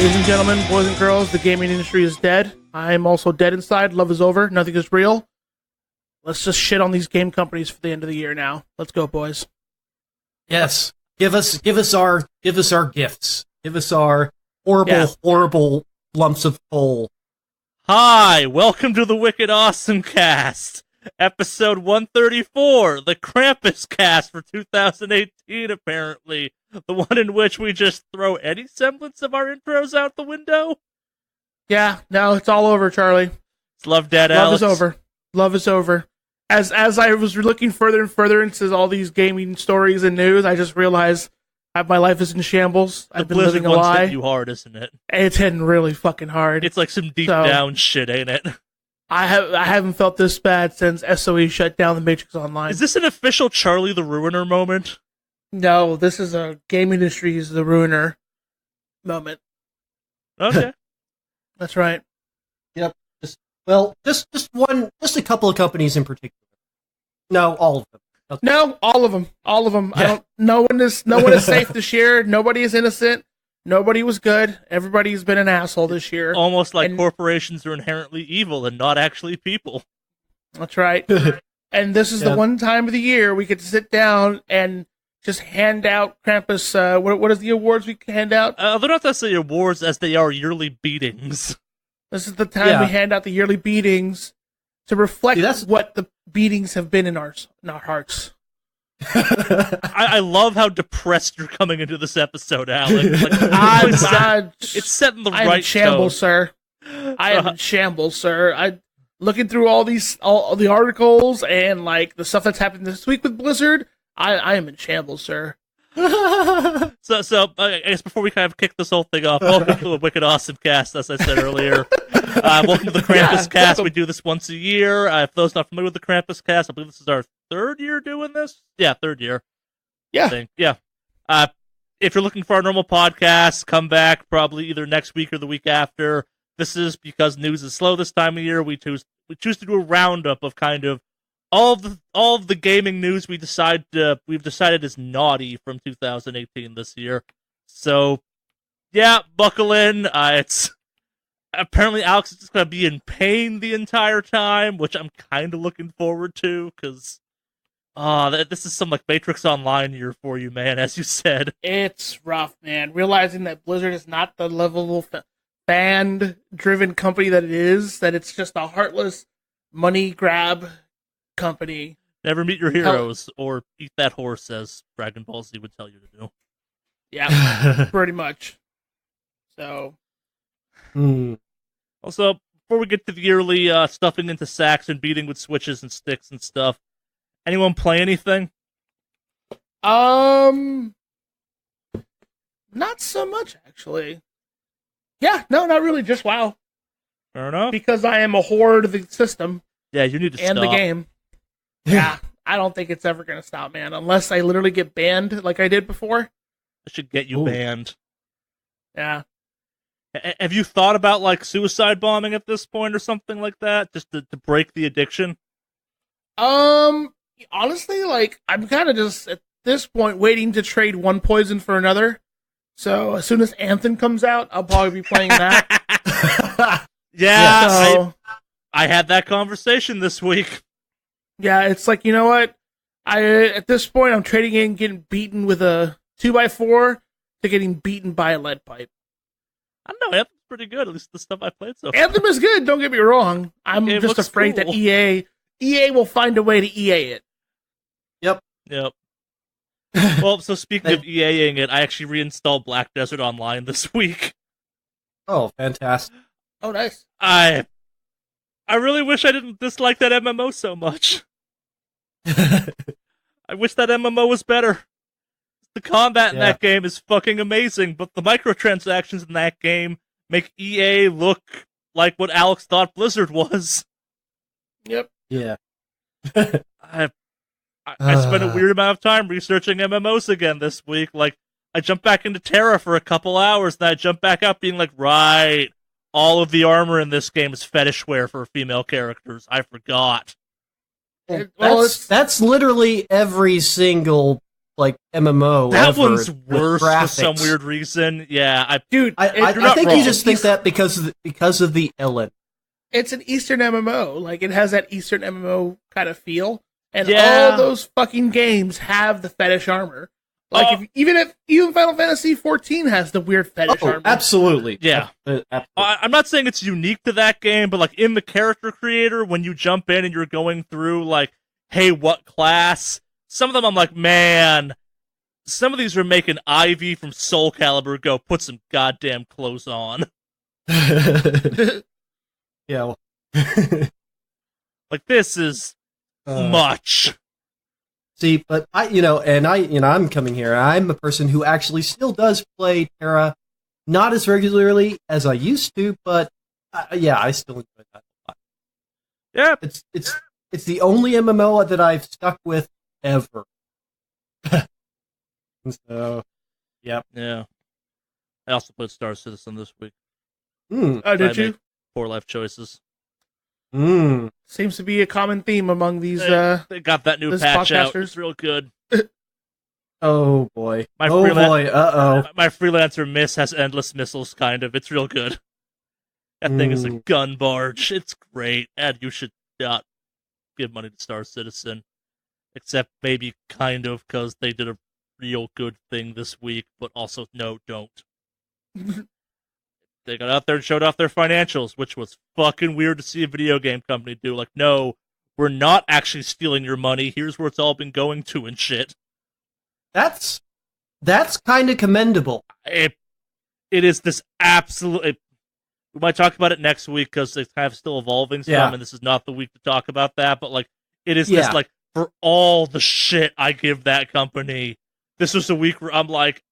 Ladies and gentlemen, boys and girls, the gaming industry is dead. I am also dead inside. Love is over. Nothing is real. Let's just shit on these game companies for the end of the year now. Let's go, boys. Yes. Give us our gifts. Give us our horrible lumps of coal. Hi, welcome to the Wicked Awesome Cast, episode 134, the Krampuscast for 2018, apparently. The one in which we just throw any semblance of our intros out the window? Yeah, no, it's all over, Charlie. It's love dead, Love Alex. is over. Love is over. As I was looking further and further into all these gaming stories and news, I just realized my life is in shambles. I've been living a lie. Hit you hard, isn't it? It's hitting really fucking hard. It's like some deep down shit, ain't it? I haven't felt this bad since SOE shut down the Matrix Online. Is this an official Charlie the Ruiner moment? No, this is a game industry's the ruiner moment. Okay. That's right. Yep. Just a couple of companies in particular. No, all of them. Okay. No, all of them. All of them. Yeah. No one is safe this year. Nobody is innocent. Nobody was good. Everybody's been an asshole this year. Almost like corporations are inherently evil and not actually people. That's right. And this is the one time of the year we get to sit down and just hand out Krampus. What is the awards we hand out? They're not necessarily awards, as they are yearly beatings. This is the time we hand out the yearly beatings to reflect what the beatings have been in our hearts. I love how depressed you're coming into this episode, Alex. Like, it's setting the right tone. I'm in shambles, sir. I am in shambles, sir. I looking through all the articles and like the stuff that's happened this week with Blizzard. I am in shambles, sir. So I guess before we kind of kick this whole thing off, welcome to a Wicked Awesome Cast, as I said earlier. Welcome to the Krampus Cast. We do this once a year. For those not familiar with the Krampus Cast, I believe this is our third year doing this. Yeah, third year. Yeah. I think. Yeah. If you're looking for our normal podcast, come back probably either next week or the week after. This is because news is slow this time of year. We choose to do a roundup of kind of all of the gaming news we've decided is naughty from 2018 this year. So, yeah, buckle in. It's apparently Alex is just gonna be in pain the entire time, which I'm kind of looking forward to because, this is some like Matrix Online year for you, man. As you said, it's rough, man. Realizing that Blizzard is not the level of fan-driven company that it is, that it's just a heartless money grab company. Never meet your heroes or eat that horse, as Dragon Ball Z would tell you to do. Yeah, pretty much. So, Also, before we get to the yearly stuffing into sacks and beating with switches and sticks and stuff, anyone play anything? Not so much actually. Yeah, no, not really. Just WoW. Fair enough. Because I am a whore to the system. Yeah, you need to and stop. the game. Yeah, I don't think it's ever going to stop, man. Unless I literally get banned like I did before. It should get you banned. Yeah. Have you thought about, like, suicide bombing at this point or something like that? Just to break the addiction? Honestly, like, I'm kind of just, at this point, waiting to trade one poison for another. So, as soon as Anthem comes out, I'll probably be playing that. Yeah, I had that conversation this week. Yeah, it's like, you know what? At this point, I'm trading in getting beaten with a 2x4 to getting beaten by a lead pipe. I don't know, Anthem's pretty good, at least the stuff I played so far. Anthem is good, don't get me wrong. I'm just afraid that EA will find a way to EA it. Yep. Well, so speaking of EAing it, I actually reinstalled Black Desert Online this week. Oh, fantastic. Oh, nice. I really wish I didn't dislike that MMO so much. I wish that MMO was better. The combat in that game is fucking amazing, but the microtransactions in that game make EA look like what Alex thought Blizzard was. Yep. Yeah. I spent a weird amount of time researching MMOs again this week. Like, I jumped back into Terra for a couple hours, and I jumped back out being like, right, all of the armor in this game is fetish wear for female characters. I forgot. That's literally every single like MMO That ever. one's with worse for some graphics. weird reason. Yeah, I you're not think wrong. you just think that because of the Ellen. It's an Eastern MMO. Like, it has that Eastern MMO kind of feel. And Yeah. all those fucking games have the fetish armor. Like, even Final Fantasy XIV has the weird fetish armor. Absolutely. Yeah. Absolutely. I'm not saying it's unique to that game, but like in the character creator, when you jump in and you're going through like, hey, what class? Some of them I'm like, man, some of these are making Ivy from Soul Calibur go put some goddamn clothes on. Yeah. Like, this is much. See, but I'm coming here. I'm a person who actually still does play Terra, not as regularly as I used to, but I still enjoy that a lot. Yeah, it's the only MMO that I've stuck with ever. So, yeah. I also played Star Citizen this week. Oh, did you? Poor life choices. Seems to be a common theme among these. They got that new patch out. It's real good. Oh boy. My freelancer miss has endless missiles, kind of. It's real good. That thing is a gun barge. It's great. And you should not give money to Star Citizen. Except maybe kind of, because they did a real good thing this week, but also, no, don't. They got out there and showed off their financials, which was fucking weird to see a video game company do. Like, no, we're not actually stealing your money. Here's where it's all been going to and shit. That's kind of commendable. It is this absolute... We might talk about it next week because it's kind of still evolving some, and this is not the week to talk about that, but like, it is this, like, for all the shit I give that company, this was a week where I'm like,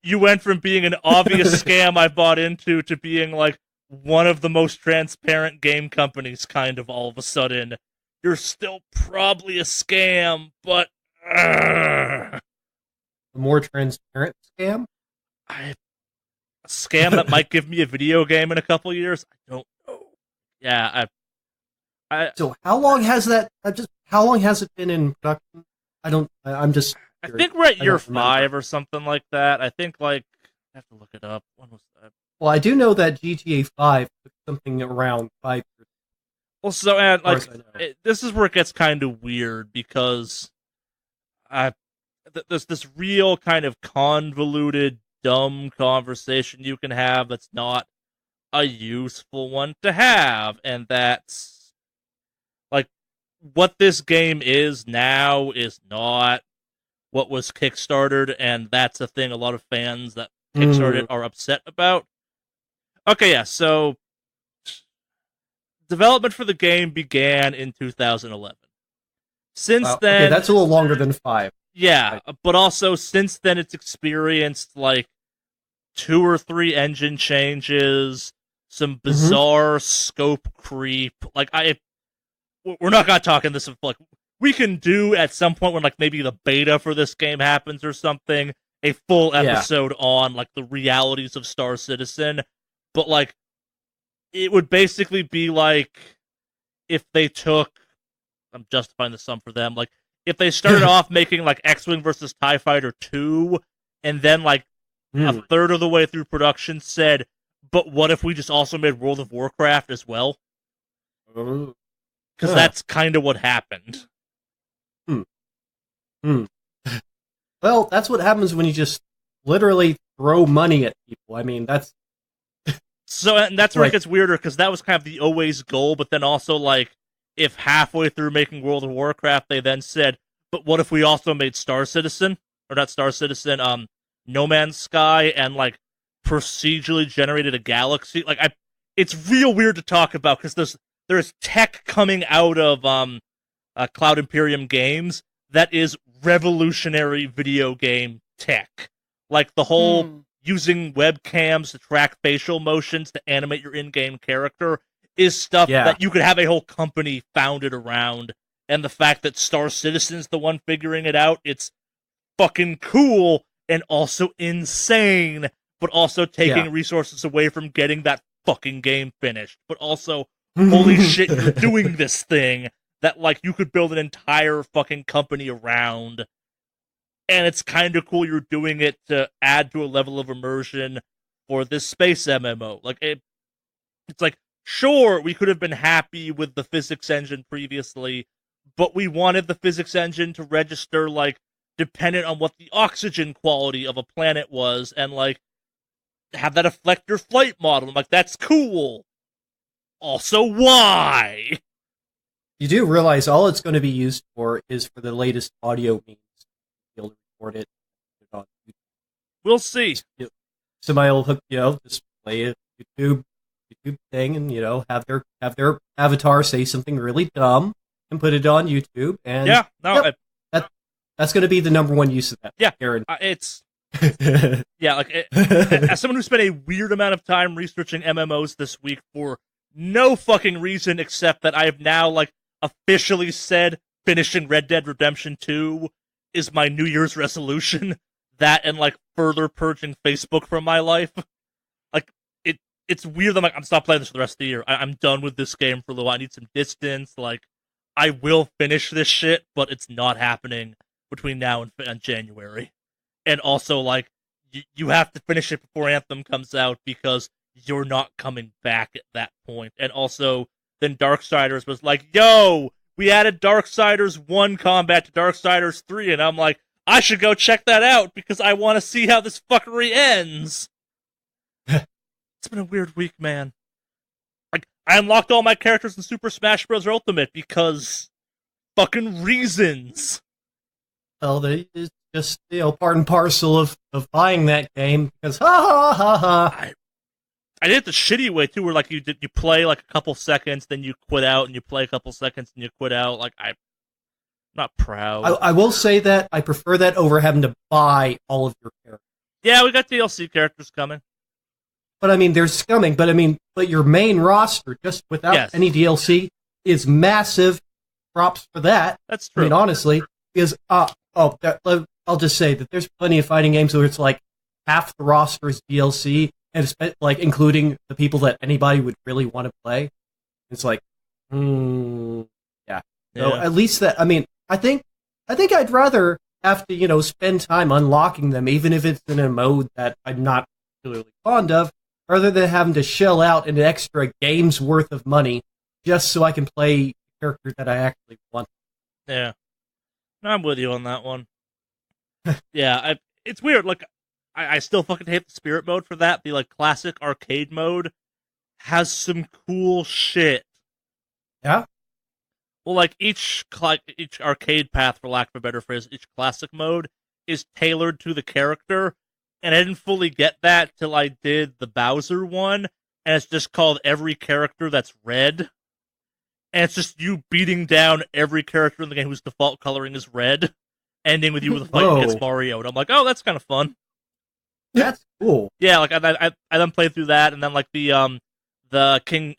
you went from being an obvious scam I bought into to being like one of the most transparent game companies, kind of, all of a sudden. You're still probably a scam, but a more transparent scam? A scam that might give me a video game in a couple years? I don't know. Yeah, So how long has that? How long has it been in production? I'm just. I think we're at year 5 or something like that. I think, like, I have to look it up. When was that? Well, I do know that GTA 5 took something around 5 years. Well, so, and, like, this is where it gets kind of weird, because there's this real kind of convoluted, dumb conversation you can have that's not a useful one to have, and that's, like, what this game is now is not what was Kickstarted, and that's a thing a lot of fans that Kickstarted are upset about. Okay, yeah, so development for the game began in 2011. Since then... Okay, that's a little longer than 5. Yeah, but also since then it's experienced, like, 2 or 3 engine changes, some bizarre scope creep. Like, we're not gonna talk in this, like, we can do at some point when, like, maybe the beta for this game happens or something, a full episode on, like, the realities of Star Citizen. But, like, it would basically be like if they took, I'm justifying the sum for them, like, if they started off making, like, X-Wing versus TIE Fighter 2, and then, like, a third of the way through production said, but what if we just also made World of Warcraft as well? Because that's kind of what happened. Well, that's what happens when you just literally throw money at people. I mean, that's... So, and that's where it gets weirder, because that was kind of the always goal, but then also, like, if halfway through making World of Warcraft, they then said, but what if we also made Star Citizen? Or not Star Citizen, No Man's Sky, and, like, procedurally generated a galaxy? Like, it's real weird to talk about, because there's tech coming out of Cloud Imperium Games that is revolutionary video game tech. Like, the whole using webcams to track facial motions to animate your in-game character is stuff that you could have a whole company founded around. And the fact that Star Citizen's the one figuring it out, it's fucking cool and also insane, but also taking resources away from getting that fucking game finished. But also, holy shit, you're doing this thing that like you could build an entire fucking company around. And it's kind of cool you're doing it to add to a level of immersion for this space MMO. Like it's like, sure, we could have been happy with the physics engine previously, but we wanted the physics engine to register like dependent on what the oxygen quality of a planet was, and like have that affect your flight model. I'm like, that's cool. Also, why? You do realize all it's going to be used for is for the latest audio means. Be able to record it. Put it on YouTube. We'll see. Somebody will hook, just play a YouTube thing, and have their avatar say something really dumb and put it on YouTube. And that's going to be the number one use of that. Yeah, Aaron. It's as someone who spent a weird amount of time researching MMOs this week for no fucking reason except that I have now like officially said finishing Red Dead Redemption 2 is my New Year's resolution. That and like further purging Facebook from my life. Like it's weird that I'm stop playing this for the rest of the year. I'm done with this game for a little while. I need some distance. Like I will finish this shit, but it's not happening between now and January. And also, like, you have to finish it before Anthem comes out because you're not coming back at that point. And also, then Darksiders was like, yo, we added Darksiders 1 combat to Darksiders 3. And I'm like, I should go check that out because I want to see how this fuckery ends. It's been a weird week, man. Like, I unlocked all my characters in Super Smash Bros. Ultimate because fucking reasons. Well, it's just, part and parcel of buying that game because ha. I did it the shitty way too, where like you play like a couple seconds, then you quit out, and you play a couple seconds, and you quit out. Like I'm not proud. I will say that I prefer that over having to buy all of your characters. Yeah, we got DLC characters coming. But I mean, they're coming. But your main roster, just without any DLC, is massive. Props for that. That's true. I mean, honestly, because I'll just say that there's plenty of fighting games where it's like half the roster is DLC, and it's like including the people that anybody would really want to play. It's like, yeah. So at least that. I mean, I think I'd rather have to spend time unlocking them, even if it's in a mode that I'm not particularly fond of, rather than having to shell out an extra game's worth of money just so I can play the character that I actually want. Yeah. No, I'm with you on that one. Yeah, it's weird. Like, I still fucking hate the spirit mode for that. The like classic arcade mode has some cool shit. Yeah. Well, like each arcade path, for lack of a better phrase, each classic mode is tailored to the character, and I didn't fully get that till I did the Bowser one, and it's just called Every Character That's Red. And it's just you beating down every character in the game whose default coloring is red, ending with you with a fight against Mario. And I'm like, oh, that's kind of fun. That's cool. Yeah, like I then played through that, and then like the King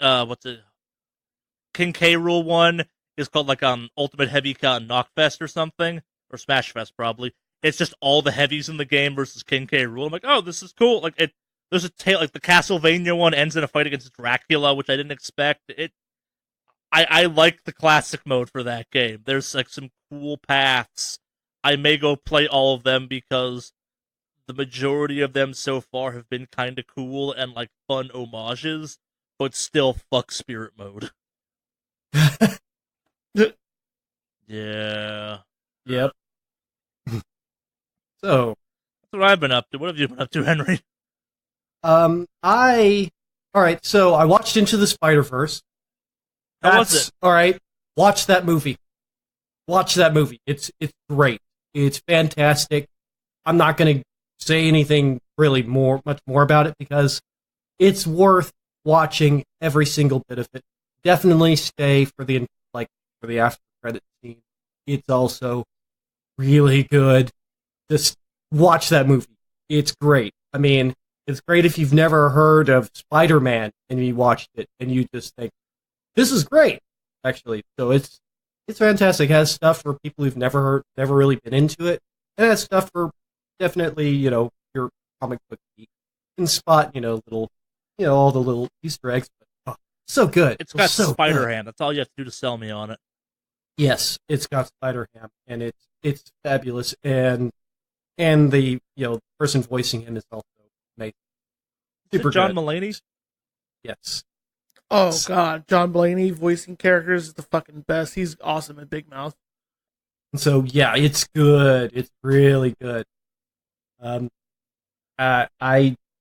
King K. Rool one is called like Ultimate Heavy Knockfest or something, or Smash Fest probably. It's just all the heavies in the game versus King K. Rool. I'm like, oh, this is cool. Like there's a tale like the Castlevania one ends in a fight against Dracula, which I didn't expect. I like the classic mode for that game. There's like some cool paths. I may go play all of them because the majority of them so far have been kind of cool and like fun homages, but still fuck spirit mode. Yeah. Yep. So that's what I've been up to. What have you been up to, Henry? All right. So I watched Into the Spider-Verse. How was it? All right. Watch that movie. It's great. It's fantastic. I'm not going to say anything really much more about it because it's worth watching every single bit of it. Definitely stay for the after credit scene. It's also really good. Just watch that movie. It's great. I mean, it's great if you've never heard of Spider-Man and you watched it and you just think, this is great, actually. So it's fantastic. It has stuff for people who've never really been into it. And it has stuff for definitely, your comic book geek. You can spot, little, all the little Easter eggs. But, so good. It's got so Spider good. Hand. That's all you have to do to sell me on it. Yes, it's got Spider Ham, and it's fabulous, and the person voicing him is also amazing. Is it John good. Mulaney? Yes. Oh God, John Mulaney voicing characters is the fucking best. He's awesome at Big Mouth. And so yeah, it's good. It's really good. I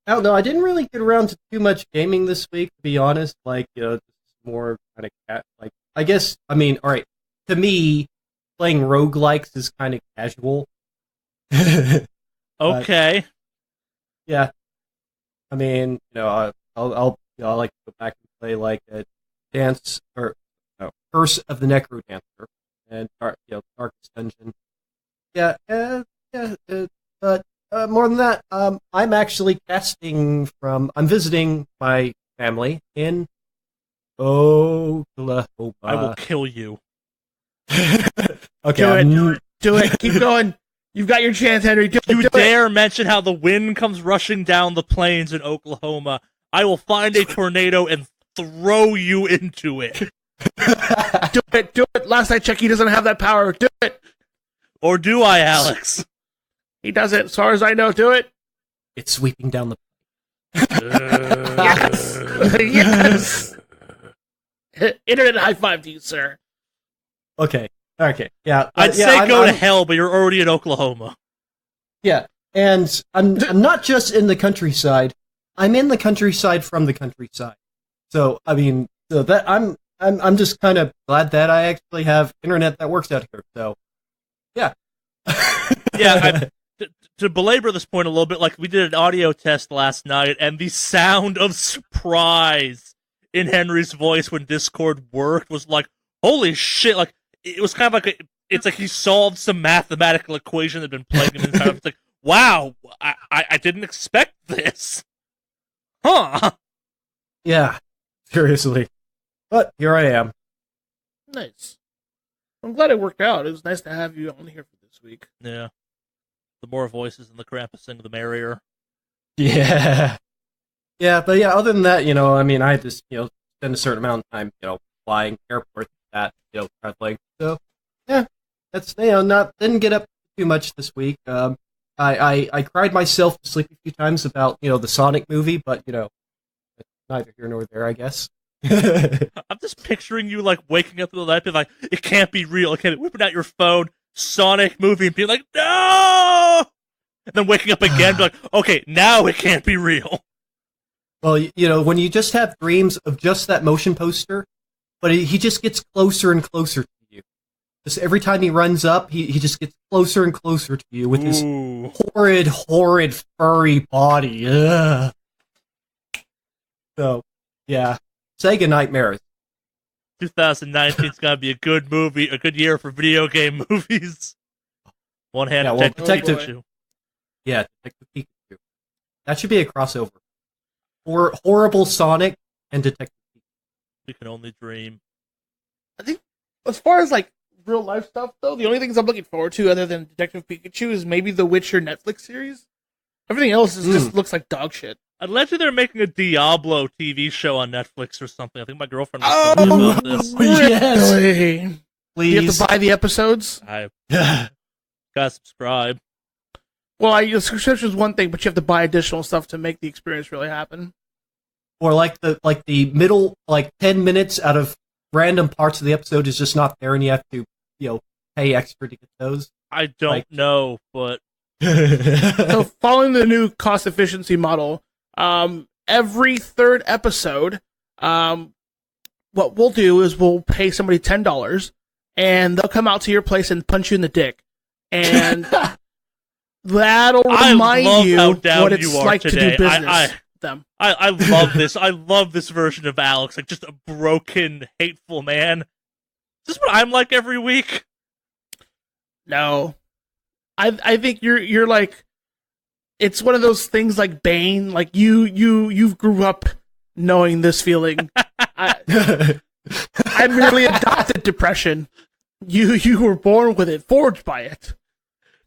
don't know. I didn't really get around to too much gaming this week, to be honest. Like, just more kind of like. I guess. I mean, all right. To me, playing roguelikes is kind of casual. Okay. Yeah. I mean, I'll like to go back and play like a Dance or Curse of the Necro Dancer and Darkest Dungeon. Yeah, but more than that, I'm actually I'm visiting my family in Oklahoma. I will kill you. Okay, Do it. Keep going. You've got your chance, Henry. Do You it. dare mention how the wind comes rushing down the plains in Oklahoma. I will find a tornado and throw you into it. Do it. Last I checked, he doesn't have that power. Do it. Or do I, Alex? He doesn't. As far as I know, do it. It's sweeping down the. Yes. Internet high five to you, sir. Okay. Yeah. I'd say go to hell, but you're already in Oklahoma. Yeah, and I'm not just in the countryside. I'm in the countryside from the countryside. So I mean, that I'm just kind of glad that I actually have internet that works out here. So yeah. Yeah. To belabor this point a little bit, like we did an audio test last night, and the sound of surprise in Henry's voice when Discord worked was like, holy shit, like, it was kind of like, it's like he solved some mathematical equation that had been plaguing him. It's like, wow, I didn't expect this. Huh. Yeah, seriously. But here I am. Nice. I'm glad it worked out. It was nice to have you on here for this week. Yeah. The more voices in the Krampus sing, the merrier. Yeah. Yeah, but yeah, other than that, I mean, I had to, spend a certain amount of time, flying airport, traveling. So, yeah, that's, didn't get up too much this week. I cried myself to sleep a few times about, the Sonic movie, but, neither here nor there, I guess. I'm just picturing you, like, waking up in the night, being like, it can't be real. It can't be, whipping out your phone, Sonic movie, and being like, no! And then waking up again, be like, okay, now it can't be real. Well, when you just have dreams of just that motion poster, but he just gets closer and closer to you. Just every time he runs up, he just gets closer and closer to you with his horrid, furry body. Ugh. So, yeah. Sega Nightmares. 2019 is going to be a good movie, a good year for video game movies. One hand, Detective Pikachu. Yeah, Detective Pikachu. That should be a crossover. Horrible Sonic and Detective Pikachu. We can only dream. I think, as far as like real life stuff, though, the only things I'm looking forward to, other than Detective Pikachu, is maybe the Witcher Netflix series. Everything else just looks like dog shit. Allegedly, they're making a Diablo TV show on Netflix or something. I think my girlfriend was telling me about this. Yes. Really? Please. Do you have to buy the episodes? I gotta subscribe. Well, the subscription is one thing, but you have to buy additional stuff to make the experience really happen. Or like the middle 10 minutes out of random parts of the episode is just not there, and you have to pay extra to get those. I don't know, but So following the new cost efficiency model, every third episode, what we'll do is we'll pay somebody $10, and they'll come out to your place and punch you in the dick, and that'll remind you what it's like to do business with them. I love this. I love this version of Alex, like just a broken, hateful man. Is this what I'm like every week? No, I think you're like, it's one of those things like Bane, like you grew up knowing this feeling. I merely adopted depression. You were born with it, forged by it.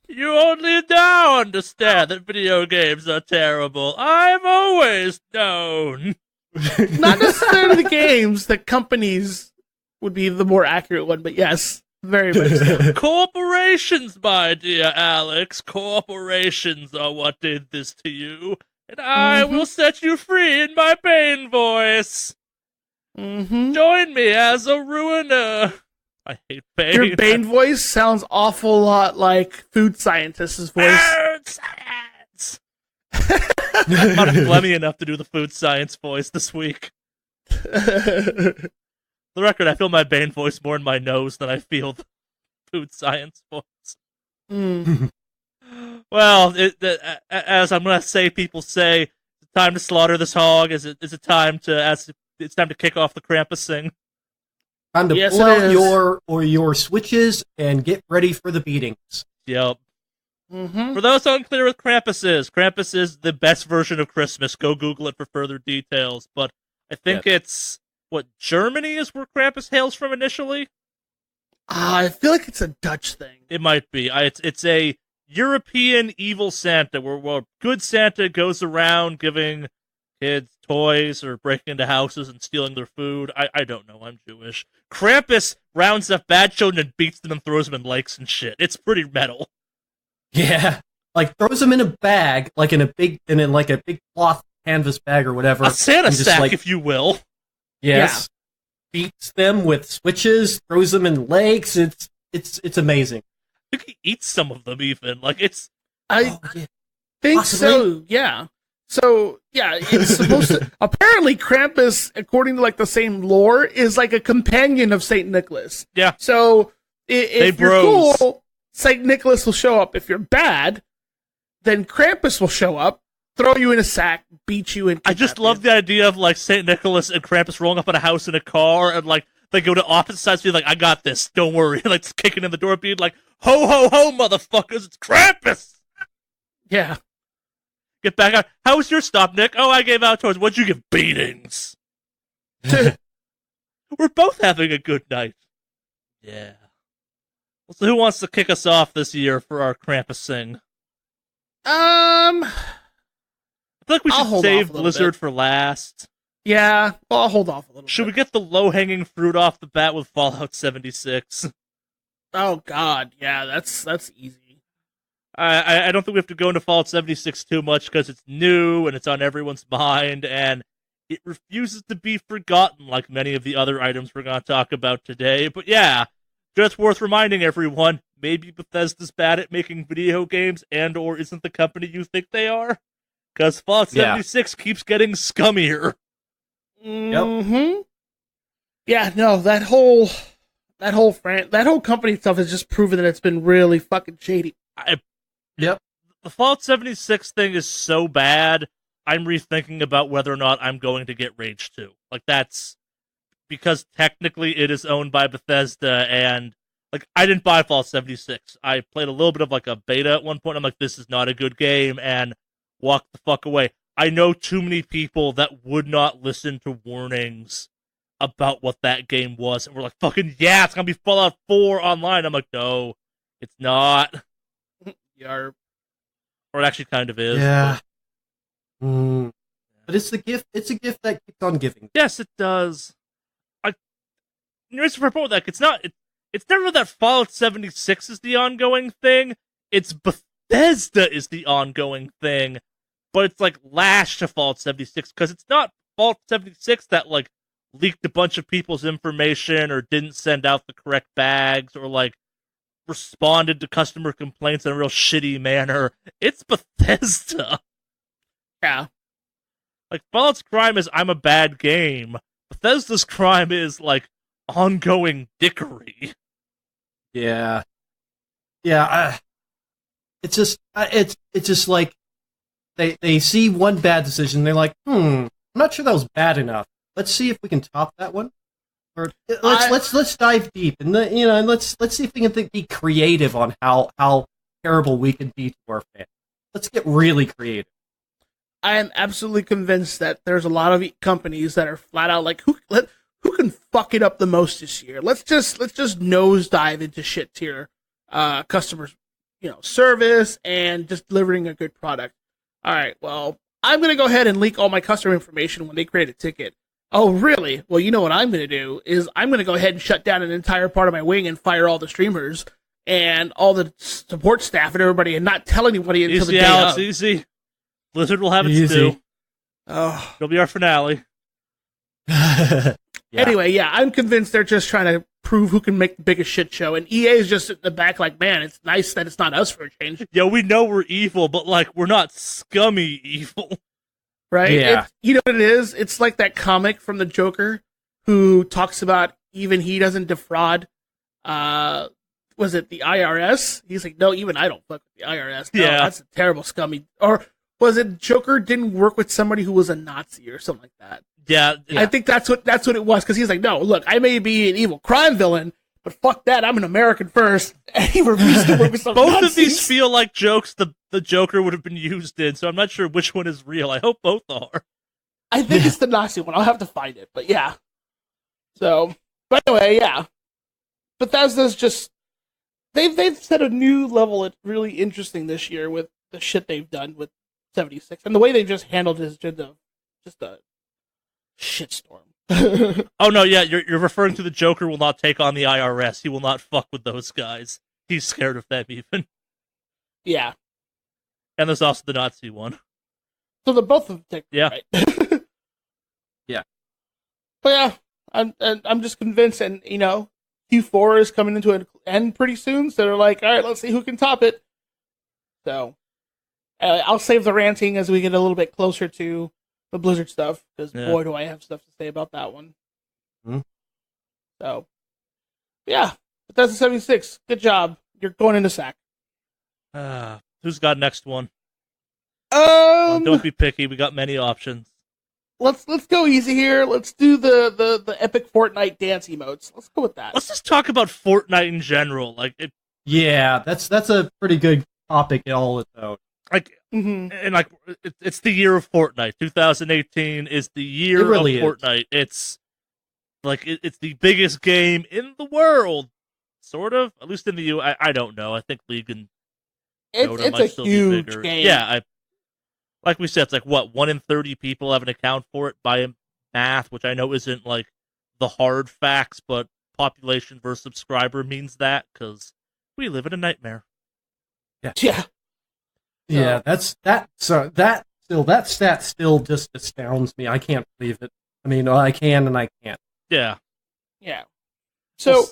You only now understand that video games are terrible. I've always known. Not necessarily the games, the companies would be the more accurate one, but yes, Very much so. Corporations, my dear Alex, corporations are what did this to you, and I will set you free in my Bane voice. Join me as a ruiner. I hate Bane. Your Bane voice sounds awful lot like food scientist's voice. Food science! I'm not phlegmy enough to do the food science voice this week. For the record, I feel my Bane voice more in my nose than I feel the food science voice. Well, as I'm going to say, people say, it's time to slaughter this hog. Is it time to it's time to kick off the Krampus sing? Time to pull out your switches and get ready for the beatings. Yep. For those unclear what Krampus is the best version of Christmas. Go Google it for further details. But I think it's, Germany is where Krampus hails from initially? I feel like it's a Dutch thing. It might be. It's a European evil Santa, where good Santa goes around giving kids toys or breaking into houses and stealing their food. I don't know. I'm Jewish. Krampus rounds up bad children and beats them and throws them in lakes and shit. It's pretty metal. Yeah, like throws them in a bag, like in a big cloth canvas bag or whatever. A Santa sack, if you will. Yes. Yeah. Beats them with switches, throws them in lakes. It's amazing. I think he eats some of them even. Like it's. I think so. Yeah. So yeah, it's supposed to. Apparently, Krampus, according to like the same lore, is like a companion of Saint Nicholas. Yeah. So if you're cool, Saint Nicholas will show up. If you're bad, then Krampus will show up, throw you in a sack, beat you, and I just love the idea of like Saint Nicholas and Krampus rolling up in a house in a car, and like they go to opposite sides, being like, "I got this, don't worry." Like kicking in the door, being like, "Ho ho ho, motherfuckers! It's Krampus!" Yeah. Get back out. How was your stop, Nick? Oh, I gave out towards. What'd you give? Beatings. We're both having a good night. Yeah. Well, so who wants to kick us off this year for our Krampus sing? I feel like we should save Blizzard for last. Yeah, well, I'll hold off a little Should bit. we get the low-hanging fruit off the bat with Fallout 76? Oh, God, yeah, that's easy. I don't think we have to go into Fallout 76 too much because it's new and it's on everyone's mind and it refuses to be forgotten like many of the other items we're going to talk about today. But yeah, just worth reminding everyone, maybe Bethesda's bad at making video games and or isn't the company you think they are. Because Fallout 76 keeps getting scummier. Mm-hmm. Yeah, no, that whole company stuff has just proven that it's been really fucking shady. Yep. The Fallout 76 thing is so bad, I'm rethinking about whether or not I'm going to get Rage 2. Like, that's because technically it is owned by Bethesda, and, like, I didn't buy Fallout 76. I played a little bit of, like, a beta at one point. I'm like, this is not a good game, and walked the fuck away. I know too many people that would not listen to warnings about what that game was, and we're like, fucking, yeah, it's gonna be Fallout 4 online. I'm like, no, it's not. Yarp. Or it actually kind of is. Yeah. But it's the gift. It's a gift that keeps on giving. Yes, it does. For that, it's never that Fallout 76 is the ongoing thing. It's Bethesda is the ongoing thing. But it's like lashed to Fallout 76 because it's not Fallout 76 that like leaked a bunch of people's information or didn't send out the correct bags or like responded to customer complaints in a real shitty manner. It's Bethesda. Yeah. Like, Fallout's crime is I'm a bad game. Bethesda's crime is, like, ongoing dickery. Yeah. Yeah, it's just like, they see one bad decision, they're like, I'm not sure that was bad enough. Let's see if we can top that one. Or let's dive deep and let's see if we can be creative on how terrible we can be to our fans. Let's get really creative. I am absolutely convinced that there's a lot of companies that are flat out like, who can fuck it up the most this year? Let's just nosedive into shit tier customers, service and just delivering a good product. All right, well, I'm gonna go ahead and leak all my customer information when they create a ticket. Oh, really? Well, you know what I'm going to do is I'm going to go ahead and shut down an entire part of my wing and fire all the streamers and all the support staff and everybody and not tell anybody until the Easy, day Alex, of. easy. Blizzard will have its Easy. due. Oh. It'll be our finale. Yeah. Anyway, yeah, I'm convinced they're just trying to prove who can make the biggest shit show, and EA is just in the back like, man, it's nice that it's not us for a change, Yeah, we know we're evil, but like we're not scummy evil. right? Yeah. You know what it is? It's like that comic from the Joker who talks about even he doesn't defraud, was it the IRS? He's like, no, even I don't fuck with the IRS. No, Yeah. that's a terrible scummy. Or was it Joker didn't work with somebody who was a Nazi or something like that? Yeah, I think that's what it was, because he's like, no, look, I may be an evil crime villain, but fuck that, I'm an American first. And he refused to work with some both Nazis. of these feel like jokes the Joker would have been used in, so I'm not sure which one is real. I hope both are. I think it's the Nazi one. I'll have to find it, but yeah. So, but anyway, yeah. Bethesda's just they've set a new level. It's really interesting this year with the shit they've done with 76 and the way they've just handled it is just a shitstorm. Oh no, yeah, you're referring to the Joker will not take on the IRS. He will not fuck with those guys. He's scared of them even. Yeah. And there's also the Nazi one. So they're both of them, Yeah. right? Yeah. But yeah, I'm just convinced, and you know, Q4 is coming into an end pretty soon, so they're like, all right, let's see who can top it. So I'll save the ranting as we get a little bit closer to the Blizzard stuff, because boy, do I have stuff to say about that one. Hmm. So, yeah, Bethesda 76, good job. You're going into sack. Who's got next one? Don't be picky. We got many options. Let's go easy here. Let's do the epic Fortnite dance emotes. Let's go with that. Let's just talk about Fortnite in general. Like, Yeah, that's a pretty good topic all its own. like, and like, it's the year of Fortnite. 2018 is the year It really of Fortnite. It's like it's the biggest game in the world, sort of. At least in the U. I don't know. I think League and Dota It's might a still be huge bigger. game. Yeah, like we said, it's like what 1 in 30 people have an account for it by math, which I know isn't like the hard facts, but population versus subscriber means that because we live in a nightmare. Yeah. Yeah, that stat still just astounds me. I can't believe it. I mean, I can and I can't. Yeah. Yeah. So,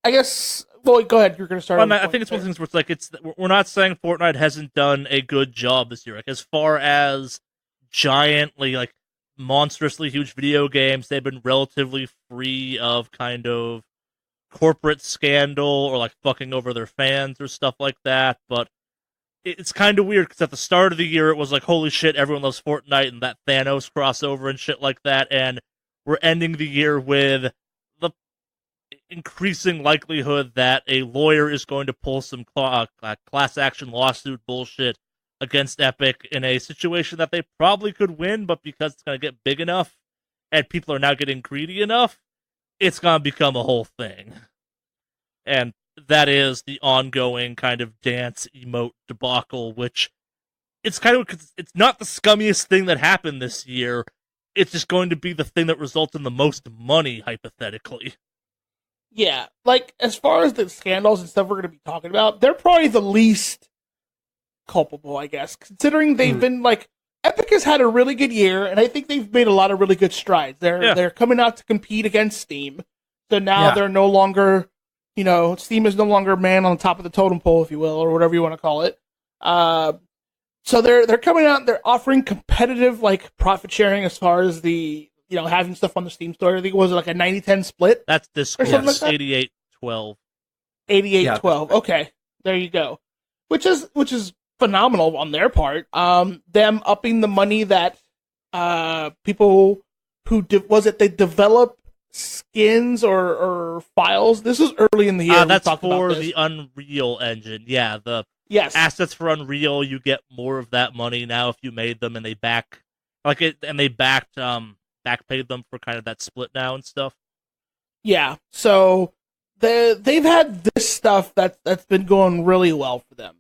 I guess. Well, go ahead. You're going to start. Well, I think it's one of the things where it's like we're not saying Fortnite hasn't done a good job this year. Like as far as giantly, like monstrously huge video games, they've been relatively free of kind of corporate scandal or like fucking over their fans or stuff like that. But it's kind of weird because at the start of the year it was like, holy shit, everyone loves Fortnite and that Thanos crossover and shit like that, and we're ending the year with the increasing likelihood that a lawyer is going to pull some class action lawsuit bullshit against Epic in a situation that they probably could win, but because it's going to get big enough and people are now getting greedy enough, it's going to become a whole thing. And that is the ongoing kind of dance emote debacle, which it's kind of, it's not the scummiest thing that happened this year. It's just going to be the thing that results in the most money, hypothetically. Yeah, like as far as the scandals and stuff we're going to be talking about, they're probably the least culpable, I guess, considering they've been like Epic has had a really good year, and I think they've made a lot of really good strides. They're coming out to compete against Steam, so now they're no longer, you know, Steam is no longer man on the top of the totem pole, if you will, or whatever you want to call it. So they're coming out, they're offering competitive like profit sharing as far as the, you know, having stuff on the Steam store. I think it was like a 90-10 split. That's this Or something like that? 88-12. 88-12. Okay, there you go. Which is phenomenal on their part. Them upping the money that people who they develop skins or files. This is early in the year. That's for the Unreal Engine. Yeah, the assets for Unreal. You get more of that money now if you made them, and they backpaid them for kind of that split now and stuff. Yeah, so they've had this stuff that's been going really well for them.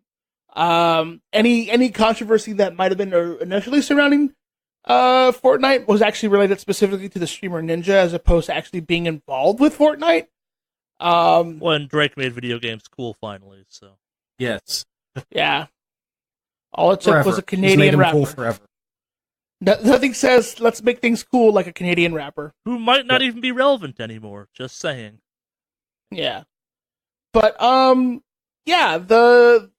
Any controversy that might have been initially surrounding Fortnite was actually related specifically to the streamer Ninja as opposed to actually being involved with Fortnite. When Drake made video games cool finally, so Yes. Yeah. All it took Forever. was a He's Canadian made him rapper. cool forever. Nothing says let's make things cool like a Canadian rapper. who might not even be relevant anymore. Just saying. Yeah. But yeah,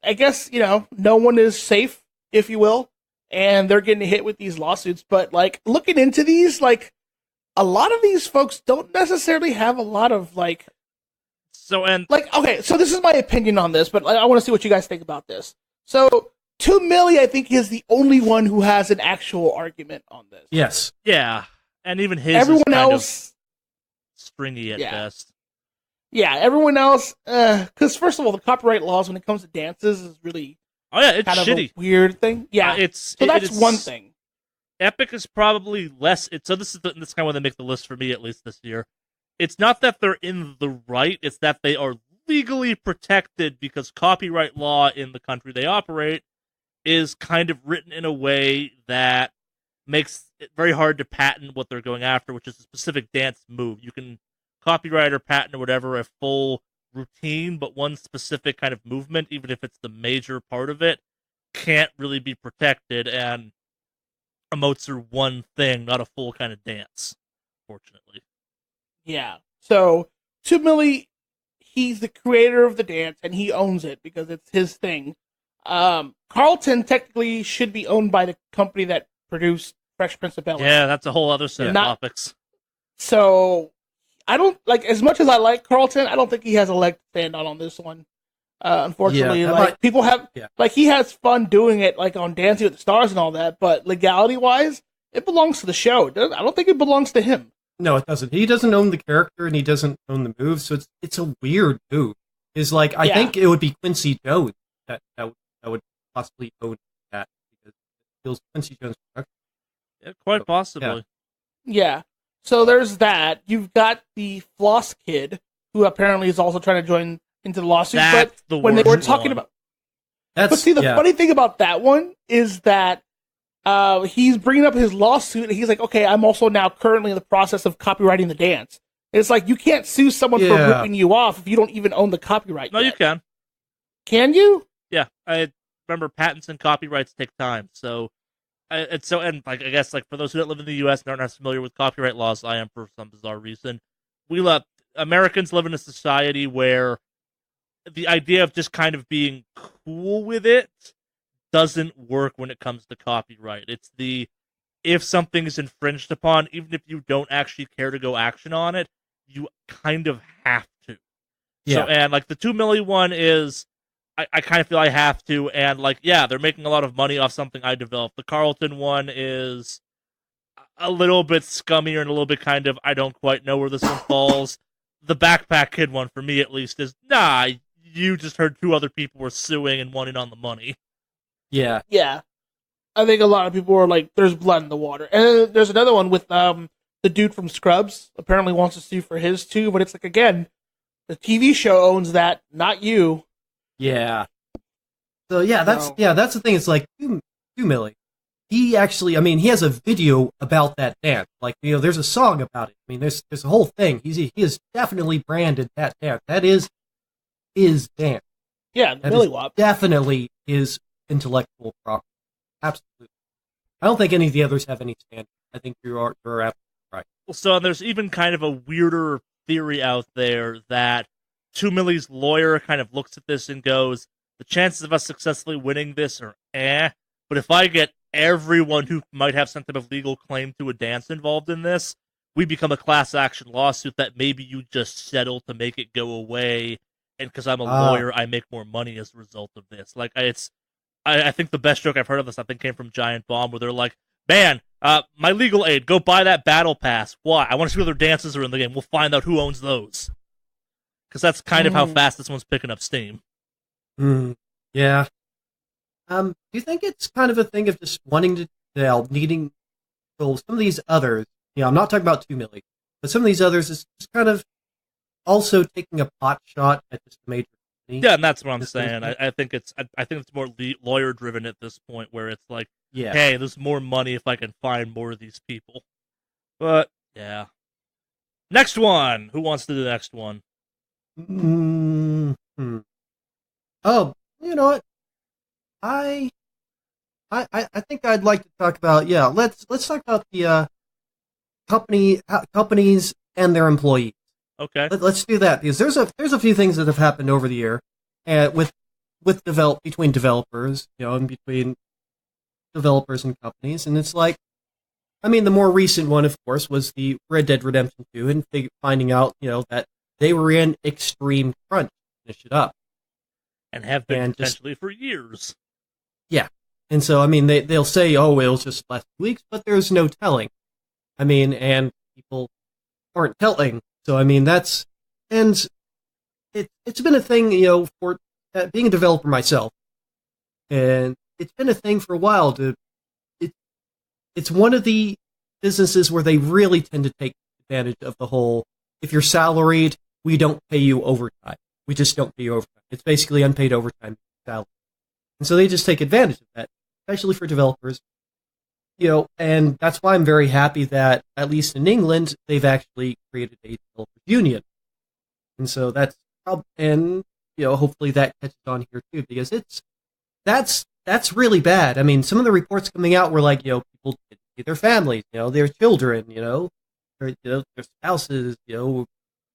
I guess, no one is safe, if you will, and they're getting hit with these lawsuits, but like looking into these, like a lot of these folks don't necessarily have a lot of okay, so this is my opinion on this, but I want to see what you guys think about this. So 2 Milli, I think, is the only one who has an actual argument on this. Yes. Yeah, and even his Everyone is kind else of stringy at Yeah. best. Yeah, everyone else, because first of all, the copyright laws when it comes to dances is really Oh yeah, it's kind of shitty. a weird thing. Yeah, It's so it that's is- one thing. Epic is probably less. So this is kind of where they make the list for me at least this year. It's not that they're in the right; it's that they are legally protected because copyright law in the country they operate is kind of written in a way that makes it very hard to patent what they're going after, which is a specific dance move. You can copyright or patent or whatever a full routine, but one specific kind of movement, even if it's the major part of it, can't really be protected, and emotes are one thing, not a full kind of dance, fortunately. Yeah. So 2 Milli, he's the creator of the dance and he owns it because it's his thing. Carlton technically should be owned by the company that produced Fresh Prince of Bel-Air. Yeah, that's a whole other set of Not- topics. So I don't as much as I like Carlton, I don't think he has a leg to stand on this one. Unfortunately, Yeah, people have yeah. he has fun doing it on Dancing with the Stars and all that, but legality wise, it belongs to the show. I don't think it belongs to him. No, it doesn't. He doesn't own the character and he doesn't own the move, so it's a weird move. I Yeah. think it would be Quincy Jones that would possibly own that because it feels Quincy Jones' production. Yeah, quite possibly. Yeah. So there's that. You've got the Floss Kid, who apparently is also trying to join into the lawsuit. That's but the when they were worst talking one. about, That's but see, the funny thing about that one is that he's bringing up his lawsuit, and he's like, "Okay, I'm also now currently in the process of copyrighting the dance." And it's like you can't sue someone for Yeah. ripping you off if you don't even own the copyright. No, yet. you can. Can you? Yeah, I remember patents and copyrights take time, so I guess for those who don't live in the U.S. and aren't as familiar with copyright laws, I am for some bizarre reason. Americans live in a society where the idea of just kind of being cool with it doesn't work when it comes to copyright. It's if something is infringed upon, even if you don't actually care to go action on it, you kind of have to. Yeah. So, and the 2 Milli one is, I kind of feel I have to, and they're making a lot of money off something I developed. The Carlton one is a little bit scummier and a little bit kind of, I don't quite know where this one falls. The Backpack Kid one, for me at least, is, you just heard two other people were suing and wanting on the money. Yeah. Yeah. I think a lot of people are like, "There's blood in the water." And there's another one with the dude from Scrubs apparently wants to sue for his too, but it's again, the TV show owns that, not you. Yeah. So that's the thing. It's 2 Milli. He actually, he has a video about that dance. There's a song about it. There's a whole thing. He has definitely branded that dance. That is his dance. Yeah, That Milli is Wop. definitely his intellectual property. Absolutely. I don't think any of the others have any standard. I think you're absolutely right. So there's even kind of a weirder theory out there that 2 Milli's lawyer kind of looks at this and goes, the chances of us successfully winning this are but if I get everyone who might have some type of legal claim to a dance involved in this, we become a class action lawsuit that maybe you just settle to make it go away, and because I'm a lawyer, I make more money as a result of this. I think the best joke I've heard of this, came from Giant Bomb, where they're like, "Man, my legal aid, go buy that battle pass. Why? I want to see what other dances are in the game. We'll find out who owns those." Because that's kind of how fast this one's picking up steam. Yeah. Do you think it's kind of a thing of just wanting to, needing, some of these others, I'm not talking about 2 Milli, but some of these others is just kind of also taking a pot shot at just the major company. Yeah, and that's what I'm saying. I think it's more lawyer driven at this point, where it's like, Yeah. hey, there's more money if I can find more of these people. But yeah, next one. Who wants to do the next one? Mm-hmm. Oh, you know what? I think I'd like to talk about. Yeah, let's talk about the companies and their employees. Okay. Let's do that because there's a few things that have happened over the year, with between developers, and between developers and companies, and it's like, I mean, the more recent one, of course, was the Red Dead Redemption 2, and finding out, that they were in extreme crunch to finish it up, And have been and potentially for years. yeah, and so I mean, they'll say, oh, it'll just last 2 weeks, but there's no telling. I mean, and people aren't telling. So I mean, and it's been a thing, for being a developer myself, and it's been a thing for a while. It's one of the businesses where they really tend to take advantage of the whole, if you're salaried, we don't pay you overtime. We just don't pay you overtime. It's basically unpaid overtime salary, and so they just take advantage of that, especially for developers. And that's why I'm very happy that, at least in England, they've actually created a developers union. And so hopefully that catches on here too, because that's really bad. I mean, some of the reports coming out were like, people didn't see their families, their children, their spouses,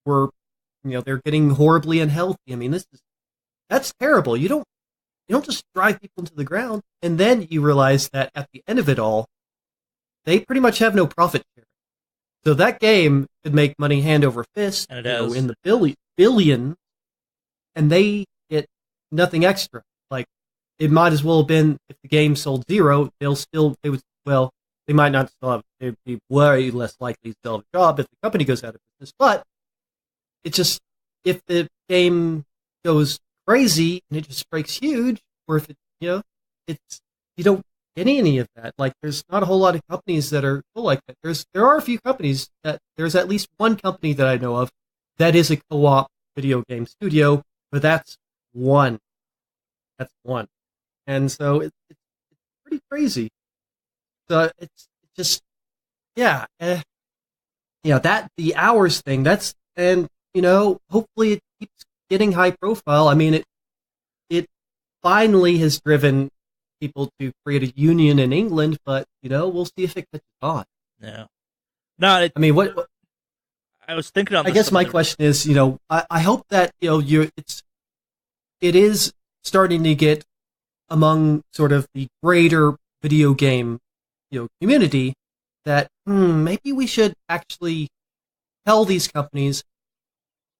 were, they're getting horribly unhealthy. I mean, that's terrible. You don't just drive people into the ground, and then you realize that at the end of it all, they pretty much have no profit share. So that game could make money hand over fist, And it is. in the billion, and they get nothing extra. Like, it might as well have been, if the game sold zero, they might not still have, they'd be way less likely to still have a job if the company goes out of business. But it's just, if the game goes crazy and it just breaks huge, or if it's, you don't get any of that. Like, there's not a whole lot of companies that are cool like that. There are a few companies there's at least one company that I know of that is a co-op video game studio, but that's one. And so it's pretty crazy. So it's just, yeah, that the hours thing, hopefully it keeps getting high profile. I mean, it finally has driven people to create a union in England, but we'll see if it catches on. Yeah. No, I mean, what I was thinking on. I guess my question is, I hope that it is starting to get among sort of the greater video game community that maybe we should actually tell these companies,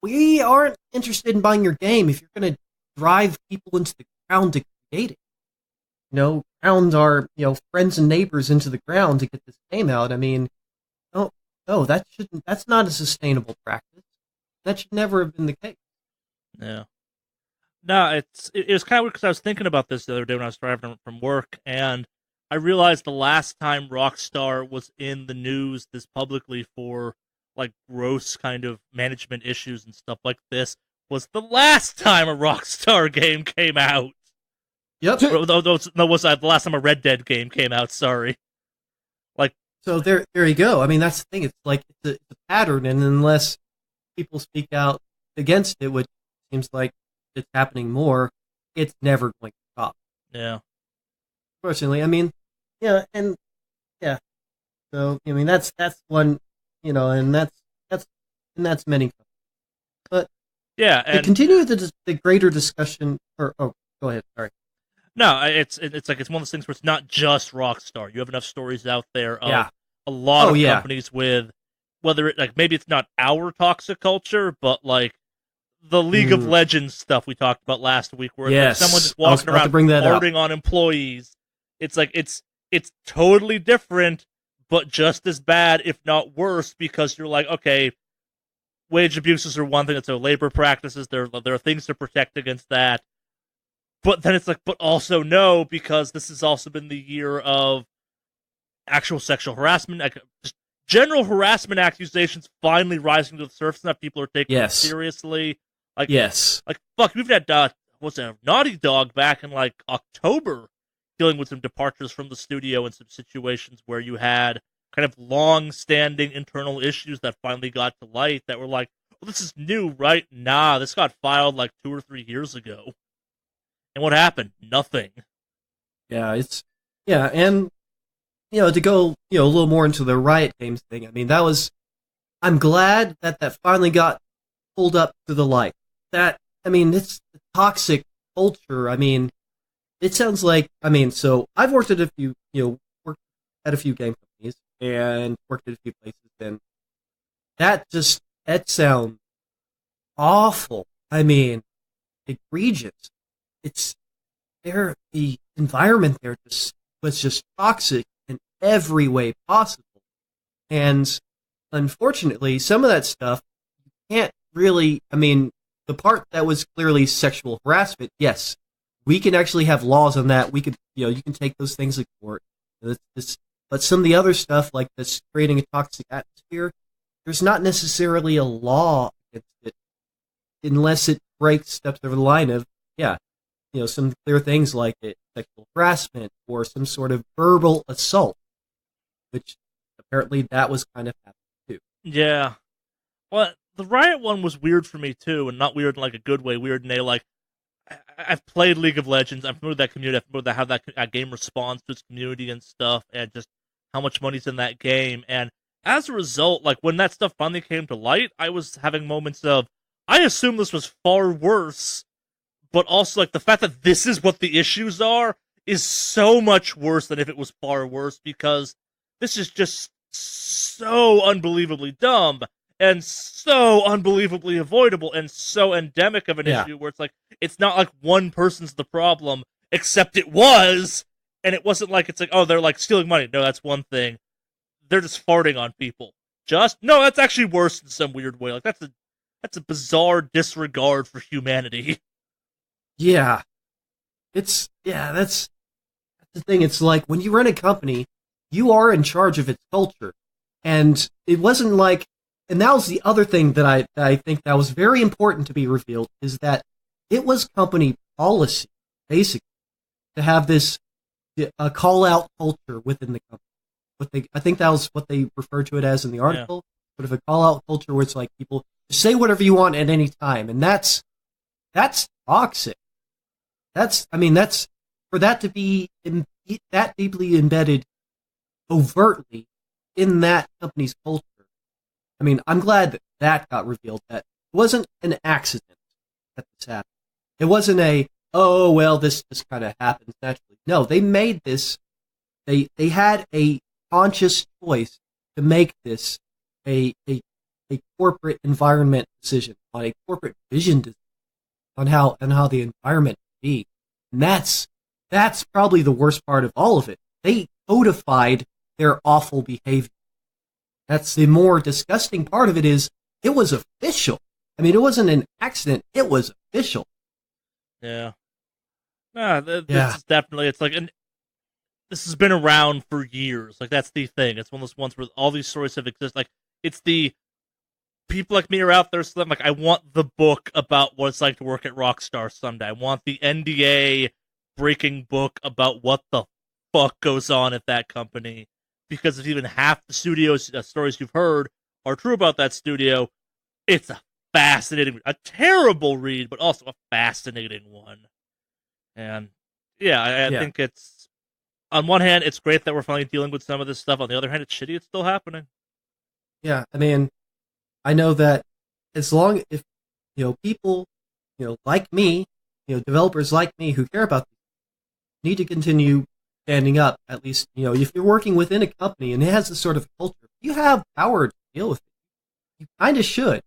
we aren't interested in buying your game if you're going to drive people into the ground to create it. Ground our friends and neighbors into the ground to get this game out. I mean, that's not a sustainable practice. That should never have been the case. Yeah. No, it was kind of weird because I was thinking about this the other day when I was driving from work, and I realized the last time Rockstar was in the news this publicly for like gross kind of management issues and stuff like this was the last time a Rockstar game came out. Yep. No, was the last time a Red Dead game came out? Sorry. So there you go. I mean, that's the thing. It's like it's a pattern, and unless people speak out against it, which seems like it's happening more, it's never going to stop. Yeah. Fortunately, I mean, yeah, and yeah. So I mean, that's one, and that's many. But yeah, and to continue the greater discussion. Go ahead. Sorry. No, it's like it's one of those things where it's not just Rockstar. You have enough stories out there of a lot of companies with, whether it like maybe it's not our toxic culture, but like the League of Legends stuff we talked about last week, where there's someone just walking around farting on employees. It's like it's totally different, but just as bad, if not worse, because you're like, okay, wage abuses are one thing. It's labor practices. There are things to protect against that. But then it's like, but also no, because this has also been the year of actual sexual harassment, like just general harassment accusations finally rising to the surface, and that people are taking it seriously. Like, Yes. like fuck, we've had what's that, Naughty Dog back in like October, dealing with some departures from the studio and some situations where you had kind of long-standing internal issues that finally got to light that were like, well, this is new, right? Nah, this got filed like 2 or 3 years ago. And what happened? Nothing. Yeah, and to go, a little more into the Riot Games thing. I mean, I'm glad that finally got pulled up to the light. It's the toxic culture. I mean, it sounds like, so I've worked at a few, worked at a few game companies and worked at a few places, and that sounds awful. I mean, egregious. The environment there was just toxic in every way possible. And unfortunately, some of that stuff you can't really, the part that was clearly sexual harassment, yes, we can actually have laws on that. We could, you can take those things to court. But some of the other stuff, like this creating a toxic atmosphere, there's not necessarily a law against it unless it steps over the line of, some clear things like sexual harassment or some sort of verbal assault, which apparently that was kind of happening too. Yeah. Well, the Riot one was weird for me too, and not weird in like a good way. Weird in a like, I've played League of Legends. I'm familiar with that community. I'm familiar with how that game responds to its community and stuff, and just how much money's in that game. And as a result, like when that stuff finally came to light, I was having moments of, I assume this was far worse, but also like the fact that this is what the issues are is so much worse than if it was far worse, because this is just so unbelievably dumb and so unbelievably avoidable and so endemic of an issue where it's like, it's not like one person's the problem, except it was, and it wasn't like, it's like, oh, they're like stealing money. No, that's one thing. They're just farting on people. No, that's actually worse in some weird way. Like that's a bizarre disregard for humanity. Yeah. That's the thing. It's like when you run a company, you are in charge of its culture. And it wasn't like, and that was the other thing that I think that was very important to be revealed, is that it was company policy, basically, to have this a call-out culture within the company. I think that was what they referred to it as in the article, sort of a call-out culture where it's like people say whatever you want at any time, and that's toxic. That's for that to be that deeply embedded overtly in that company's culture. I mean, I'm glad that got revealed, that it wasn't an accident that this happened. It wasn't this just kind of happens naturally. No, they made this, they had a conscious choice to make this a corporate environment decision, on a corporate vision decision, on how the environment should be. And that's probably the worst part of all of it. They codified their awful behavior. That's the more disgusting part of it, is it was official. I mean, it wasn't an accident. It was official. Yeah. This is definitely, it's like, this has been around for years. Like, that's the thing. It's one of those ones where all these stories have existed. Like, it's the people like me are out there, so I'm like, I want the book about what it's like to work at Rockstar someday. I want the NDA breaking book about what the fuck goes on at that company. Because if even half the studio's stories you've heard are true about that studio, it's a terrible read, but also a fascinating one. And I think it's, on one hand, it's great that we're finally dealing with some of this stuff. On the other hand, it's shitty it's still happening. Yeah, I mean, I know that if people, like me, developers like me who care about this, need to continue standing up. At least, if you're working within a company and it has this sort of culture, you have power to deal with it. You kind of should.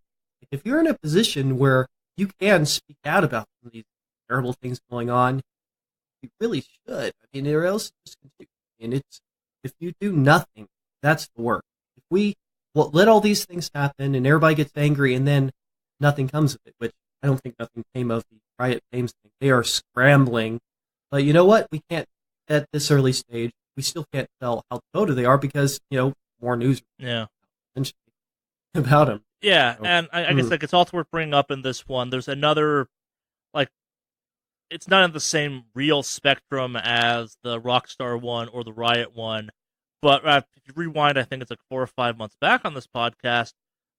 If you're in a position where you can speak out about some of these terrible things going on, you really should. I mean, or else just continue. And if you do nothing, that's the work. If we let all these things happen and everybody gets angry and then nothing comes of it, which I don't think nothing came of the Riot Games thing. They are scrambling. But you know what? We can't, at this early stage, we still can't tell how devoted they are because, more news about them. Yeah, So, and I guess like it's also worth bringing up in this one. There's another, like, it's not in the same real spectrum as the Rockstar one or the Riot one, but if you rewind, I think it's like 4 or 5 months back on this podcast,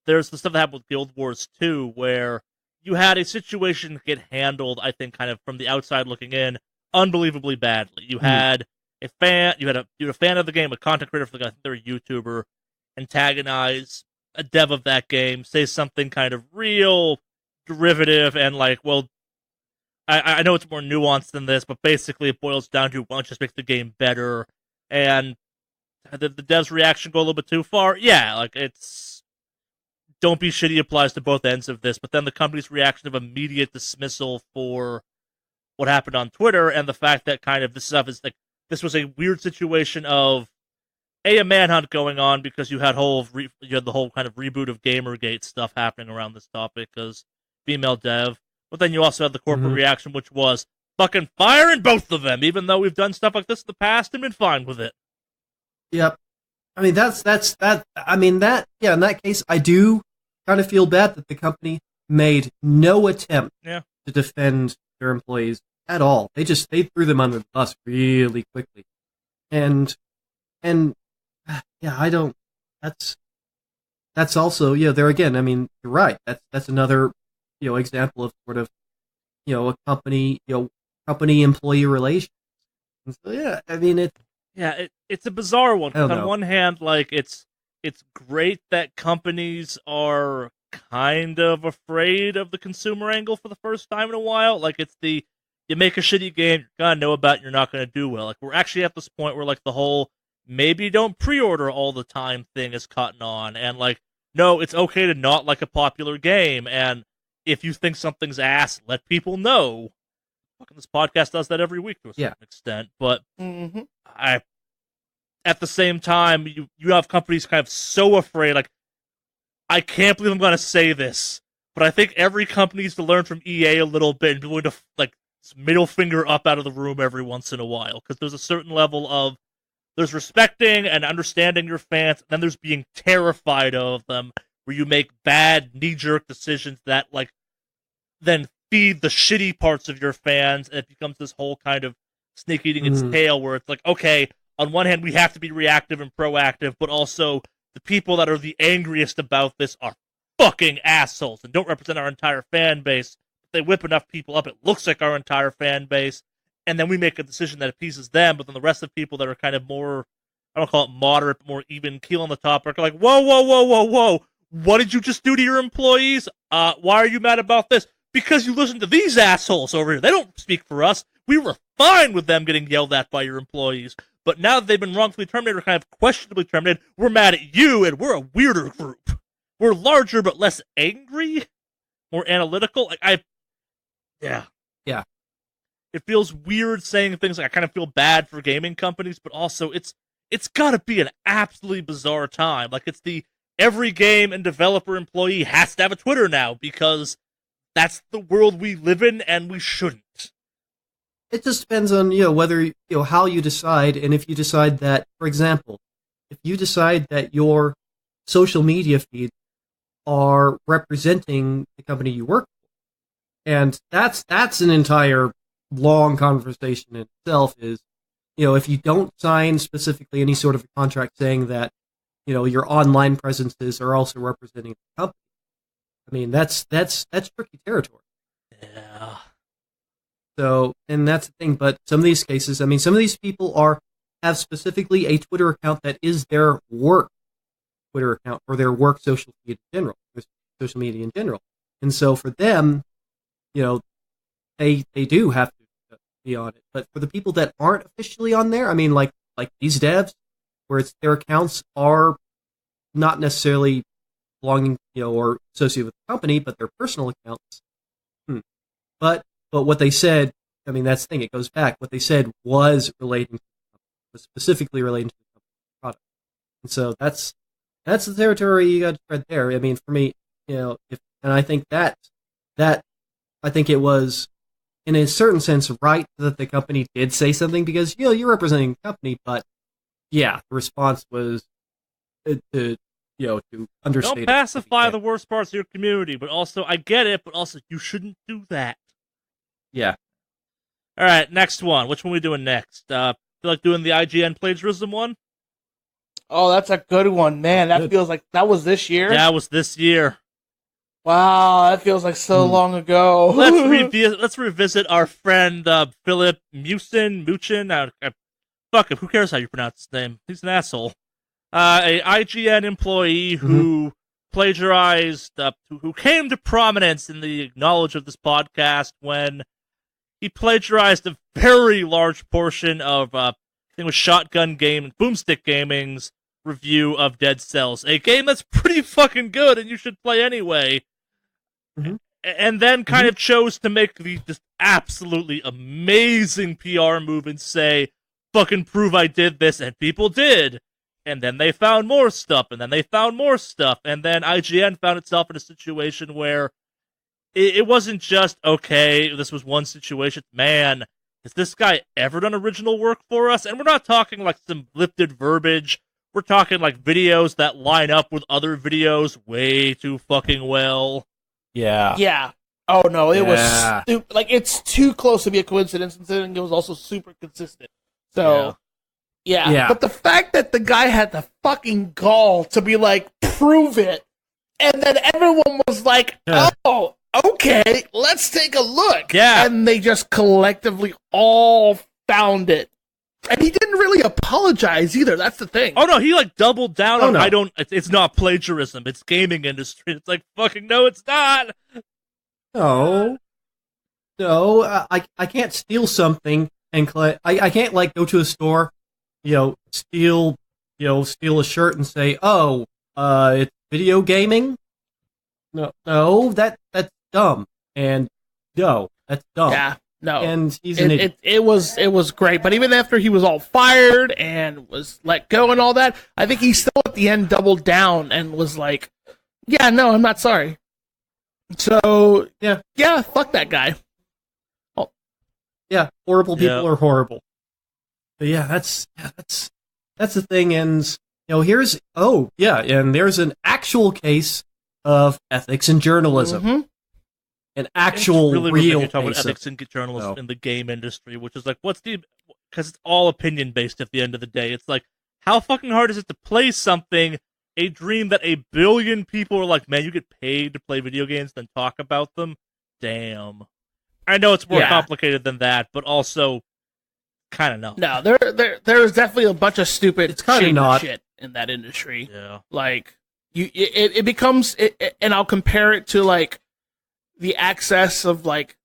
there's the stuff that happened with Guild Wars 2, where you had a situation get handled, I think, kind of from the outside looking in, unbelievably badly. You had a fan, you had a fan of the game, a content creator for the game, I think they're a YouTuber, antagonize a dev of that game, say something kind of real derivative and like, well, I know it's more nuanced than this, but basically it boils down to, why don't you just make the game better? And the dev's reaction go a little bit too far? Yeah, like, it's, don't be shitty applies to both ends of this, but then the company's reaction of immediate dismissal for what happened on Twitter, and the fact that kind of this stuff is like, this was a weird situation of a manhunt going on because you had you had the whole kind of reboot of Gamergate stuff happening around this topic because female dev, but then you also had the corporate reaction, which was fucking firing both of them, even though we've done stuff like this in the past and been fine with it. Yep. I mean, that's that. I mean, yeah. In that case, I do kind of feel bad that the company made no attempt to defend their employees at all. They threw them under the bus really quickly, and yeah, I don't. That's also, there again. I mean, you're right. That's another example of sort of a company employee relations. And so yeah, I mean it's a bizarre one. On one hand, like it's great that companies are kind of afraid of the consumer angle for the first time in a while. Like, it's you make a shitty game, you're gonna know about it, you're not gonna do well. Like, we're actually at this point where like the whole maybe don't pre-order all the time thing is cutting on, and like, no, it's okay to not like a popular game, and if you think something's ass, let people know. Fucking this podcast does that every week to a certain extent, but at the same time, you have companies kind of so afraid, like, I can't believe I'm going to say this, but I think every company needs to learn from EA a little bit and be willing to, like, middle finger up out of the room every once in a while, because there's a certain level of, there's respecting and understanding your fans, and then there's being terrified of them, where you make bad, knee-jerk decisions that, like, then feed the shitty parts of your fans, and it becomes this whole kind of snake eating its tail, where it's like, okay, on one hand, we have to be reactive and proactive, but also the people that are the angriest about this are fucking assholes and don't represent our entire fan base. They whip enough people up, it looks like our entire fan base, and then we make a decision that appeases them, but then the rest of the people that are kind of more, I don't call it moderate, but more even keel on the top, are like, whoa, what did you just do to your employees? Why are you mad about this? Because you listen to these assholes over here. They don't speak for us. We were fine with them getting yelled at by your employees. But now that they've been wrongfully terminated or kind of questionably terminated, we're mad at you, and we're a weirder group. We're larger but less angry, more analytical. Like, yeah. It feels weird saying things like, I kind of feel bad for gaming companies, but also it's got to be an absolutely bizarre time. Like, it's every game and developer employee has to have a Twitter now because that's the world we live in, and we shouldn't. It just depends on, whether, how you decide, and if you decide that, for example, if you decide that your social media feeds are representing the company you work for, and that's an entire long conversation in itself, is, if you don't sign specifically any sort of a contract saying that, your online presences are also representing the company, I mean, that's tricky territory. Yeah. So, and that's the thing, but some of these cases, I mean, some of these people have specifically a Twitter account that is their work Twitter account or their work social media in general. And so for them, they do have to be on it. But for the people that aren't officially on there, I mean, like these devs, where it's their accounts are not necessarily belonging, or associated with the company, but their personal accounts. But what they said, I mean, that's the thing. It goes back. What they said was specifically relating to the product, and so that's the territory you got to tread there. I mean, for me, and I think that I think it was, in a certain sense, right that the company did say something because you're representing the company, but yeah, the response was to to understate. Don't pacify the worst parts of your community, but also I get it, but also you shouldn't do that. Yeah. All right, next one. Which one are we doing next? Feel like doing the IGN plagiarism one? Oh, that's a good one, man. That feels like that was this year. That was this year. Wow, that feels like so long ago. Let's revisit our friend Philip Muchin. Fuck him. Who cares how you pronounce his name? He's an asshole. A IGN employee who plagiarized, who came to prominence in the knowledge of this podcast when he plagiarized a very large portion of, I think it was Shotgun Game, Boomstick Gaming's review of Dead Cells, a game that's pretty fucking good and you should play anyway. And then kind of chose to make this absolutely amazing PR move and say, fucking prove I did this, and people did. And then they found more stuff, and then they found more stuff, and then IGN found itself in a situation where it wasn't just, okay, this was one situation. Man, has this guy ever done original work for us? And we're not talking like some lifted verbiage. We're talking like videos that line up with other videos way too fucking well. Yeah. Yeah. Oh, no, it was stupid. Like, it's too close to be a coincidence, and it was also super consistent. So, yeah. But the fact that the guy had the fucking gall to be like, prove it, and then everyone was like, oh, okay, let's take a look. Yeah. And they just collectively all found it. And he didn't really apologize either. That's the thing. Oh, no, he like doubled down on, it's not plagiarism, it's gaming industry. It's like, fucking, no, it's not. No, I can't steal something and I can't like go to a store, steal a shirt and say, oh, it's video gaming. No, that's dumb. And no, that's dumb. Yeah, no. And he's an idiot. It was great, but even after he was all fired and was let go and all that, I think he still at the end doubled down and was like, yeah, no, I'm not sorry. So, yeah, fuck that guy. Oh. Yeah, horrible people are horrible. But yeah, that's the thing. And, and there's an actual case of ethics in journalism. An actual, really real you're talking case about ethics in journalism in the game industry, which is like, because it's all opinion-based at the end of the day. It's like, how fucking hard is it to play something, a dream that 1 billion people are like, man, you get paid to play video games, then talk about them? Damn. I know it's more complicated than that, but also kind of not. No, there is definitely a bunch of stupid shit in that industry. Yeah. Like, it becomes, and I'll compare it to, like, the access of, like,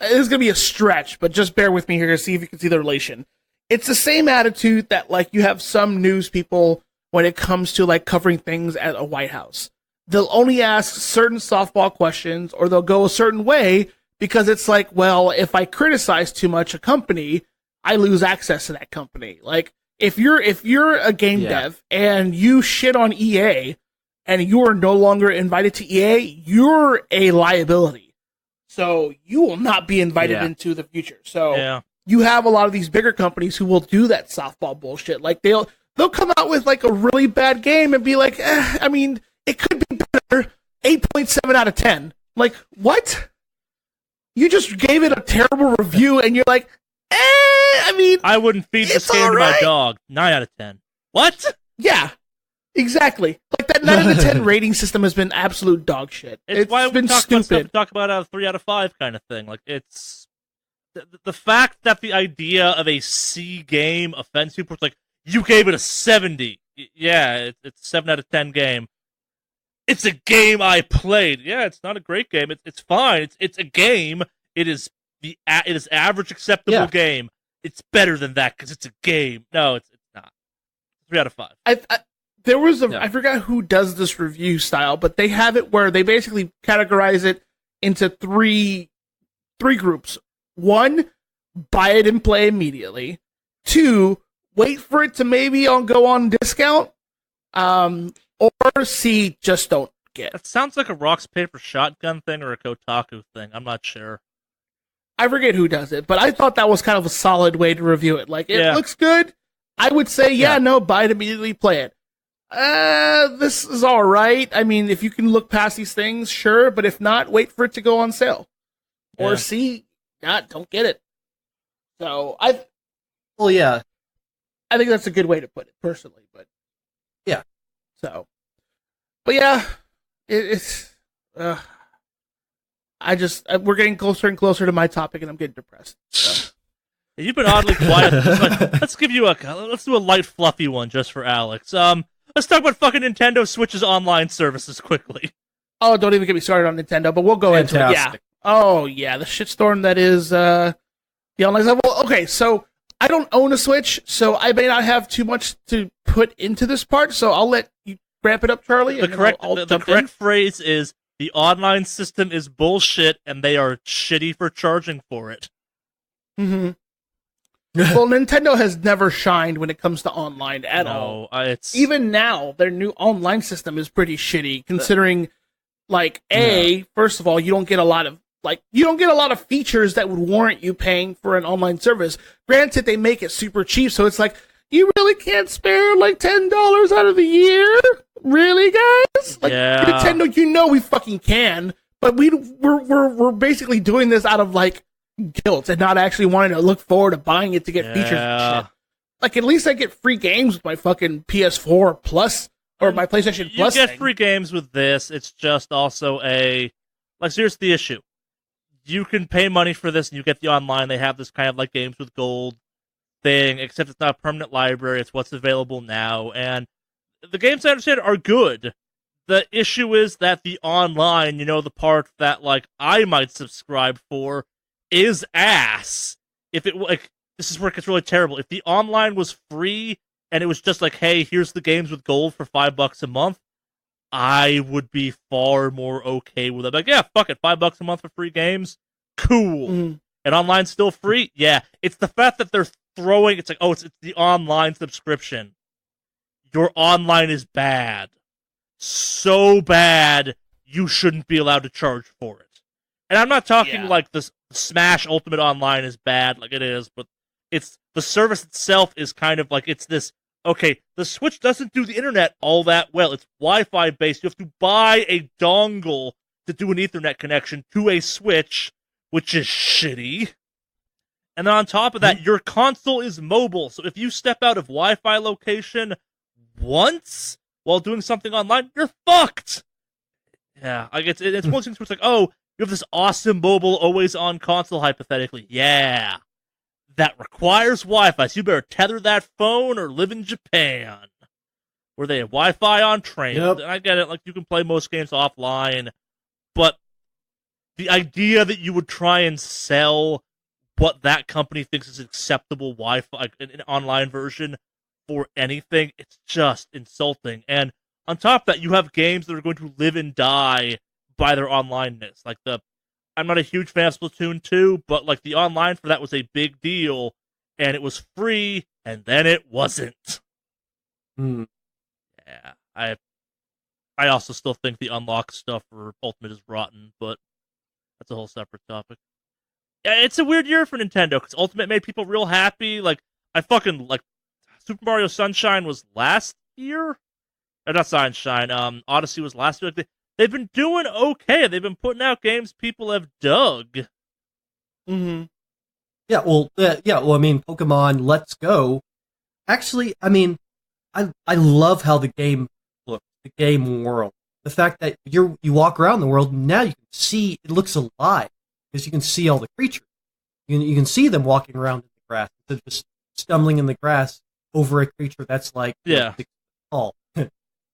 this is going to be a stretch, but just bear with me here to see if you can see the relation. It's the same attitude that, like, you have some news people when it comes to, like, covering things at a White House. They'll only ask certain softball questions, or they'll go a certain way, because it's like, well, if I criticize too much a company, I lose access to that company. Like, if you're a game dev and you shit on EA and you are no longer invited to EA, you're a liability. So you will not be invited into the future. So you have a lot of these bigger companies who will do that softball bullshit. Like, they'll come out with like a really bad game and be like, I mean, it could be better. 8.7 out of 10. Like, what? You just gave it a terrible review and you're like, I mean, I wouldn't feed this game to my dog. 9 out of 10. What? Yeah, exactly. Like, that 9 out of 10 rating system has been absolute dog shit. It's why been we talk stupid. About stuff we talk about a 3 out of 5 kind of thing. Like, it's the fact that the idea of a C game offends people. It's like, you gave it a 70. Yeah, it's a 7 out of 10 game. It's a game I played. Yeah, it's not a great game. It's fine. It's a game. It is average acceptable game. It's better than that because it's a game. No, it's not. 3 out of 5. There was I forgot who does this review style, but they have it where they basically categorize it into three groups. 1, buy it and play immediately. 2, wait for it to maybe go on discount. Or C, just don't get. That sounds like a Rocks Paper Shotgun thing or a Kotaku thing. I'm not sure. I forget who does it, but I thought that was kind of a solid way to review it. Like, it looks good. I would say, no, buy it immediately, play it. this is all right. I mean, if you can look past these things, sure. But if not, wait for it to go on sale. Or see, don't get it. So Well, yeah. I think that's a good way to put it, personally. But yeah. So, but yeah, it's. We're getting closer and closer to my topic, and I'm getting depressed. So. You've been oddly quiet. Let's do a light, fluffy one just for Alex. Let's talk about fucking Nintendo Switch's online services quickly. Oh, don't even get me started on Nintendo, but we'll go into it. Yeah. Oh yeah, the shitstorm that is the online stuff. Well, okay, so I don't own a Switch, so I may not have too much to put into this part. So I'll let you wrap it up, Charlie. The correct phrase is the online system is bullshit, and they are shitty for charging for it. Mm-hmm. Well, Nintendo has never shined when it comes to online at all. Even now, their new online system is pretty shitty, considering, first of all, you don't get a lot of features that would warrant you paying for an online service. Granted, they make it super cheap, so it's like, you really can't spare $10 out of the year? Really, guys? Nintendo, we fucking can, but we're basically doing this out of guilt and not actually wanting to look forward to buying it to get features and shit. At least I get free games with my fucking PS4 Plus or my PlayStation Plus. You get free games with this. It's just also here's the issue. You can pay money for this and you get the online. They have this kind of games with gold thing, except it's not a permanent library. It's what's available now. And the games I understand are good. The issue is that the online, the part that I might subscribe for, is ass. If it this is where it gets really terrible. If the online was free and it was just hey, here's the games with gold for $5 a month, I would be far more okay with it. Yeah, fuck it, $5 a month for free games, cool. Mm-hmm. And online's still free. Yeah, it's the fact that they're throwing. It's it's the online subscription. Your online is bad, so bad you shouldn't be allowed to charge for it. And I'm not talking this Smash Ultimate Online is bad, it is, but it's the service itself is kind of it's this, okay, the Switch doesn't do the internet all that well. It's Wi-Fi based. You have to buy a dongle to do an Ethernet connection to a Switch, which is shitty. And then on top of that, your console is mobile. So if you step out of Wi-Fi location once while doing something online, you're fucked. Yeah, it's one of those things where it's you have this awesome mobile, always-on console, hypothetically. Yeah. That requires Wi-Fi, so you better tether that phone or live in Japan, where they have Wi-Fi on trains. Yep. And I get it, you can play most games offline, but the idea that you would try and sell what that company thinks is acceptable Wi-Fi, an online version for anything, it's just insulting. And on top of that, you have games that are going to live and die by their onlineness. I'm not a huge fan of Splatoon 2, but the online for that was a big deal, and it was free, and then it wasn't. Hmm. Yeah, I also still think the unlock stuff for Ultimate is rotten, but that's a whole separate topic. Yeah, it's a weird year for Nintendo, because Ultimate made people real happy. I fucking, Super Mario Sunshine was last year? Or not Sunshine, Odyssey was last year. They've been doing okay. They've been putting out games people have dug. Mm-hmm. Yeah, well, Pokemon Let's Go. Actually, I love how the game looks, the game world. The fact that you walk around the world, now you can see it looks alive, because you can see all the creatures. You can see them walking around in the grass, instead of just stumbling in the grass over a creature that's tall,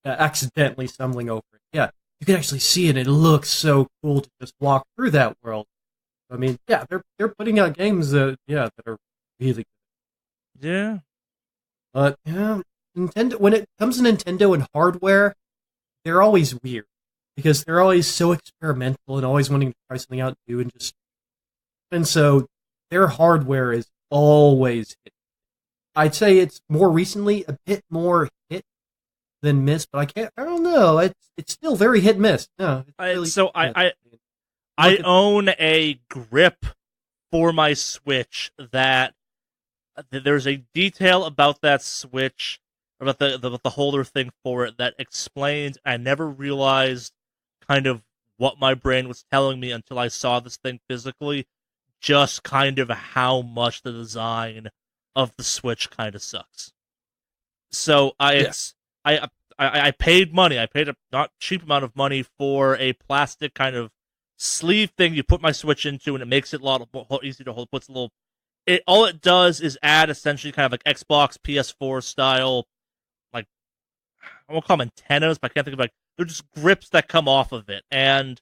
accidentally stumbling over it. Yeah. You can actually see it, and it looks so cool to just walk through that world. They're putting out games that are really good. Yeah. But Nintendo, when it comes to Nintendo and hardware, they're always weird, because they're always so experimental and always wanting to try something out new, and so their hardware is always hit. I'd say it's more recently a bit more hit than miss, but I don't know. It's still very hit and miss. No, I own a grip for my Switch that there's a detail about that Switch about the holder thing for it that explains. I never realized kind of what my brain was telling me until I saw this thing physically. Just kind of how much the design of the Switch kind of sucks. So I paid money. I paid a not cheap amount of money for a plastic kind of sleeve thing you put my Switch into, and it makes it a lot easier to hold. Puts a little. All it does is add essentially kind of like Xbox PS4 style, like I won't call them antennas, but I can't think of they're just grips that come off of it, and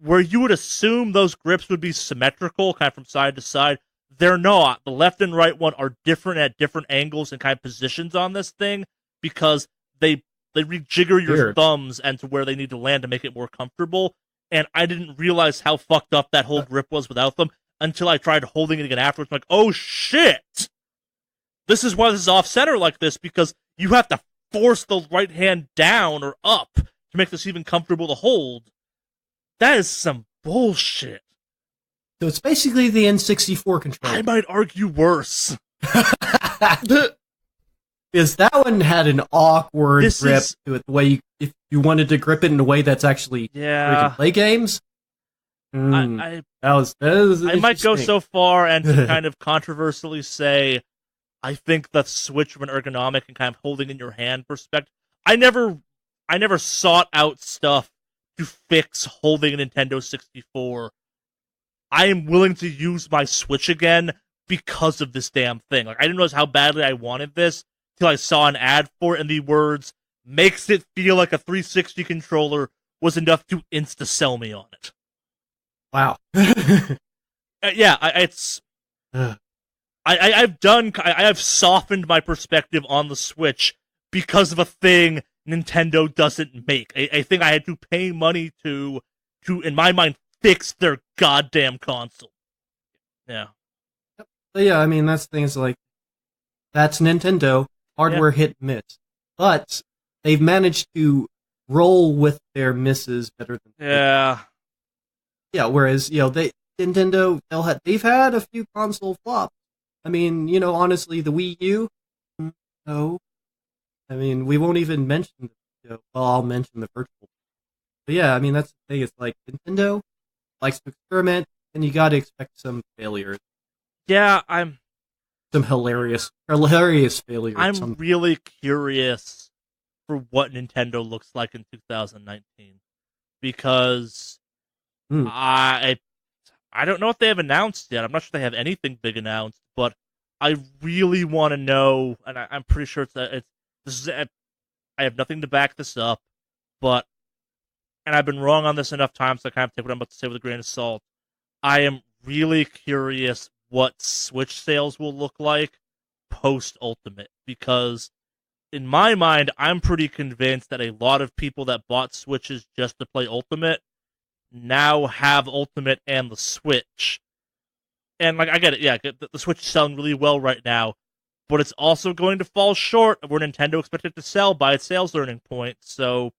where you would assume those grips would be symmetrical, kind of from side to side, they're not. The left and right one are different at different angles and kind of positions on this thing because they rejigger your thumbs and to where they need to land to make it more comfortable. And I didn't realize how fucked up that whole grip was without them until I tried holding it again afterwards. I'm like, oh shit! This is why this is off-center like this, because you have to force the right hand down or up to make this even comfortable to hold. That is some bullshit. So it's basically the N64 controller. I might argue worse. Because that one had an awkward grip to it. The way if you wanted to grip it in a way that's actually where you can play games. I That might go so far and to kind of controversially say, I think the Switch from an ergonomic and kind of holding in your hand perspective. I never sought out stuff to fix holding a Nintendo 64. I am willing to use my Switch again because of this damn thing. Like I didn't realize how badly I wanted this till I saw an ad for it, and the words "makes it feel like a 360 controller" was enough to insta-sell me on it. Wow. I've softened my perspective on the Switch because of a thing Nintendo doesn't make. A thing I had to pay money to, in my mind, fix their goddamn console. Yeah. So yeah, I mean, that's the thing is like, that's Nintendo, hardware hit and miss. But they've managed to roll with their misses better than Yeah, whereas, Nintendo, they've had a few console flops. I mean, honestly, the Wii U, no. I mean, we won't even mention I'll mention the virtual. But yeah, I mean, that's the thing. It's like Nintendo likes to experiment, and you gotta expect some failures. Yeah, some hilarious failures. I'm really curious for what Nintendo looks like in 2019 because I don't know if they have announced yet. I'm not sure they have anything big announced, but I really want to know, and I'm pretty sure I have nothing to back this up, and I've been wrong on this enough times, so I kind of take what I'm about to say with a grain of salt. I am really curious what Switch sales will look like post-Ultimate, because in my mind, I'm pretty convinced that a lot of people that bought Switches just to play Ultimate now have Ultimate and the Switch. And I get it, the Switch is selling really well right now, but it's also going to fall short of where Nintendo expected to sell by its sales earning point. So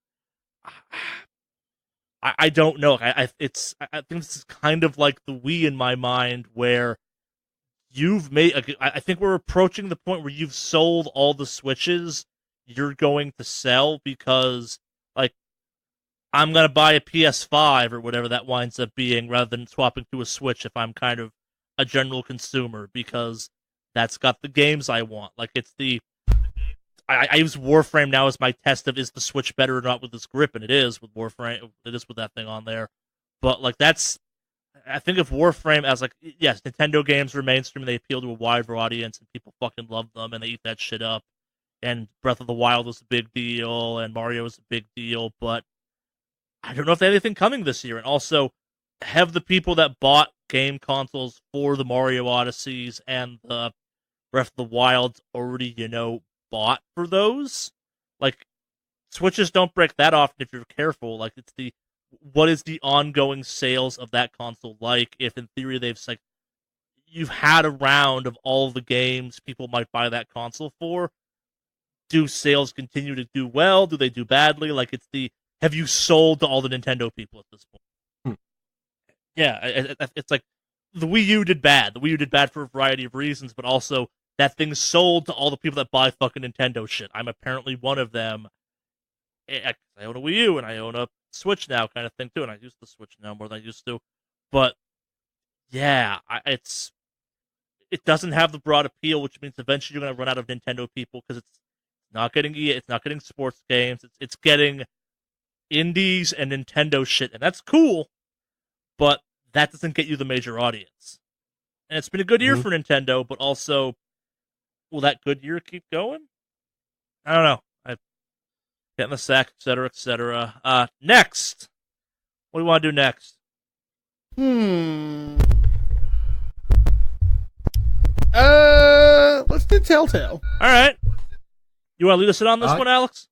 I don't know. I think this is kind of like the Wii in my mind, where I think we're approaching the point where you've sold all the Switches you're going to sell, because I'm going to buy a PS5 or whatever that winds up being rather than swapping to a Switch if I'm kind of a general consumer, because that's got the games I want. I use Warframe now as my test of is the Switch better or not with this grip, and it is with Warframe. It is with that thing on there. But I think of Warframe as yes, Nintendo games are mainstream, they appeal to a wider audience, and people fucking love them, and they eat that shit up. And Breath of the Wild was a big deal, and Mario was a big deal, but I don't know if they have anything coming this year. And also, have the people that bought game consoles for the Mario Odysseys and the Breath of the Wild already, bought for those? Switches don't break that often if you're careful. What is the ongoing sales of that console like? If in theory you've had a round of all the games people might buy that console for, do sales continue to do well? Do they do badly? Have you sold to all the Nintendo people at this point? Yeah, it's like the Wii U did bad. The Wii U did bad for a variety of reasons, but also that thing sold to all the people that buy fucking Nintendo shit. I'm apparently one of them. I own a Wii U and I own a Switch now, kind of thing too, and I use the Switch now more than I used to. But yeah, it doesn't have the broad appeal, which means eventually you're going to run out of Nintendo people because it's not getting it's not getting sports games. It's getting indies and Nintendo shit, and that's cool, but that doesn't get you the major audience. And it's been a good year for Nintendo, but also, will that good year keep going? I don't know. I get in the sack, etc., etc. Next, what do you want to do next? Let's do Telltale. All right. You want to lead us in on this one, Alex?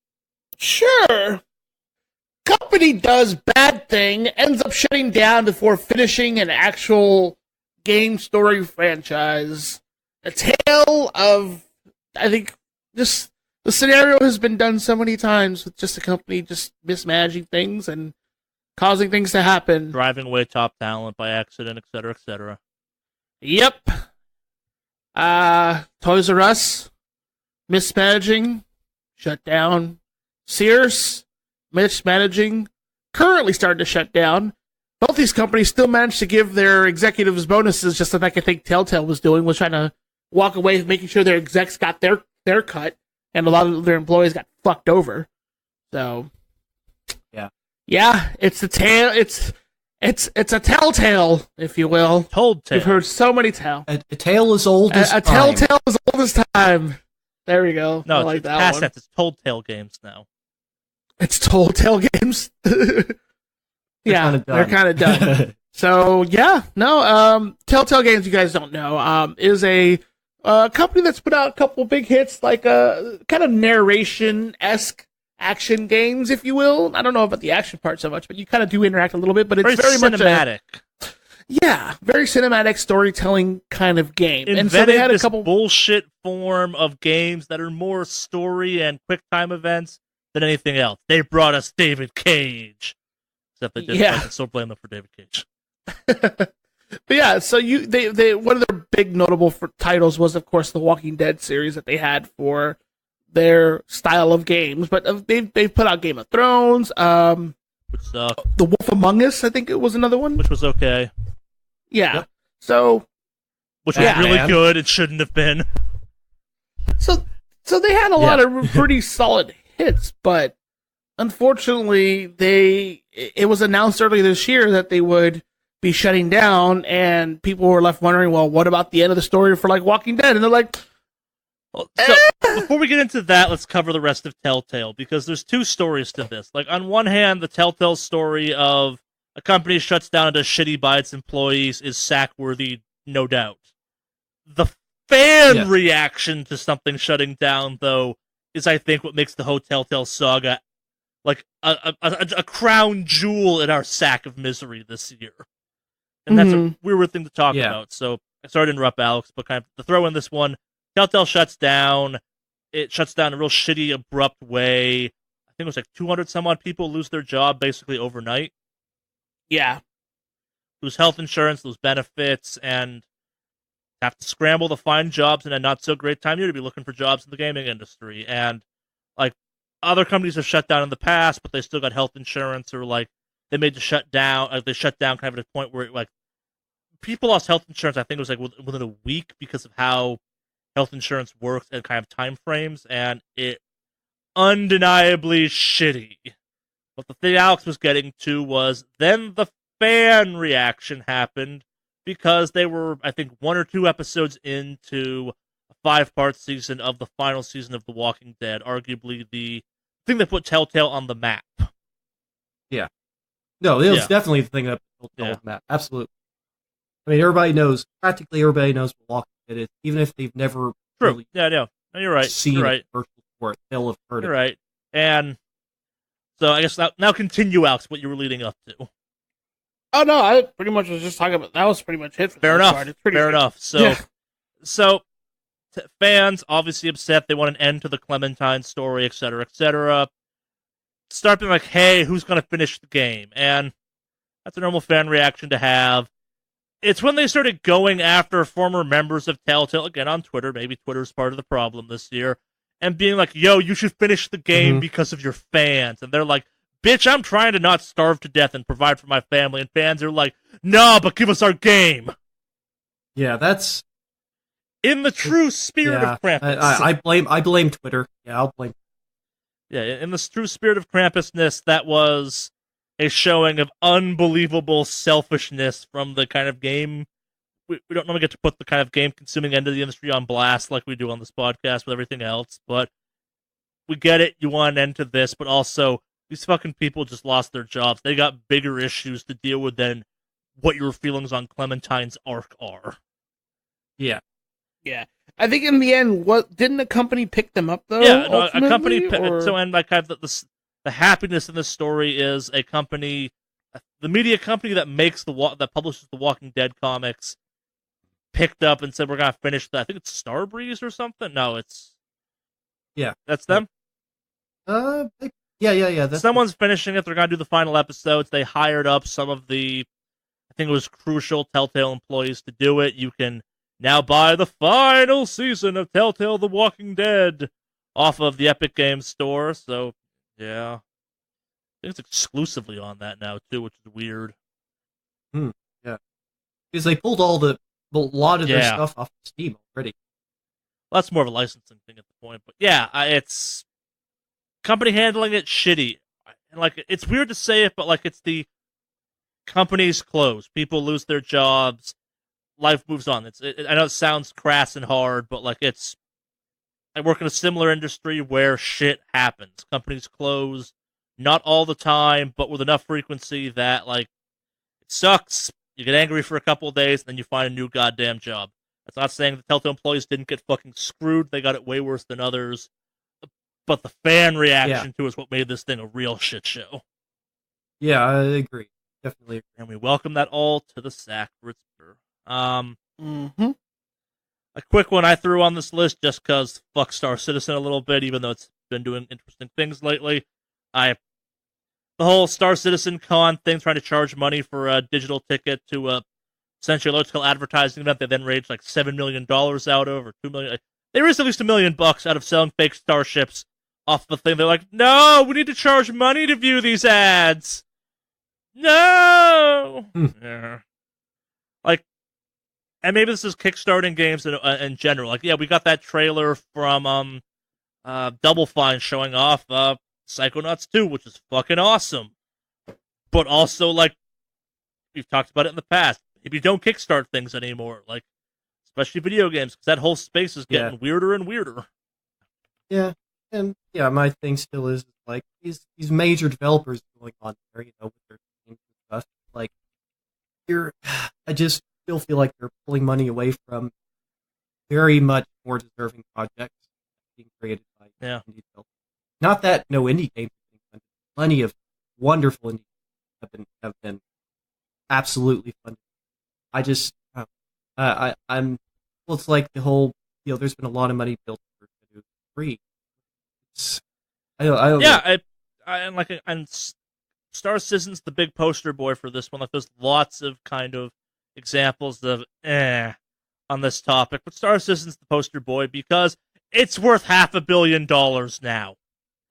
Sure. Company does bad thing, ends up shutting down before finishing an actual game story franchise. A tale of, I think, just the scenario has been done so many times with just a company just mismanaging things and causing things to happen. Driving away top talent by accident, etc., etc. Yep. Toys R Us, mismanaging, shut down. Sears, mismanaging, currently starting to shut down. Both these companies still managed to give their executives bonuses, just like I think Telltale was doing, was trying to walk away, making sure their execs got their cut, and a lot of their employees got fucked over. So, yeah, it's a tale. It's a telltale, if you will. Told tale. You've heard so many tale. A tale as old as time. A telltale as old as time. There we go. No, I like it's that past one. tense. It's Told Tale games now. It's Telltale games. Yeah, they're kind of done. So yeah, no. Telltale Games, you guys don't know, is a company that's put out a couple big hits, like kind of narration-esque action games, if you will. I don't know about the action part so much, but you kind of do interact a little bit. But it's very cinematic. Very cinematic storytelling kind of game. Invented and so they had this a couple bullshit form of games that are more story and quick time events than anything else. They brought us David Cage. Except they didn't. I can still blame them for David Cage. But yeah, so they one of their big notable titles was, of course, the Walking Dead series that they had for their style of games. But they've put out Game of Thrones, which sucked. The Wolf Among Us, I think it was another one, which was okay. Yeah, yep. Which was really good. It shouldn't have been. So they had a lot of pretty solid hits, but unfortunately, it was announced earlier this year that they would be shutting down, and people were left wondering, well, what about the end of the story for like Walking Dead? And they're like, so before we get into that, let's cover the rest of Telltale, because there's two stories to this. Like, on one hand, the Telltale story of a company shuts down and does shitty by its employees is sack-worthy, no doubt. The fan reaction to something shutting down, though, is, I think, what makes the whole Telltale saga like a crown jewel in our sack of misery this year. And that's a weird thing to talk about. So, sorry to interrupt, Alex, but kind of to throw in this one, Telltale shuts down. It shuts down in a real shitty, abrupt way. I think it was like 200 some odd people lose their job basically overnight. Yeah. Lose health insurance, lose benefits, and have to scramble to find jobs in a not so great time here to be looking for jobs in the gaming industry. And like other companies have shut down in the past, but they still got health insurance, or like they made to shut down. They shut down kind of at a point where like people lost health insurance. I think it was like within a week because of how health insurance works and kind of time frames, and it undeniably shitty. But the thing Alex was getting to was then the fan reaction happened because they were, I think, 1 or 2 episodes into a 5-part season of the final season of The Walking Dead, arguably the thing that put Telltale on the map. Yeah. No, it was definitely the thing that put Telltale on the map. Absolutely. I mean, practically everybody knows what Walking Dead is, even if they've never really no, you're right. seen you're right. it before, they'll have heard You're it. right. And so I guess now continue, Alex, what you were leading up to. Oh no, I pretty much was just talking about that. Was pretty much it. For Fair enough. Fair enough. So fans obviously upset. They want an end to the Clementine story, etc., etc. Start being like, "Hey, who's going to finish the game?" And that's a normal fan reaction to have. it's when they started going after former members of Telltale, again on Twitter, maybe Twitter's part of the problem this year, and being like, yo, you should finish the game because of your fans. And they're like, bitch, I'm trying to not starve to death and provide for my family. And fans are like, no, but give us our game. Yeah, that's... In the true spirit of Krampus. I blame Twitter. Yeah, I'll blame. Yeah, in the true spirit of Krampusness, that was a showing of unbelievable selfishness from the kind of game. We don't normally get to put the kind of game-consuming end of the industry on blast like we do on this podcast with everything else, but we get it. You want an end to this, but also these fucking people just lost their jobs. They got bigger issues to deal with than what your feelings on Clementine's arc are. Yeah. Yeah. I think in the end, didn't a company pick them up though? Yeah, no, a company. Or... So, and like kind of the happiness in this story is a company, the media company that makes that publishes the Walking Dead comics, picked up and said we're gonna finish that. I think it's Starbreeze or something. No, it's that's them. Yeah. Someone's finishing it. They're gonna do the final episodes. They hired up some of the, I think it was crucial Telltale employees to do it. You can now buy the final season of Telltale The Walking Dead off of the Epic Games Store. So, yeah. I think it's exclusively on that now, too, which is weird. Yeah. Because they pulled a lot of their stuff off of Steam already. Well, that's more of a licensing thing at the point. But, yeah, it's company handling it shitty. And, like, it's weird to say it, but, like, it's the companies close. People lose their jobs. Life moves on. I know it sounds crass and hard, but like I work in a similar industry where shit happens. Companies close, not all the time, but with enough frequency that like it sucks. You get angry for a couple of days, and then you find a new goddamn job. That's not saying the Telltale employees didn't get fucking screwed. They got it way worse than others. But the fan reaction to it is what made this thing a real shit show. Yeah, I agree. Definitely agree. And we welcome that all to the sack for its purr. A quick one I threw on this list just because fuck Star Citizen a little bit, even though it's been doing interesting things lately. The whole Star Citizen con thing, trying to charge money for a digital ticket to essentially a large-scale advertising event they then raised like $7 million out of, or $2 million. They raised at least $1 million out of selling fake starships off the thing. They're like, no, we need to charge money to view these ads. No! Yeah. Like, and maybe this is kickstarting games in general. Like, yeah, we got that trailer from Double Fine showing off Psychonauts 2, which is fucking awesome. But also, like, we've talked about it in the past. Maybe don't kickstart things anymore, like, especially video games, because that whole space is getting weirder and weirder. Yeah, and my thing still is like these major developers going on there, with their games and stuff. Like, I just still feel like they're pulling money away from very much more deserving projects being created by indie developers. Not that no indie games are being funded. Plenty of wonderful indie games have been absolutely funded. I just I'm well, it's like the whole there's been a lot of money built for free. I don't know. And Star Citizen's the big poster boy for this one. Like, there's lots of kind of examples of on this topic, but Star Citizen's the poster boy because it's worth $500 million now.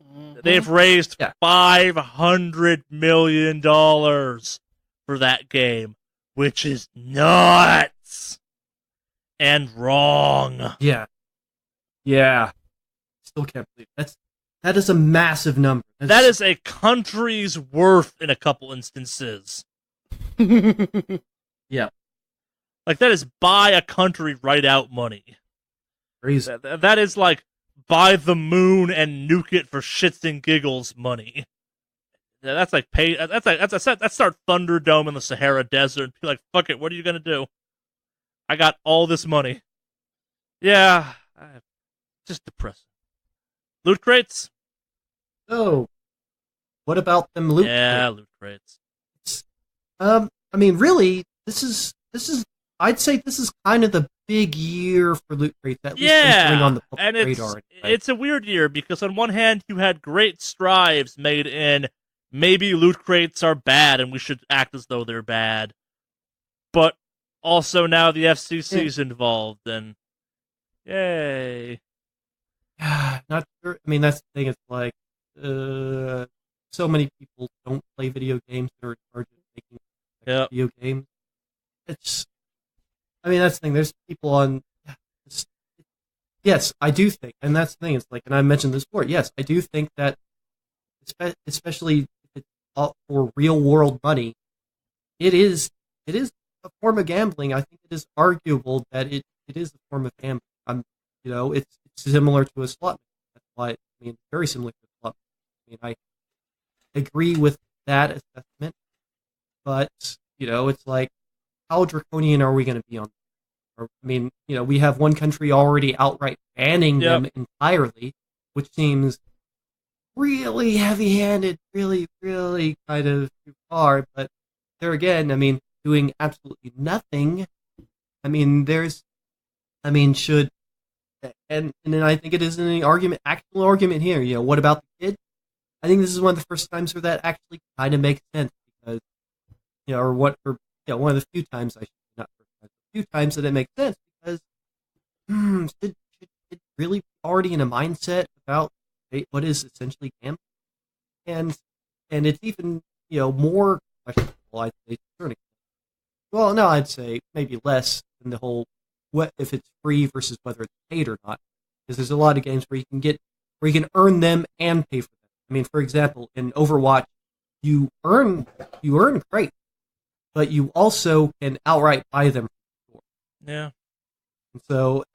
Mm-hmm. They've raised $500 million for that game, which is nuts and wrong. Yeah. Still can't believe that is a massive number. That is a country's worth in a couple instances. Yeah. Like, that is buy a country right out money. Crazy. That is like buy the moon and nuke it for shits and giggles money. That's like that's start Thunderdome in the Sahara Desert and be like, fuck it, what are you gonna do? I got all this money. Yeah, just depressing. Loot crates? Oh, what about them loot crates? Yeah, loot crates. I mean, really, this is. I'd say this is kind of the big year for loot crates. At least entering on the public radar. It's a weird year because on one hand you had great strives made in maybe loot crates are bad and we should act as though they're bad, but also now the FCC's involved, and yay. Not sure. I mean, that's the thing. It's like so many people don't play video games that are in charge of making video games. I mean, that's the thing. There's people on. Yes, I do think, and that's the thing. It's like, and I mentioned this before. Yes, I do think that, especially if it's for real world money, it is a form of gambling. I think it is arguable that it is a form of gambling. It's similar to a slot machine. That's why, very similar to a slot machine. I agree with that assessment, but, it's like, how draconian are we going to be on? We have one country already outright banning them entirely, which seems really heavy-handed, really, really kind of too far. But there again, doing absolutely nothing. Should and then I think it is an actual argument here. What about the kid? I think this is one of the first times where that actually kind of makes sense because, one of the few times few times that it makes sense because should it really be already in a mindset about what is essentially gambling, and it's even more questionable. I'd say to a certain extent. Well, no, I'd say maybe less than the whole what if it's free versus whether it's paid or not, because there's a lot of games where you can earn them and pay for them. For example, in Overwatch, you earn crates, but you also can outright buy them. Yeah. But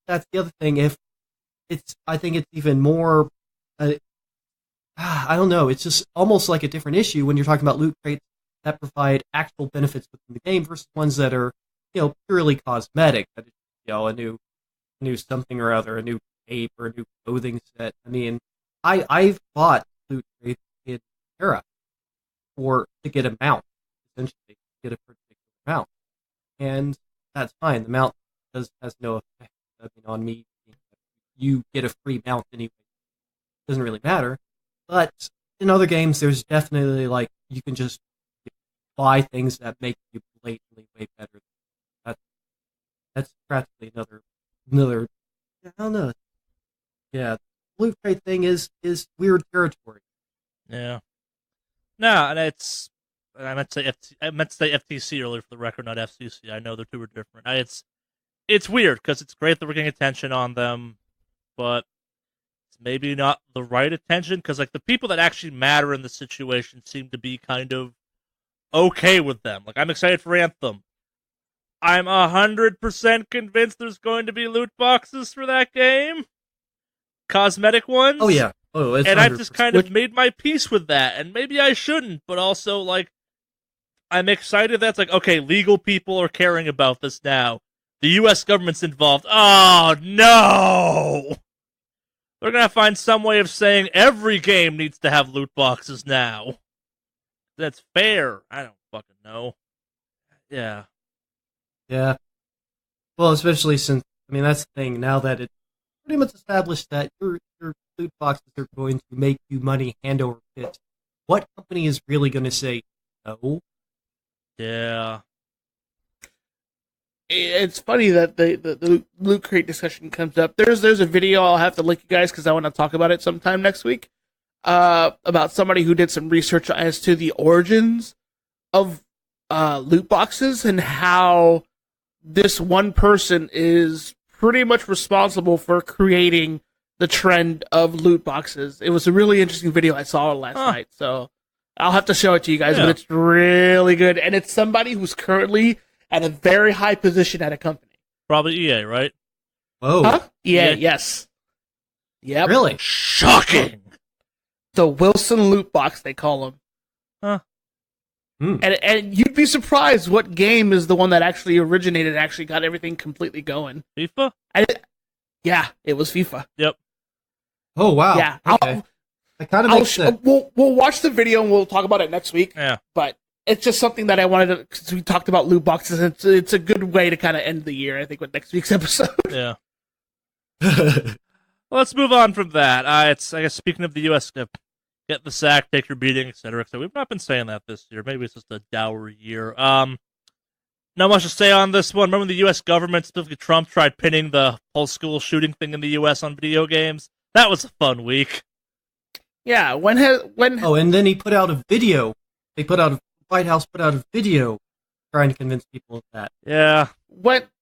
that's the other thing. I think it's even more. I don't know. It's just almost like a different issue when you're talking about loot crates that provide actual benefits within the game versus ones that are, purely cosmetic. That a new something or other, a new cape or a new clothing set. I've bought loot crates in Terra to get a mount, essentially to get a particular mount. And that's fine. The mount has no effect on me. You get a free mount anyway. It doesn't really matter. But in other games, there's definitely you can just buy things that make you blatantly way better. That's practically another. I don't know. Yeah, loot crate thing is weird territory. Yeah. No, and it's. I meant to say FTC earlier for the record, not FCC. I know the two are different. It's weird because it's great that we're getting attention on them, but it's maybe not the right attention because the people that actually matter in the situation seem to be kind of okay with them. I'm excited for Anthem. I'm 100% convinced there's going to be loot boxes for that game, cosmetic ones. Oh yeah. Oh, it's and 100%. I've just kind of made my peace with that, and maybe I shouldn't, but also I'm excited that's okay, legal people are caring about this now. The U.S. government's involved. Oh, no! They're going to find some way of saying every game needs to have loot boxes now. That's fair. I don't fucking know. Yeah. Yeah. Well, especially since, that's the thing, now that it's pretty much established that your loot boxes are going to make you money hand over fist, what company is really going to say no? Yeah. It's funny that the loot crate discussion comes up. There's a video I'll have to link you guys because I want to talk about it sometime next week. About somebody who did some research as to the origins of loot boxes and how this one person is pretty much responsible for creating the trend of loot boxes. It was a really interesting video I saw last night, so I'll have to show it to you guys, but it's really good. And it's somebody who's currently at a very high position at a company. Probably EA, right? Whoa. Huh? EA, yes. Yep. Really? Shocking! The Wilson loot box, they call them. Huh. And you'd be surprised what game is the one that actually originated, actually got everything completely going. FIFA? Yeah, it was FIFA. Yep. Oh, wow. Yeah. Okay. That kind of makes sense. We'll watch the video and we'll talk about it next week. Yeah. But it's just something that I wanted to, because we talked about loot boxes, and it's a good way to kind of end the year, I think, with next week's episode. Yeah. Well, let's move on from that. I guess speaking of the U.S., get the sack, take your beating, etc. So we've not been saying that this year. Maybe it's just a dour year. Not much to say on this one. Remember the U.S. government, specifically Trump, tried pinning the whole school shooting thing in the U.S. on video games? That was a fun week. Yeah, when Oh, and then he put out a video. White House put out a video trying to convince people of that. Yeah.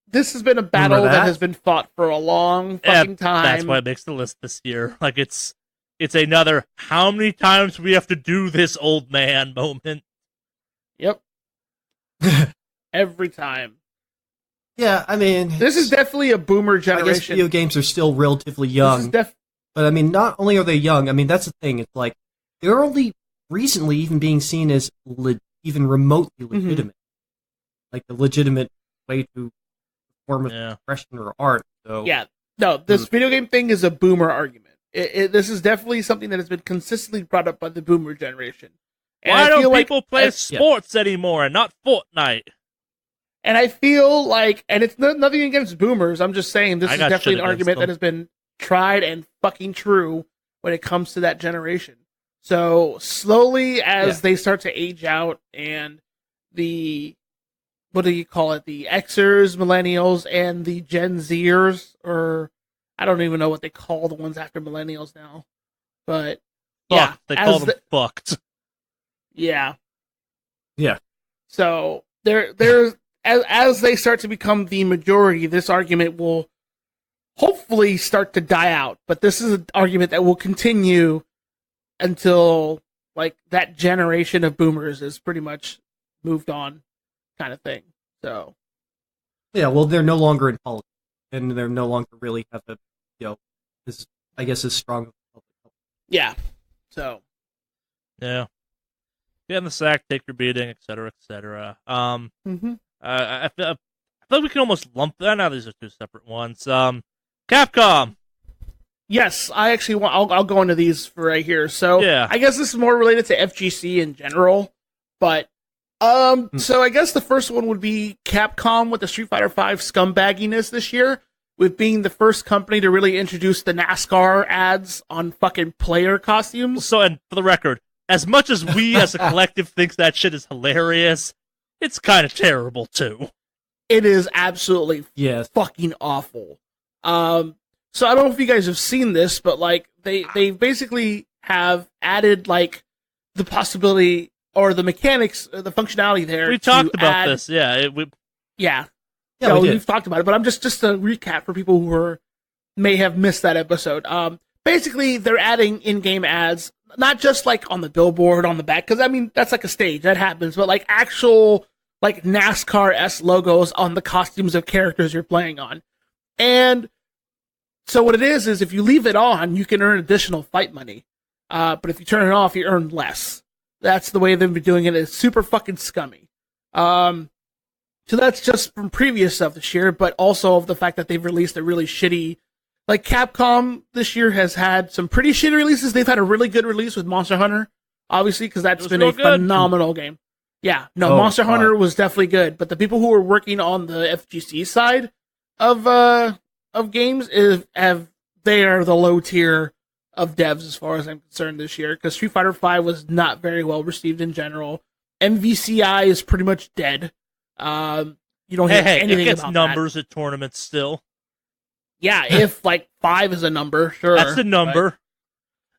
This has been a battle that has been fought for a long fucking time. That's why it makes the list this year. Like, it's another, how many times we have to do this, old man moment. Yep. Every time. Yeah, I mean... This is definitely a boomer generation. I guess video games are still relatively young. But, I mean, not only are they young, I mean, that's the thing. It's like, they're only recently even being seen as even remotely legitimate. Like, the legitimate way to form of expression or art. So yeah, no, this video game thing is a boomer argument. This is definitely something that has been consistently brought up by the boomer generation. And why don't people play sports anymore and not Fortnite? And I feel like, and it's nothing against boomers, I'm just saying this is definitely an argument that has been tried and fucking true when it comes to that generation. So slowly as they start to age out and the, what do you call it, the Xers, millennials, and the Gen Zers, or I don't even know what they call the ones after millennials now. But yeah, they call them fucked. Yeah. Yeah. So there's as they start to become the majority, this argument will hopefully start to die out. But this is an argument that will continue until like that generation of boomers is pretty much moved on, kind of thing. So yeah, well, they're no longer in politics, and they're no longer really have a, as strong of a public health. Yeah. So yeah. Get in the sack, take your beating, etc., etc. I feel like we can almost lump that. Now these are two separate ones. Capcom. Yes, I actually want. I'll go into these for right here. So yeah. I guess this is more related to FGC in general, but so I guess the first one would be Capcom with the Street Fighter V scumbagginess this year, with being the first company to really introduce the NASCAR ads on fucking player costumes. So, and for the record, as much as we as a collective thinks that shit is hilarious, it's kind of terrible too. It is absolutely fucking awful. So I don't know if you guys have seen this, but like they basically have added like the possibility or the mechanics, the functionality there. We talked about this, yeah. We've talked about it, but I'm just to recap for people who may have missed that episode. Basically, they're adding in-game ads, not just like on the billboard on the back, because I mean that's like a stage that happens, but like actual like NASCAR-esque logos on the costumes of characters you're playing on. And so what it is if you leave it on, you can earn additional fight money. But if you turn it off, you earn less. That's the way they've been doing it. It's super fucking scummy. So that's just from previous stuff this year, but also of the fact that they've released a really shitty... Like, Capcom this year has had some pretty shitty releases. They've had a really good release with Monster Hunter, obviously, because that's been a phenomenal game. Yeah, no, Monster Hunter was definitely good, but the people who are working on the FGC side of games they are the low tier of devs as far as I'm concerned this year, because Street Fighter V was not very well received in general. MVCI is pretty much dead. You don't hear anything it gets about numbers that. at tournaments still. Yeah, if like 5 is a number, sure. That's the number. But,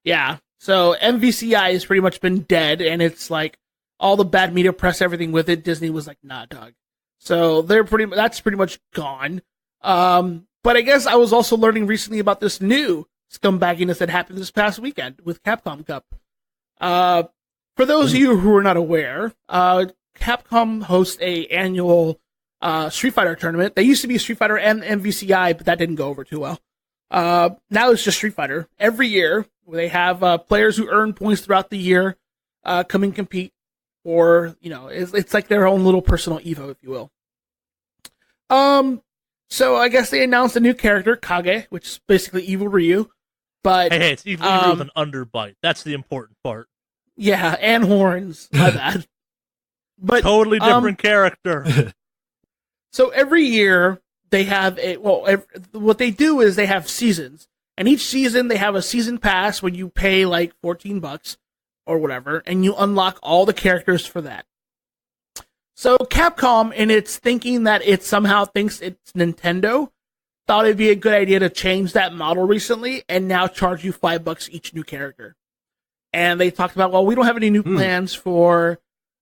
yeah, so MVCI has pretty much been dead, and it's like all the bad media press, everything with it. Disney was like, nah, dog. So that's pretty much gone. But I guess I was also learning recently about this new scumbagginess that happened this past weekend with Capcom Cup. For those of you who are not aware, Capcom hosts a annual Street Fighter tournament. They used to be Street Fighter and MVCI, but that didn't go over too well. Now it's just Street Fighter. Every year, they have players who earn points throughout the year come and compete, or it's like their own little personal Evo, if you will. So I guess they announced a new character, Kage, which is basically Evil Ryu. But hey, it's Evil Ryu with an underbite. That's the important part. Yeah, and horns. My bad. But totally different character. So every year they have what they do is they have seasons, and each season they have a season pass when you pay like $14 or whatever, and you unlock all the characters for that. So Capcom, in its thinking that it somehow thinks it's Nintendo, thought it'd be a good idea to change that model recently and now charge you $5 each new character. And they talked about, well, we don't have any new plans for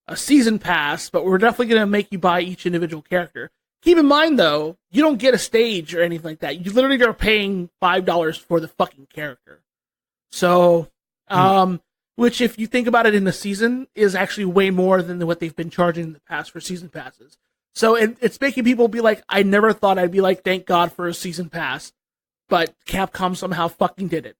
a season pass, but we're definitely going to make you buy each individual character. Keep in mind, though, you don't get a stage or anything like that. You literally are paying $5 for the fucking character. So, which, if you think about it in the season, is actually way more than what they've been charging in the past for season passes. So it's making people be like, I never thought I'd be like, thank God for a season pass, but Capcom somehow fucking did it.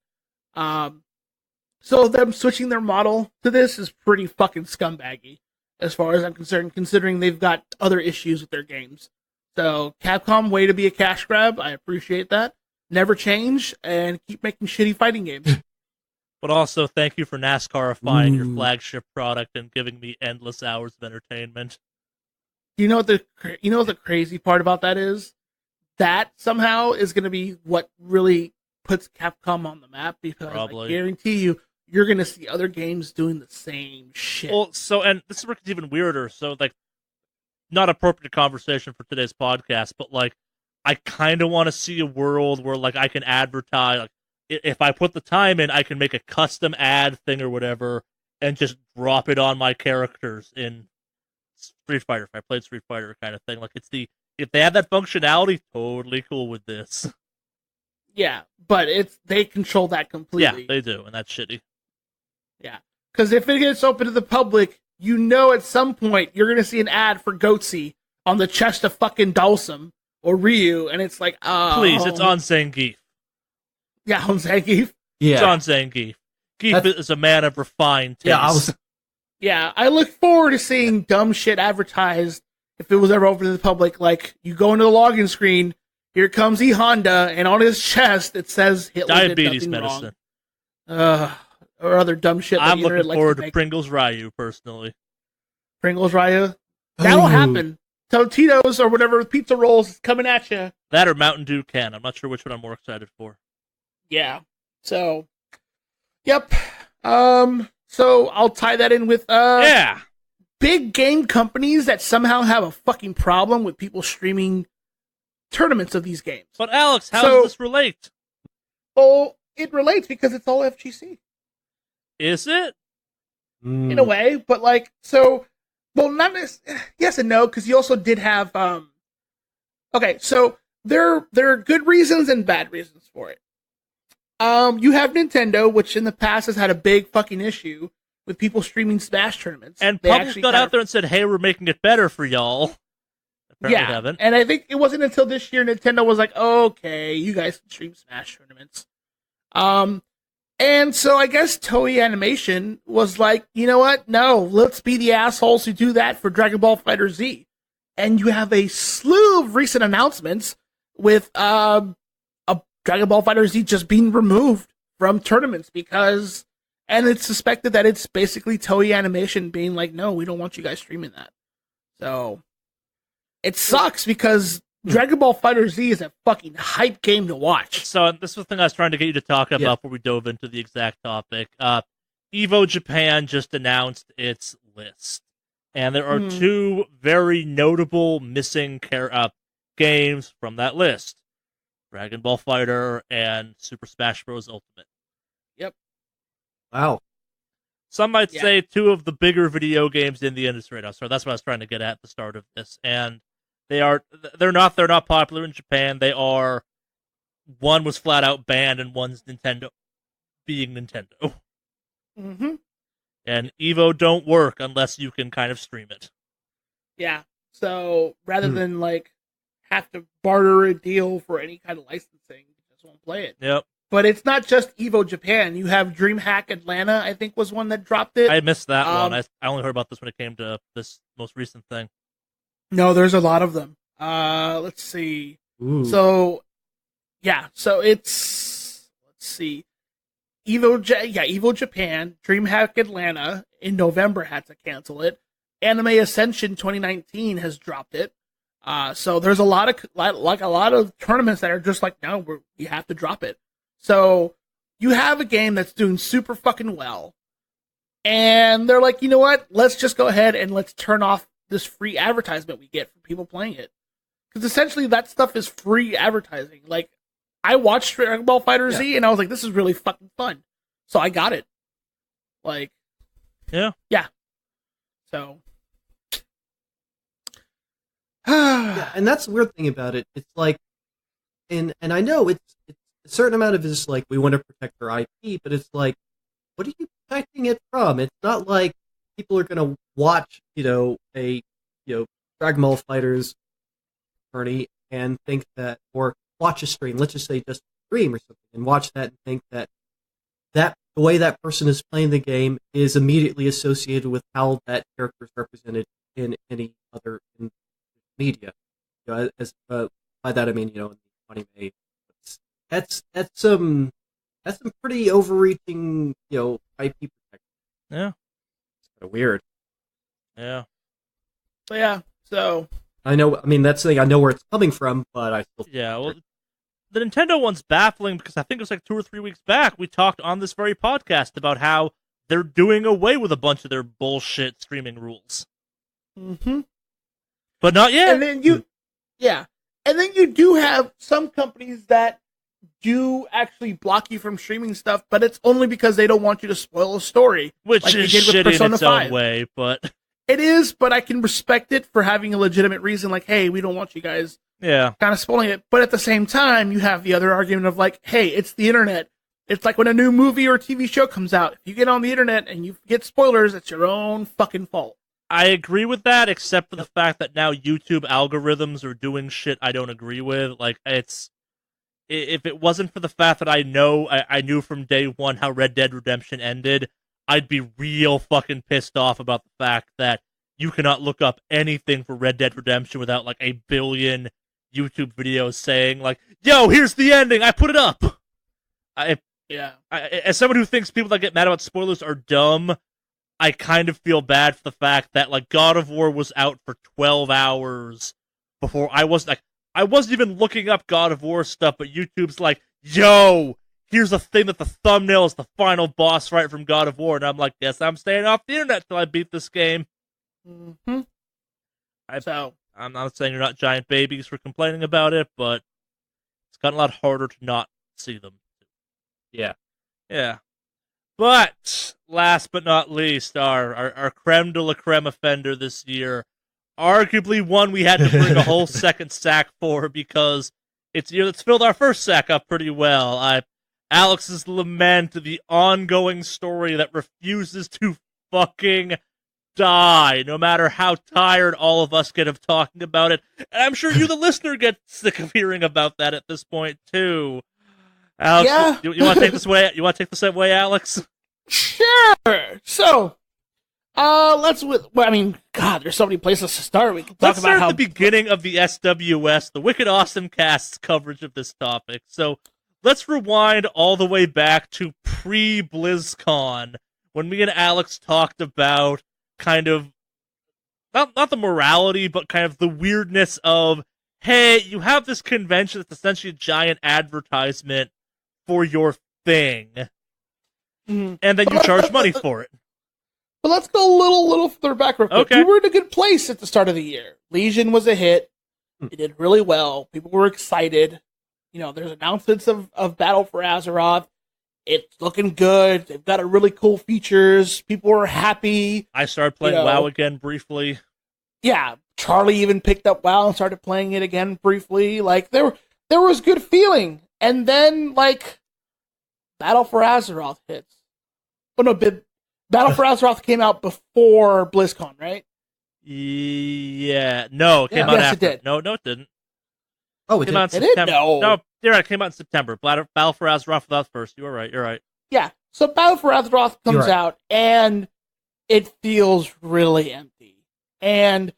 So them switching their model to this is pretty fucking scumbaggy, as far as I'm concerned, considering they've got other issues with their games. So Capcom, way to be a cash grab. I appreciate that. Never change and keep making shitty fighting games. But also, thank you for NASCARifying your flagship product and giving me endless hours of entertainment. You know what the crazy part about that is? That somehow is going to be what really puts Capcom on the map, because I guarantee you're going to see other games doing the same shit. Well, and this is where it's even weirder. So, like, not appropriate conversation for today's podcast, but, like, I kind of want to see a world where, like, I can advertise, like, if I put the time in, I can make a custom ad thing or whatever and just drop it on my characters in Street Fighter, if I played Street Fighter kind of thing. Like, if they have that functionality, totally cool with this. Yeah, but they control that completely. Yeah, they do, and that's shitty. Yeah, because if it gets open to the public, you know at some point you're going to see an ad for Goatsy on the chest of fucking Dhalsim or Ryu, and it's like, please, it's on Zangief. Yeah, on Zangief. Yeah. It's on Zangief. Geef is a man of refined taste. Yeah, I look forward to seeing dumb shit advertised if it was ever open to the public. Like, you go into the login screen, here comes E Honda, and on his chest it says Hitler diabetes did nothing medicine. Wrong. Or other dumb shit. I'm looking forward to Pringles Ryu, personally. Pringles Ryu? That'll happen. Totino's or whatever, pizza rolls is coming at you. That or Mountain Dew can. I'm not sure which one I'm more excited for. Yeah. So, yep. So I'll tie that in with big game companies that somehow have a fucking problem with people streaming tournaments of these games. But Alex, how does this relate? Oh, it relates because it's all FGC. Is it? In a way, but like, so, well, not yes and no, because you also did have, okay, so there are good reasons and bad reasons for it. You have Nintendo, which in the past has had a big fucking issue with people streaming Smash tournaments. And Public got out there and said, hey, we're making it better for y'all. Apparently haven't. And I think it wasn't until this year Nintendo was like, okay, you guys can stream Smash tournaments. And so I guess Toei Animation was like, you know what? No, let's be the assholes who do that for Dragon Ball FighterZ. And you have a slew of recent announcements with a Dragon Ball FighterZ just being removed from tournaments because, and it's suspected that it's basically Toei Animation being like, no, we don't want you guys streaming that. So it sucks because Dragon Ball FighterZ is a fucking hype game to watch. So this was the thing I was trying to get you to talk about before we dove into the exact topic. Evo Japan just announced its list. And there are two very notable missing games from that list. Dragon Ball Fighter and Super Smash Bros. Ultimate. Yep. Wow. Some might say two of the bigger video games in the industry right now. So that's what I was trying to get at the start of this. And they're not popular in Japan. They are, one was flat out banned and one's Nintendo being Nintendo. Mm-hmm. And Evo don't work unless you can kind of stream it. Yeah. So rather than like have to barter a deal for any kind of licensing, you just won't play it. Yep. But it's not just Evo Japan. You have DreamHack Atlanta, I think was one that dropped it. I missed that one. I only heard about this when it came to this most recent thing. No, there's a lot of them. Let's see. Ooh. So, yeah. So let's see. Evo Japan, DreamHack Atlanta in November had to cancel it. Anime Ascension 2019 has dropped it. So there's a lot of tournaments that are just like, no, you have to drop it. So you have a game that's doing super fucking well, and they're like, you know what? Let's just go ahead and let's turn off this free advertisement we get from people playing it. Because essentially that stuff is free advertising. Like, I watched Dragon Ball Fighter Z, and I was like, this is really fucking fun. So I got it. Like, yeah. So, Yeah, and that's the weird thing about it. It's like, and I know it's a certain amount of it is like we want to protect our IP, but it's like, what are you protecting it from? It's not like people are going to watch, a Dragon Ball Fighters journey and think that, or watch a stream. Let's just say just a stream or something, and watch that and think that the way that person is playing the game is immediately associated with how that character is represented in any other media. By that I mean, in the anime. That's some pretty overreaching, IP protection. Yeah. It's kind of weird. Yeah. But yeah, so I know. I mean, that's the thing. I know where it's coming from, but I still. Yeah. Well, the Nintendo one's baffling because I think it was like 2 or 3 weeks back we talked on this very podcast about how they're doing away with a bunch of their bullshit streaming rules. Mm-hmm. But not yet. And then you do have some companies that do actually block you from streaming stuff, but it's only because they don't want you to spoil a story. Which like is they did with shitty in Persona its 5. own way, but... It is, but I can respect it for having a legitimate reason, like, hey, we don't want you guys kind of spoiling it. But at the same time, you have the other argument of like, hey, it's the internet. It's like when a new movie or TV show comes out. If you get on the internet and you get spoilers, it's your own fucking fault. I agree with that, except for the fact that now YouTube algorithms are doing shit I don't agree with. Like, if it wasn't for the fact that I knew from day one how Red Dead Redemption ended, I'd be real fucking pissed off about the fact that you cannot look up anything for Red Dead Redemption without like a billion YouTube videos saying like, "Yo, here's the ending. I put it up." As someone who thinks people that get mad about spoilers are dumb, I kind of feel bad for the fact that like God of War was out for 12 hours before I wasn't even looking up God of War stuff, but YouTube's like, "Yo, here's a thing that the thumbnail is the final boss fight from God of War," and I'm like, "Guess I'm staying off the internet till I beat this game." Mm-hmm. I'm not saying you're not giant babies for complaining about it, but it's gotten a lot harder to not see them. Yeah. But last but not least, our creme de la creme offender this year, arguably one we had to bring a whole second sack for because it's filled our first sack up pretty well. Alex's lament, the ongoing story that refuses to fucking die, no matter how tired all of us get of talking about it. And I'm sure you, the listener, get sick of hearing about that at this point, too. Alex, yeah. you want to take this away? You want to take this away, Alex? Sure. So, God, there's so many places to start. We can talk Let's about start how at the beginning of the SWS, the Wicked Awesome Cast's coverage of this topic. So, let's rewind all the way back to pre-BlizzCon, when me and Alex talked about kind of, not the morality, but kind of the weirdness of, hey, you have this convention that's essentially a giant advertisement for your thing, and then you charge money for it. But let's go a little further back real quick. Okay. We were in a good place at the start of the year. Legion was a hit. It did really well. People were excited. There's announcements of Battle for Azeroth. It's looking good. They've got a really cool features. People were happy. I started playing WoW again briefly. Yeah, Charlie even picked up WoW and started playing it again briefly. Like, there was good feeling. And then, like, Battle for Azeroth hits. Oh, no, Battle for Azeroth came out before BlizzCon, right? Yeah. No, it came out after. It did. No, it didn't. Oh, it came out in did? September. No, you're right. It came out in September. Battle for Azeroth was first. You're right. Yeah, so Battle for Azeroth comes out, and it feels really empty. And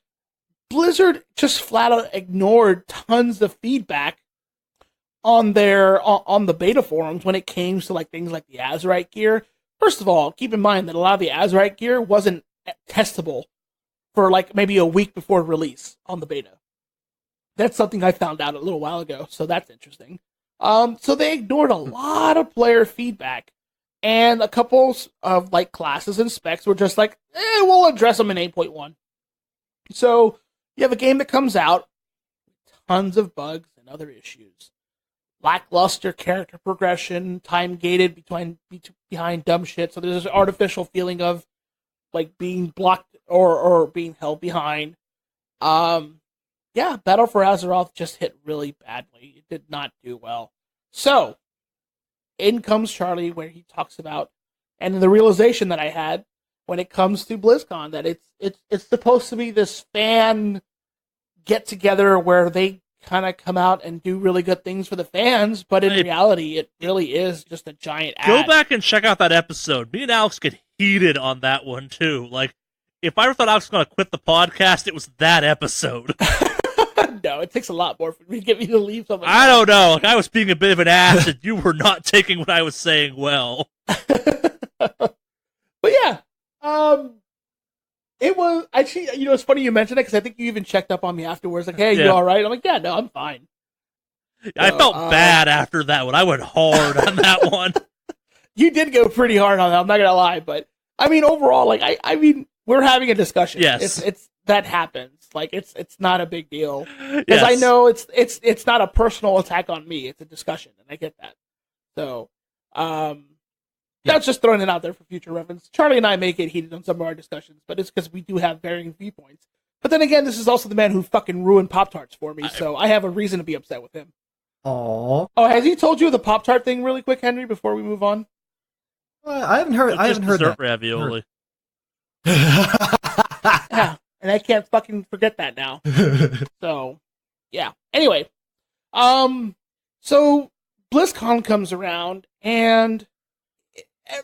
Blizzard just flat out ignored tons of feedback on the beta forums when it came to like things like the Azerite gear. First of all, keep in mind that a lot of the Azerite gear wasn't testable for like maybe a week before release on the beta. That's something I found out a little while ago, so that's interesting. So they ignored a lot of player feedback, and a couple of like classes and specs were just like, we'll address them in 8.1. So you have a game that comes out, tons of bugs and other issues. Lackluster character progression, time gated behind dumb shit. So there's this artificial feeling of like being blocked or being held behind. Yeah, Battle for Azeroth just hit really badly. It did not do well. So in comes Charlie, where he talks about, and the realization that I had when it comes to BlizzCon, that it's supposed to be this fan get together where they kind of come out and do really good things for the fans, but in reality, it really is just a giant ad. Go back and check out that episode. Me and Alex get heated on that one too. Like, if I ever thought Alex was going to quit the podcast, it was that episode. No, it takes a lot more for me to get me to leave something. I don't know. Like, I was being a bit of an ass, and you were not taking what I was saying well. But yeah, it was actually, it's funny you mentioned it, because I think you even checked up on me afterwards, like, hey, you all right? I'm like, yeah, no, I'm fine. I felt bad after that one. I went hard on that one. You did go pretty hard on that, I'm not gonna lie, but I mean, overall, like, I mean, we're having a discussion. Yes. It's that happens. Like, it's not a big deal. Because Yes. I know it's not a personal attack on me, it's a discussion, and I get that. So, that's just throwing it out there for future reference. Charlie and I may get heated on some of our discussions, but it's because we do have varying viewpoints. But then again, this is also the man who fucking ruined Pop-Tarts for me, so I have a reason to be upset with him. Aww. Oh, has he told you the Pop-Tart thing really quick, Henry, before we move on? I haven't heard. I haven't heard dessert that. ravioli. Yeah, and I can't fucking forget that now. So, yeah. Anyway, so BlizzCon comes around, and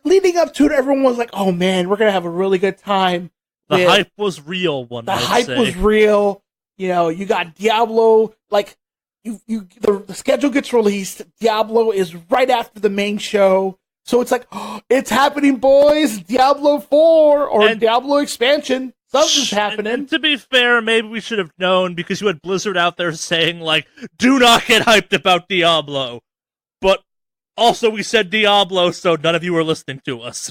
leading up to it, everyone was like, "Oh man, we're gonna have a really good time." The hype was real. The hype was real. You got Diablo. Like, the schedule gets released. Diablo is right after the main show. So it's like, oh, it's happening, boys! Diablo 4 or Diablo expansion. Something's happening. And to be fair, maybe we should have known, because you had Blizzard out there saying, like, do not get hyped about Diablo. But also we said Diablo, so none of you were listening to us.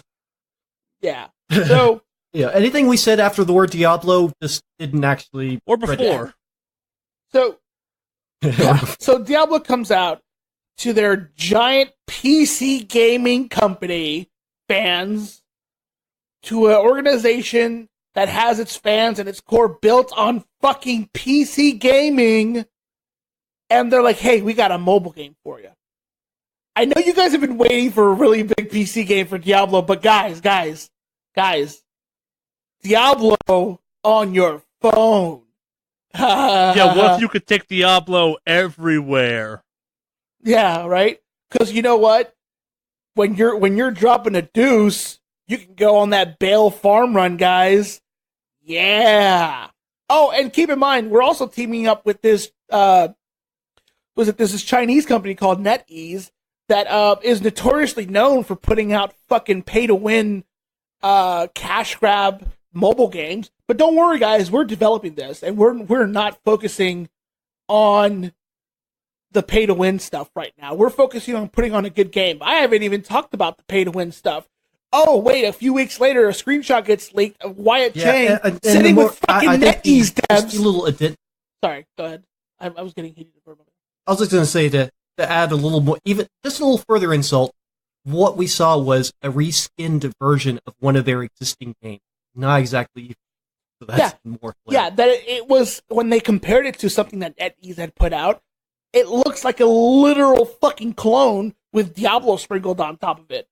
Yeah. So... yeah, anything we said after the word Diablo just didn't actually... Or before. So, yeah. So Diablo comes out to their giant PC gaming company fans, to an organization that has its fans and its core built on fucking PC gaming, and they're like, hey, we got a mobile game for you. I know you guys have been waiting for a really big PC game for Diablo, but guys, Diablo on your phone. Yeah, what if you could take Diablo everywhere? Yeah, right? Because you know what? When you're dropping a deuce, you can go on that Bale farm run, guys. Yeah. Oh, and keep in mind, we're also teaming up with this this Chinese company called NetEase that is notoriously known for putting out fucking pay-to-win cash grab mobile games. But don't worry, guys, we're developing this, and we're not focusing on the pay-to-win stuff right now. We're focusing on putting on a good game. I haven't even talked about the pay-to-win stuff. Oh, wait, a few weeks later, a screenshot gets leaked of Wyatt Chang sitting with fucking NetEase devs. Sorry, go ahead. I was getting heated for a moment. I was just going to say, to add a little more, even just a little further insult, what we saw was a reskinned version of one of their existing games. Not exactly. So that's more flavor. Yeah, that it was, when they compared it to something that NetEase had put out, it looks like a literal fucking clone with Diablo sprinkled on top of it.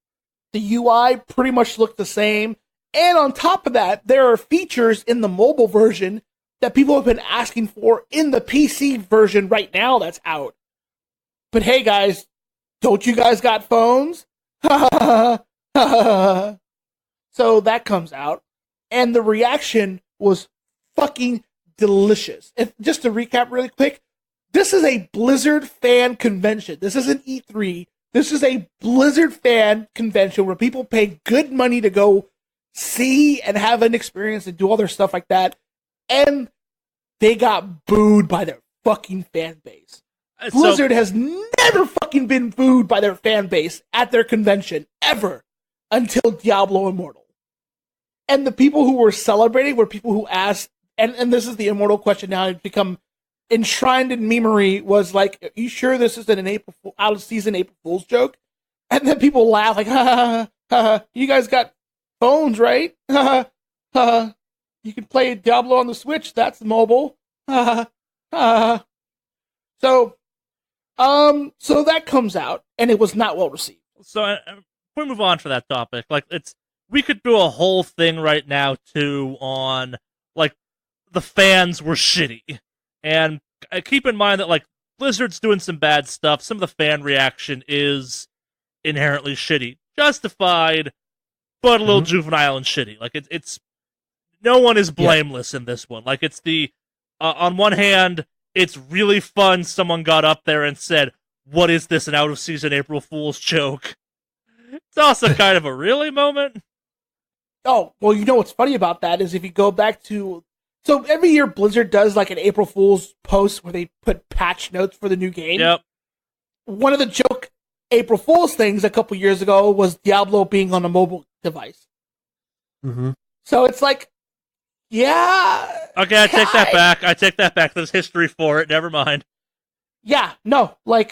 The UI pretty much looked the same. And on top of that, there are features in the mobile version that people have been asking for in the PC version right now that's out. But hey, guys, don't you guys got phones? So that comes out. And the reaction was fucking delicious. Just to recap really quick, this is a Blizzard fan convention. This isn't E3. This is a Blizzard fan convention where people pay good money to go see and have an experience and do all their stuff like that. And they got booed by their fucking fan base. Blizzard has never fucking been booed by their fan base at their convention, ever, until Diablo Immortal. And the people who were celebrating were people who asked and this is the immortal question now, it's become enshrined in memory, was like, are you sure this isn't an out of season April Fool's joke? And then people laugh like, ha ha ha, you guys got phones, right? Ha ha, you can play Diablo on the Switch, that's mobile. Ha ha. So that comes out, and it was not well received. So before we move on to that topic, like we could do a whole thing right now too on like the fans were shitty, and keep in mind that like Blizzard's doing some bad stuff. Some of the fan reaction is inherently shitty, justified, but a little juvenile and shitty. Like it's no one is blameless in this one. Like it's the on one hand, it's really fun. Someone got up there and said, "What is this? An out of season April Fool's joke?" It's also kind of a really moment. Oh, well, you know what's funny about that is if you go back to... So every year Blizzard does like an April Fool's post where they put patch notes for the new game. Yep. One of the joke April Fool's things a couple years ago was Diablo being on a mobile device. Mm-hmm. So it's like, yeah... Okay, I take that back. I take that back. There's history for it. Never mind. Yeah, no, like,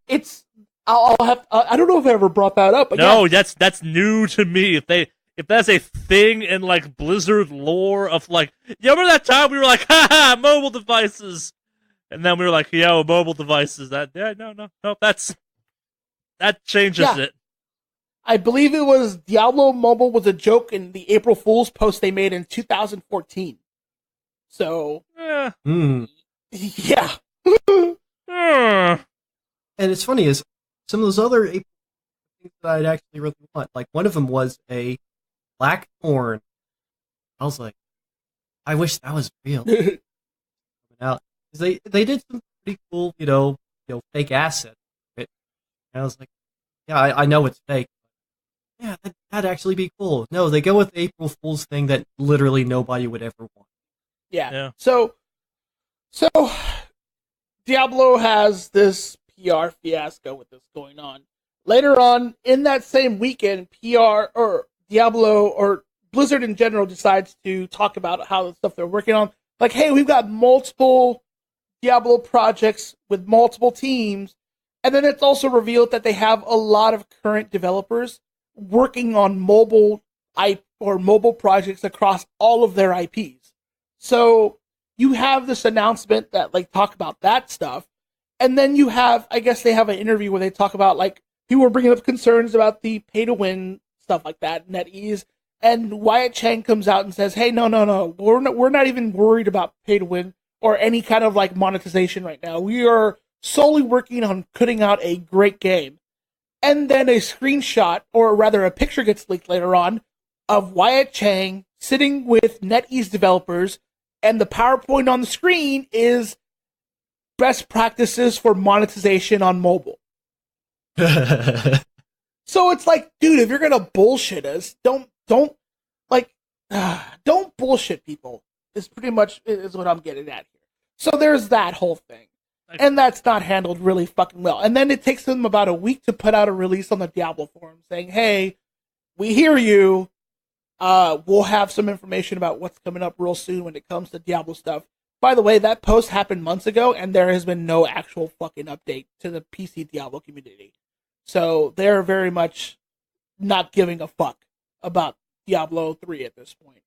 it's... I'll have... I don't know if I ever brought that up. But no, yeah. that's new to me. If that's a thing in like Blizzard lore of like, you remember that time we were like, haha, mobile devices, and then we were like, yo, mobile devices. That changes it. I believe it was Diablo Mobile was a joke in the April Fool's post they made in 2014. So, yeah. And it's funny is some of those other April things that I'd actually really want. Like one of them was a black thorn. I was like, I wish that was real. Coming out, because they did some pretty cool, fake assets. And I was like, yeah, I know it's fake. But yeah, that'd actually be cool. No, they go with the April Fool's thing that literally nobody would ever want. Yeah. So Diablo has this PR fiasco with this going on. Later on, in that same weekend, PR or Diablo or Blizzard in general decides to talk about how the stuff they're working on. Like, hey, we've got multiple Diablo projects with multiple teams. And then it's also revealed that they have a lot of current developers working on mobile projects across all of their IPs. So you have this announcement that like talk about that stuff. And then you have, I guess they have an interview where they talk about like people were bringing up concerns about the pay to win stuff like that, NetEase. And Wyatt Chang comes out and says, hey, no, we're not even worried about pay to win or any kind of like monetization right now. We are solely working on putting out a great game. And then a screenshot, or rather a picture gets leaked later on, of Wyatt Chang sitting with NetEase developers, and the PowerPoint on the screen is best practices for monetization on mobile. So it's like, dude, if you're gonna bullshit us, don't bullshit people. Is pretty much is what I'm getting at here. So there's that whole thing, and that's not handled really fucking well. And then it takes them about a week to put out a release on the Diablo forum saying, "Hey, we hear you. We'll have some information about what's coming up real soon when it comes to Diablo stuff." By the way, that post happened months ago, and there has been no actual fucking update to the PC Diablo community. So they're very much not giving a fuck about Diablo 3 at this point.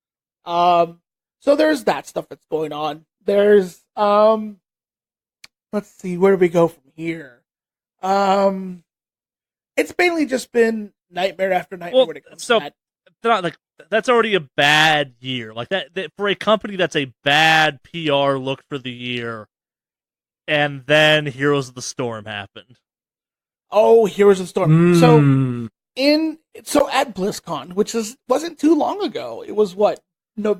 So there's that stuff that's going on. There's, let's see, where do we go from here? It's mainly just been nightmare after nightmare when it comes to that. That's already a bad year. Like that for a company that's a bad PR look for the year, and then Heroes of the Storm happened. Oh, Heroes of the Storm. So at BlizzCon, which wasn't too long ago. It was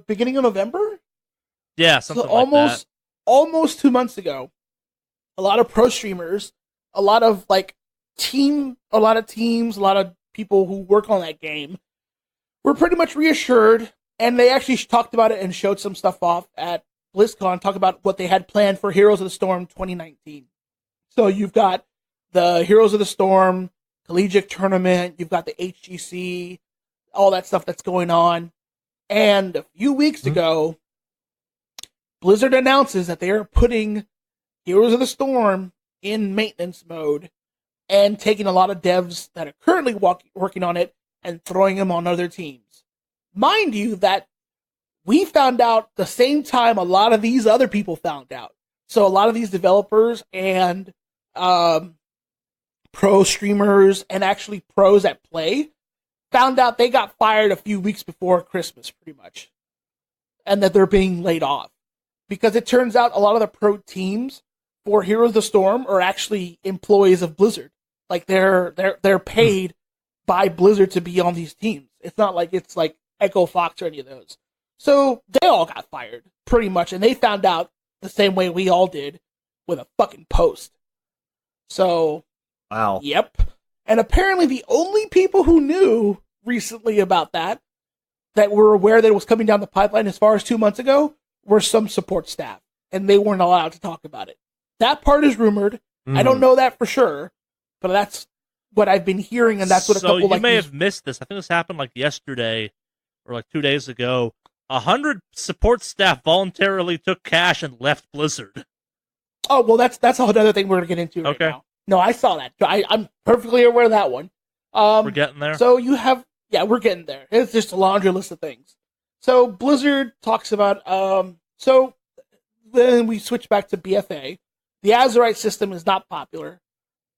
beginning of November? Yeah, something so like that. Almost 2 months ago. A lot of pro streamers, a lot of teams, a lot of people who work on that game were pretty much reassured, and they actually talked about it and showed some stuff off at BlizzCon, talk about what they had planned for Heroes of the Storm 2019. So you've got the Heroes of the Storm collegiate tournament, you've got the HGC, all that stuff that's going on. And a few weeks ago, Blizzard announces that they are putting Heroes of the Storm in maintenance mode and taking a lot of devs that are currently working on it and throwing them on other teams. Mind you that we found out the same time a lot of these other people found out. So a lot of these developers and pro streamers and actually pros that play found out they got fired a few weeks before Christmas, pretty much. And that they're being laid off. Because it turns out a lot of the pro teams for Heroes of the Storm are actually employees of Blizzard. Like they're paid by Blizzard to be on these teams. It's not like it's like Echo Fox or any of those. So they all got fired, pretty much, and they found out the same way we all did with a fucking post. So, wow. Yep. And apparently the only people who knew recently about that were aware that it was coming down the pipeline as far as 2 months ago, were some support staff, and they weren't allowed to talk about it. That part is rumored. I don't know that for sure, but that's what I've been hearing, and that's what a couple So you may have missed this. I think this happened like yesterday or like 2 days ago. 100 support staff voluntarily took cash and left Blizzard. Oh, well, that's another thing we're going to get into right now. No, I saw that. I'm perfectly aware of that one. We're getting there. So you have, we're getting there. It's just a laundry list of things. So Blizzard talks about, so then we switch back to BFA. The Azerite system is not popular.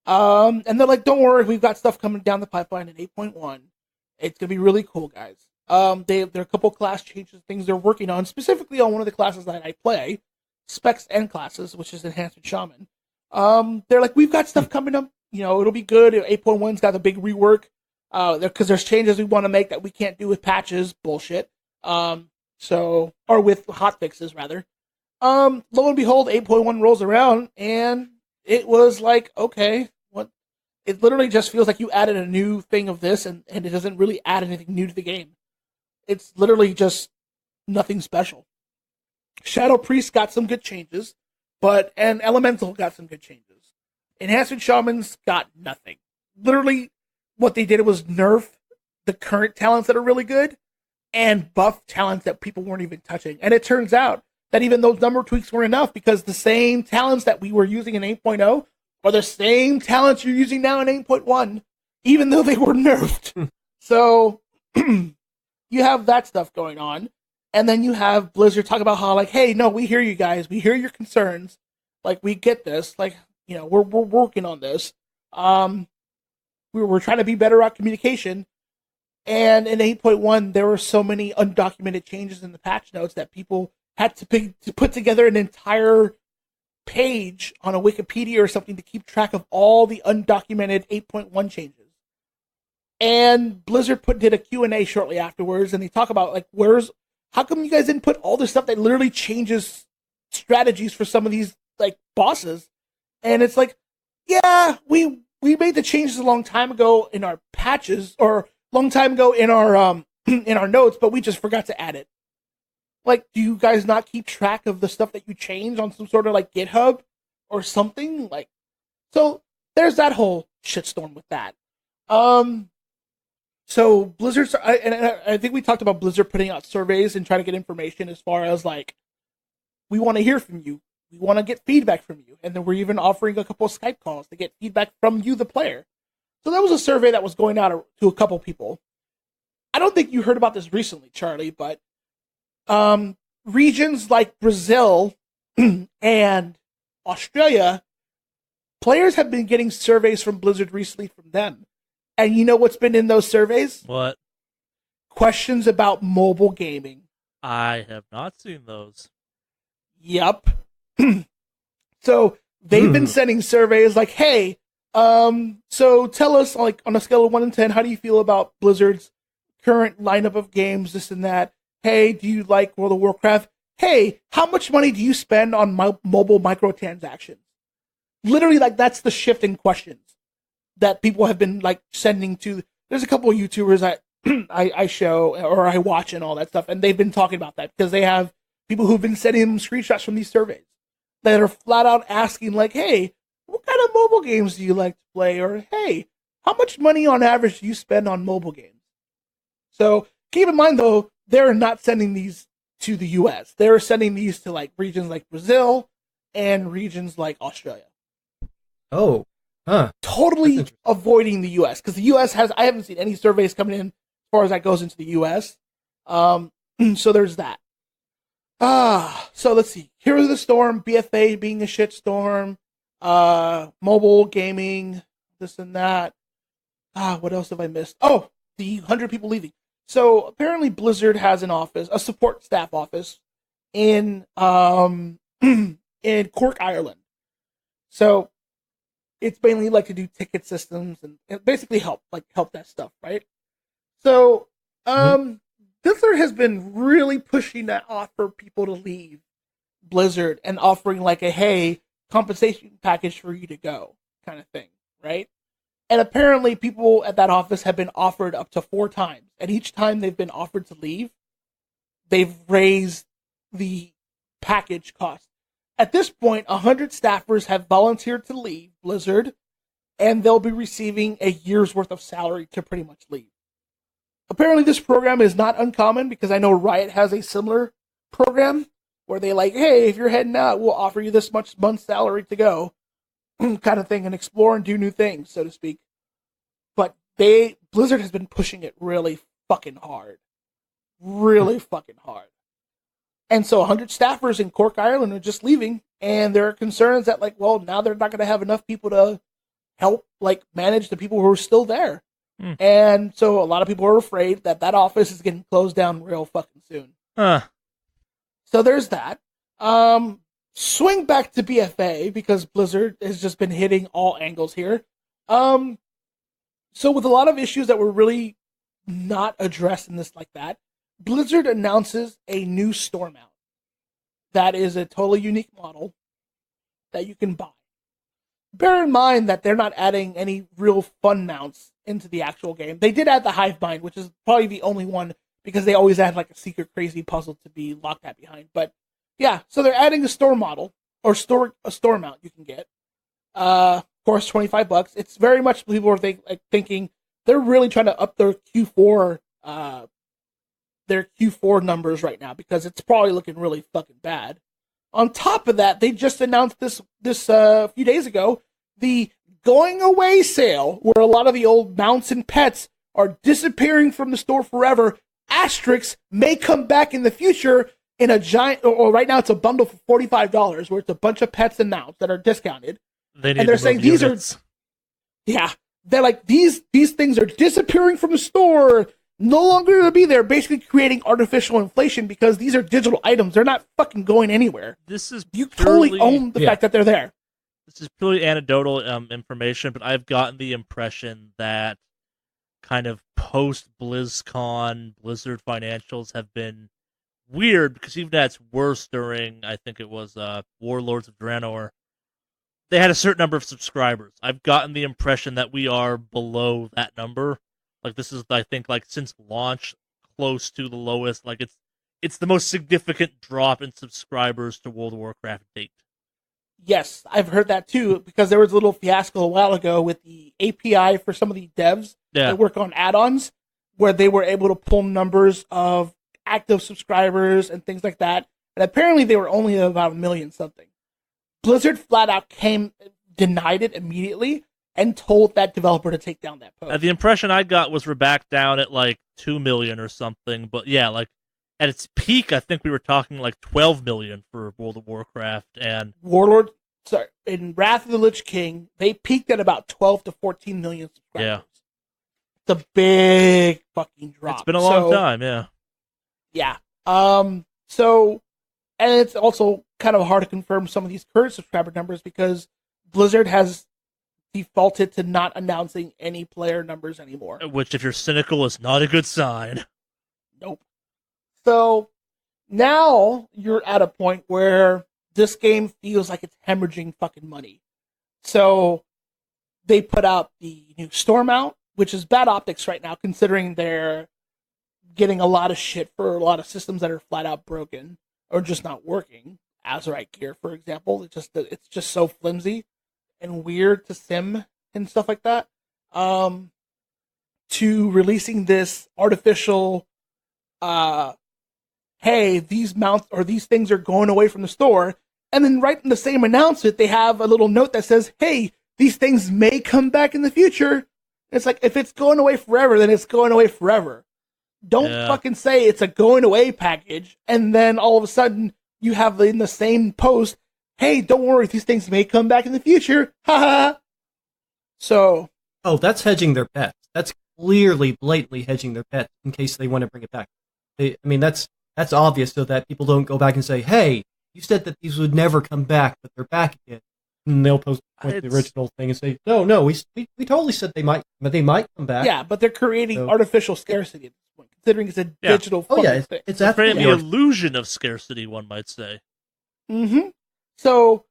And they're like, don't worry, we've got stuff coming down the pipeline in 8.1. It's going to be really cool, guys. There are a couple class changes, things they're working on, specifically on one of the classes that I play, Specs End classes, which is Enhancement Shaman. They're like, we've got stuff coming up, it'll be good. 8.1's got a big rework, because there's changes we want to make that we can't do with patches, bullshit. Or with hotfixes, rather. Lo and behold, 8.1 rolls around, and it was like, okay, what? It literally just feels like you added a new thing of this, and it doesn't really add anything new to the game. It's literally just nothing special. Shadow Priest got some good changes, and Elemental got some good changes. Enhancement Shamans got nothing. Literally, what they did was nerf the current talents that are really good, and buff talents that people weren't even touching. And it turns out that even those number tweaks weren't enough, because the same talents that we were using in 8.0 are the same talents you're using now in 8.1, even though they were nerfed. So you have that stuff going on. And then you have Blizzard talk about how, like, hey, no, we hear you guys. We hear your concerns. Like, we get this. Like, we're working on this. We're trying to be better at communication. And in 8.1, there were so many undocumented changes in the patch notes that people had to put together an entire page on a Wikipedia or something to keep track of all the undocumented 8.1 changes. And Blizzard did a Q&A shortly afterwards, and they talk about, like, how come you guys didn't put all this stuff that literally changes strategies for some of these, like, bosses? And it's like, yeah, we made the changes a long time ago in our patches, or long time ago in our in our notes, but we just forgot to add it. Like, do you guys not keep track of the stuff that you change on some sort of, like, GitHub or something? Like, so there's that whole shitstorm with that. So Blizzard, I think we talked about Blizzard putting out surveys and trying to get information as far as, like, we want to hear from you. We want to get feedback from you. And then we're even offering a couple of Skype calls to get feedback from you, the player. So that was a survey that was going out to a couple people. I don't think you heard about this recently, Charlie, but regions like Brazil and Australia, players have been getting surveys from Blizzard recently from them. And you know what's been in those surveys? What? Questions about mobile gaming. I have not seen those. Yep. So they've been sending surveys like, hey, so tell us, like, on a scale of 1 to 10, how do you feel about Blizzard's current lineup of games, this and that? Hey, do you like World of Warcraft? Hey, how much money do you spend on mobile microtransactions? Literally, like, that's the shift in questions that people have been, like, sending to. There's a couple of YouTubers I show or I watch and all that stuff, and they've been talking about that because they have people who've been sending them screenshots from these surveys that are flat out asking, like, hey, what kind of mobile games do you like to play? Or, hey, how much money on average do you spend on mobile games? So keep in mind, though, they're not sending these to the US. They're sending these to like regions like Brazil and regions like Australia. Oh, huh. Totally avoiding the US because the US I haven't seen any surveys coming in as far as that goes into the US. So there's that. So let's see. Heroes of the Storm, BFA being a shitstorm, mobile gaming, this and that. What else have I missed? Oh, the 100 people leaving. So apparently Blizzard has an office, a support staff office in in Cork, Ireland. So it's mainly like to do ticket systems and basically help that stuff, right? So Blizzard has been really pushing that off for people to leave Blizzard and offering like a hey compensation package for you to go kind of thing, right? And apparently people at that office have been offered up to 4 times. And each time they've been offered to leave, they've raised the package cost. At this point, 100 staffers have volunteered to leave Blizzard, and they'll be receiving a year's worth of salary to pretty much leave. Apparently this program is not uncommon because I know Riot has a similar program where they like, hey, if you're heading out, we'll offer you this much month's salary to go. Kind of thing, and explore and do new things, so to speak. But Blizzard has been pushing it really fucking hard. Really fucking hard. And so 100 staffers in Cork, Ireland are just leaving, and there are concerns that, like, well, now they're not going to have enough people to help, like, manage the people who are still there. And so a lot of people are afraid that office is getting closed down real fucking soon. So there's that. Swing back to BFA because Blizzard has just been hitting all angles here. So with a lot of issues that were really not addressed in this like that, Blizzard announces a new store mount that is a totally unique model that you can buy. Bear in mind that they're not adding any real fun mounts into the actual game. They did add the hive mind, which is probably the only one because they always add like a secret crazy puzzle to be locked at behind. But yeah, so they're adding a store model or a store mount you can get. Of course, $25. It's very much people are thinking they're really trying to up their Q4 numbers right now because it's probably looking really fucking bad. On top of that, they just announced this few days ago the going away sale where a lot of the old mounts and pets are disappearing from the store forever. Asterix may come back in the future in a giant, or right now it's a bundle for $45 where it's a bunch of pets and mounts that are discounted. They're saying these units. They're like these things are disappearing from the store, no longer going to be there, basically creating artificial inflation because these are digital items. They're not fucking going anywhere. You totally own the fact that they're there. This is purely anecdotal information, but I've gotten the impression that kind of post BlizzCon Blizzard financials have been weird because even at its worst during, I think it was Warlords of Draenor, they had a certain number of subscribers. I've gotten the impression that we are below that number. Like this is, I think, like since launch, close to the lowest. Like it's the most significant drop in subscribers to World of Warcraft date. Yes, I've heard that too because there was a little fiasco a while ago with the API for some of the devs that work on add-ons where they were able to pull numbers of active subscribers and things like that. And apparently they were only about 1 million something. Blizzard flat out denied it immediately and told that developer to take down that post. The impression I got was we're back down at like 2 million or something. But yeah, like at its peak, I think we were talking like 12 million for World of Warcraft. And in Wrath of the Lich King, they peaked at about 12 to 14 million subscribers. Yeah. It's a big fucking drop. It's been a long time, yeah. Yeah. And it's also kind of hard to confirm some of these current subscriber numbers because Blizzard has defaulted to not announcing any player numbers anymore. Which, if you're cynical, is not a good sign. Nope. So now you're at a point where this game feels like it's hemorrhaging fucking money. So they put out the new store mount, which is bad optics right now considering they're getting a lot of shit for a lot of systems that are flat out broken or just not working. Azerite gear, for example, it's just so flimsy and weird to sim and stuff like that. To releasing this artificial hey, these mounts or these things are going away from the store. And then right in the same announcement, they have a little note that says, hey, these things may come back in the future. It's like, if it's going away forever, then it's going away forever. Don't fucking say it's a going away package, and then all of a sudden you have in the same post, hey, don't worry, these things may come back in the future. Ha ha. So. Oh, that's hedging their bets. That's clearly, blatantly hedging their bets in case they want to bring it back. That's obvious, so that people don't go back and say, hey, you said that these would never come back, but they're back again. And they'll post the original thing and say, no, we totally said they might come back. Yeah, but they're creating artificial scarcity at this point, considering it's a digital thing. It's creating the illusion of scarcity, one might say. Mm-hmm. So,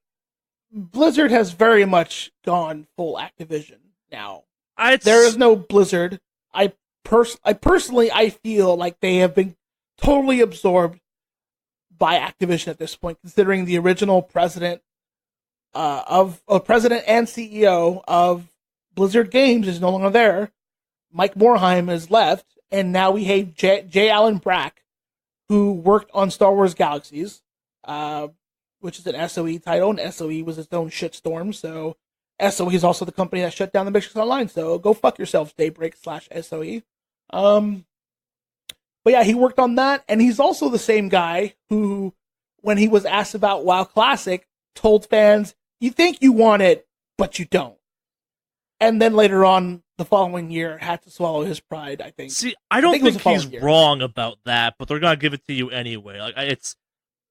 Blizzard has very much gone full Activision now. There is no Blizzard. I personally feel like they have been totally absorbed by Activision at this point, considering the original president president and CEO of Blizzard Games is no longer there. Mike Morhaime has left, and now we have J. Allen Brack, who worked on Star Wars Galaxies, which is an SOE title, and SOE was its own shitstorm, so SOE is also the company that shut down the Matrix Online, so go fuck yourselves, Daybreak/SOE. But yeah, he worked on that, and he's also the same guy who, when he was asked about WoW Classic, told fans, you think you want it, but you don't. And then later on, the following year, had to swallow his pride, I think. See, I don't think he's wrong about that, but they're going to give it to you anyway. It's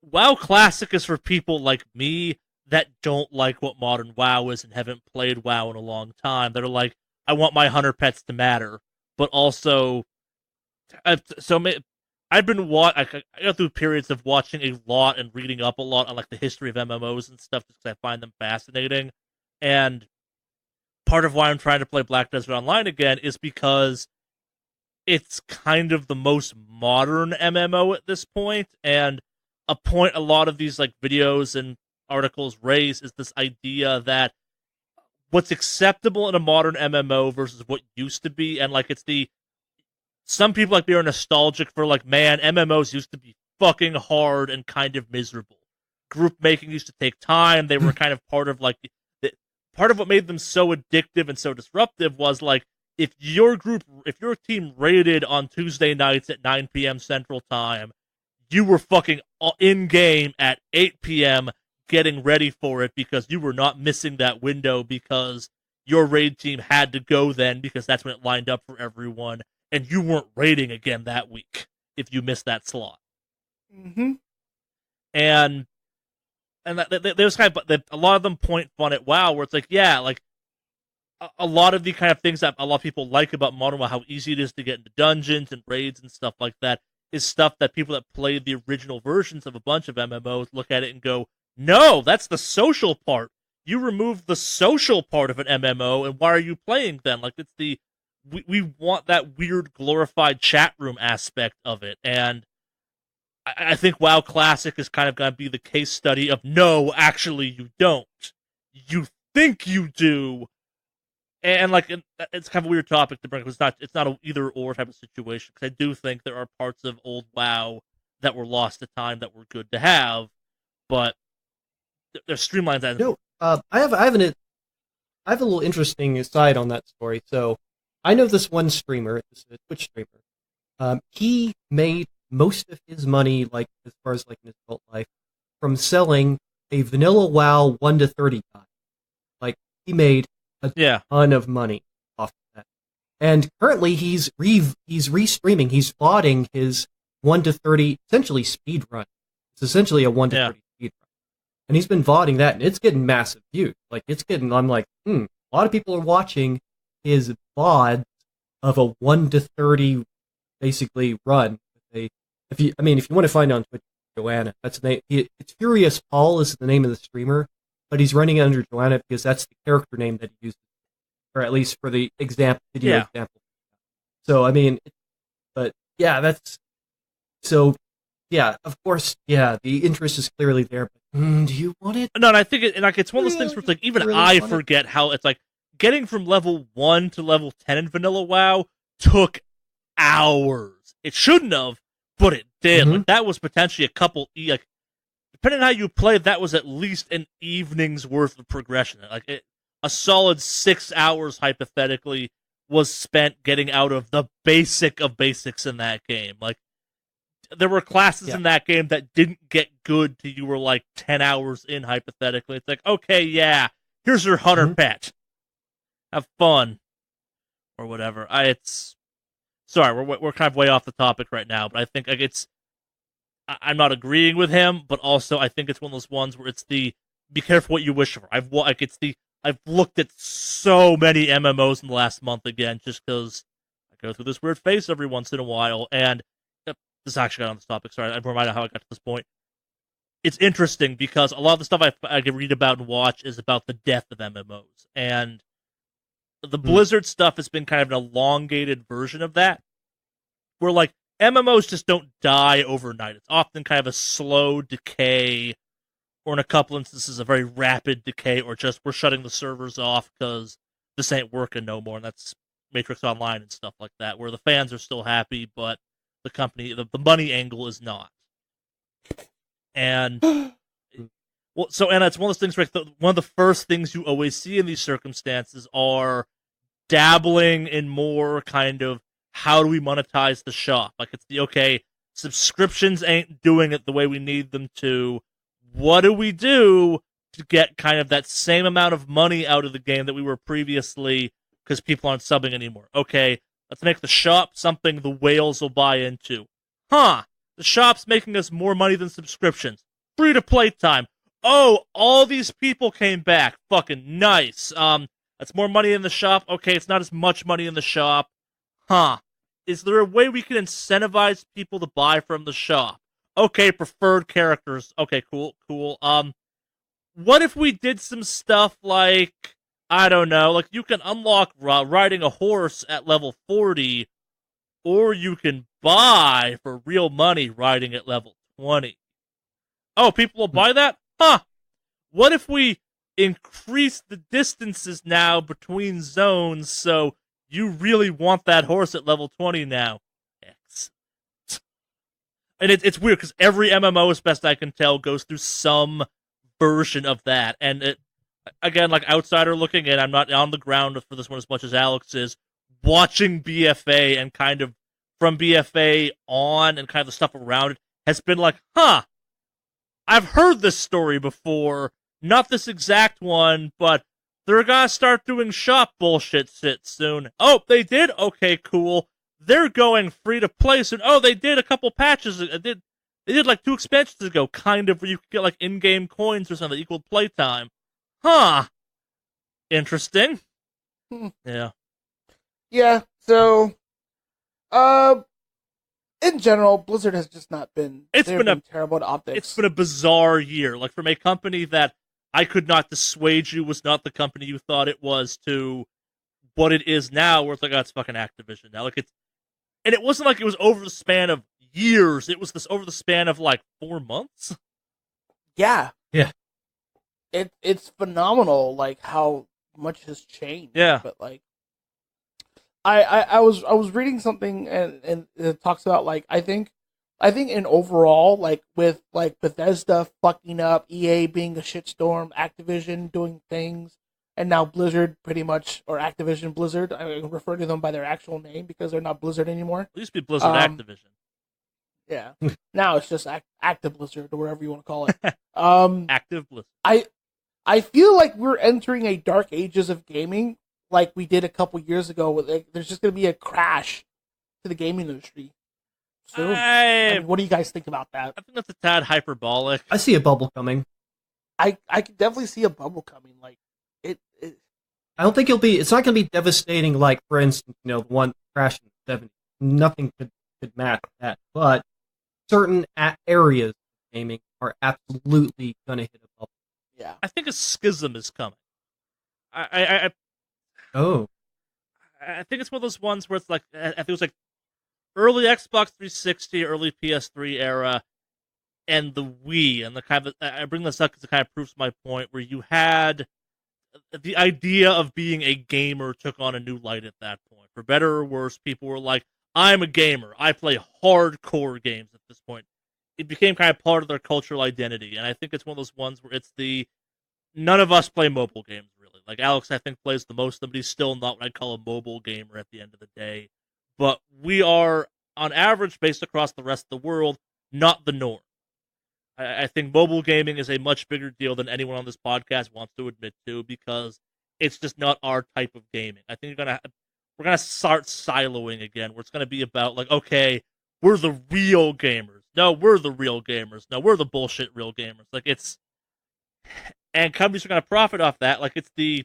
WoW Classic is for people like me that don't like what modern WoW is and haven't played WoW in a long time. That are like, I want my hunter pets to matter, but also... I've been I go through periods of watching a lot and reading up a lot on like the history of MMOs and stuff just because I find them fascinating. And part of why I'm trying to play Black Desert Online again is because it's kind of the most modern MMO at this point, and a point a lot of these like videos and articles raise is this idea that what's acceptable in a modern MMO versus what used to be, and like some people like me are nostalgic for like, man, MMOs used to be fucking hard and kind of miserable. Group making used to take time. They were kind of part of like part of what made them so addictive and so disruptive was like if your team raided on Tuesday nights at 9 p.m. Central Time, you were fucking in game at 8 p.m. getting ready for it because you were not missing that window because your raid team had to go then because that's when it lined up for everyone. And you weren't raiding again that week if you missed that slot. Mm-hmm. And there's kind of a lot of them point fun at WoW, where it's like, yeah, like a lot of the kind of things that a lot of people like about modern WoW, how easy it is to get into dungeons and raids and stuff like that, is stuff that people that play the original versions of a bunch of MMOs look at it and go, no, that's the social part. You removed the social part of an MMO, and why are you playing then? Like it's we want that weird glorified chat room aspect of it, and I think WoW Classic is kind of going to be the case study of no, actually you don't. You think you do, and like it's kind of a weird topic to bring up. It's not an either or type of situation because I do think there are parts of old WoW that were lost to time that were good to have, but there's streamlines. No, I have a little interesting aside on that story. So. I know this one streamer, this is a Twitch streamer. He made most of his money, like as far as like in his adult life, from selling a vanilla WoW 1 to 30 guide. Like he made a ton of money off of that. And currently he's restreaming. He's botting his 1 to 30 essentially speed run. It's essentially a 1 to 30 speed run, and he's been VODing that, and it's getting massive views. Like I'm like, a lot of people are watching his VOD of a 1 to 30 basically run. If you want to find on Twitch, Joanna, that's the name. It's Furious Paul is the name of the streamer, but he's running it under Joanna because that's the character name that he uses, or at least for the example. So but yeah, of course, the interest is clearly there. But do you want it? No, and I think it's one of those things where it's like even I forget how it's like. Getting from level 1 to level 10 in vanilla WoW took hours. It shouldn't have, but it did. Mhm. Like, that was potentially a couple, like, depending on how you played, that was at least an evening's worth of progression. Like, a solid 6 hours, hypothetically, was spent getting out of the basic of basics in that game. Like, there were classes in that game that didn't get good till you were like 10 hours in, hypothetically. It's like, okay, yeah, here's your hunter pet. Have fun. Or whatever. Sorry, we're kind of way off the topic right now, but I think like I'm not agreeing with him, but also I think it's one of those ones where it's the be careful what you wish for. I've looked at so many MMOs in the last month again, just because I go through this weird phase every once in a while, and this actually got on this topic. Sorry, I'm reminded how I got to this point. It's interesting because a lot of the stuff I can read about and watch is about the death of MMOs, and the Blizzard stuff has been kind of an elongated version of that, where like MMOs just don't die overnight. It's often kind of a slow decay, or in a couple instances, a very rapid decay, or just we're shutting the servers off because this ain't working no more. And that's Matrix Online and stuff like that, where the fans are still happy, but the company, the money angle is not. And well, and it's one of those things where one of the first things you always see in these circumstances are dabbling in more kind of how do we monetize the shop? Like it's okay, subscriptions ain't doing it the way we need them to. What do we do to get kind of that same amount of money out of the game that we were previously because people aren't subbing anymore? Okay, let's make the shop something the whales will buy into. The shop's making us more money than subscriptions. Free-to-play time. Oh, all these people came back. Fucking nice. That's more money in the shop. Okay, it's not as much money in the shop. Is there a way we can incentivize people to buy from the shop? Okay, preferred characters. Okay, cool. What if we did some stuff like, I don't know, like you can unlock riding a horse at level 40, or you can buy for real money riding at level 20. Oh, people will buy that? What if we increase the distances now between zones so you really want that horse at level 20 now? X. And it's weird because every MMO, as best I can tell, goes through some version of that. And it, again, like outsider looking in, I'm not on the ground for this one as much as Alex is, watching BFA and kind of from BFA on and kind of the stuff around it has been like, I've heard this story before, not this exact one, but they're gonna start doing shop bullshit soon. Oh, they did? Okay, cool. They're going free to play soon. Oh, they did a couple patches. They did like 2 expansions ago, kind of, where you could get like in-game coins or something that equaled playtime. Interesting. Yeah. Yeah, so, in general, Blizzard has just not been, been terrible at optics. It's been a bizarre year. Like, from a company that I could not dissuade you was not the company you thought it was to what it is now, where it's like, oh, it's fucking Activision now. Like, and it wasn't like it was over the span of years. It was over the span of like 4 months. Yeah. Yeah. It's phenomenal, like, how much has changed. Yeah. But, like, I was reading something and it talks about, like, I think in overall, like, with like Bethesda fucking up, EA being a shitstorm, Activision doing things, and now Blizzard pretty much, or Activision Blizzard, I refer to them by their actual name because they're not Blizzard anymore. It used to be Blizzard Activision. Yeah. Now it's just Active Blizzard or whatever you want to call it. Active Blizzard. I feel like we're entering a dark ages of gaming, like we did a couple years ago. Like, there's just going to be a crash to the gaming industry soon. I mean, what do you guys think about that? I think that's a tad hyperbolic. I see a bubble coming. I could definitely see a bubble coming. Like it I don't think it's not going to be devastating. Like, for instance, the one crash in the 70s. Nothing could match that. But certain areas of gaming are absolutely going to hit a bubble. Yeah, I think a schism is coming. I think it's one of those ones where it's like, I think it was like early Xbox 360, early PS3 era, and the Wii, and the kind of, I bring this up because it kind of proves my point, where you had the idea of being a gamer took on a new light at that point. For better or worse, people were like, I'm a gamer. I play hardcore games at this point. It became kind of part of their cultural identity, and I think it's one of those ones where it's none of us play mobile games, really. Like, Alex, I think, plays the most of them, but he's still not what I'd call a mobile gamer at the end of the day. But we are, on average, based across the rest of the world, not the norm. I think mobile gaming is a much bigger deal than anyone on this podcast wants to admit to, because it's just not our type of gaming. I think we're gonna start siloing again, where it's gonna be about, like, okay, we're the real gamers. No, we're the real gamers. No, we're the bullshit real gamers. Like, and companies are gonna profit off that. Like, it's the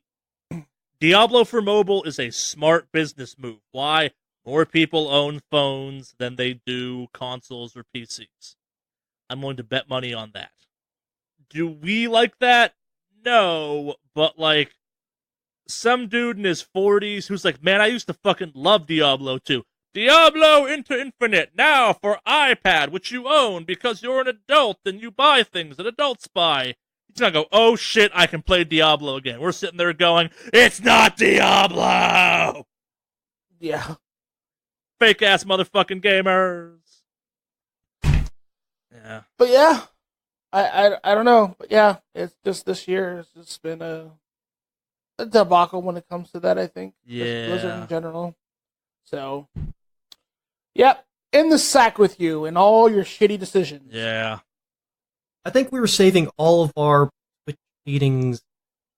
Diablo for mobile is a smart business move. Why? More people own phones than they do consoles or PCs. I'm willing to bet money on that. Do we like that? No, but, like, some dude in his 40s who's like, man, I used to fucking love Diablo 2. Diablo into Infinite, now for iPad, which you own because you're an adult and you buy things that adults buy. He's gonna go, oh shit, I can play Diablo again. We're sitting there going, it's not Diablo! Yeah. Fake ass motherfucking gamers. Yeah. But yeah, I don't know. But yeah, it's just this year. It's just been a debacle when it comes to that, I think. Yeah. Blizzard in general. So, yep, in the sack with you and all your shitty decisions. Yeah. I think we were saving all of our beatings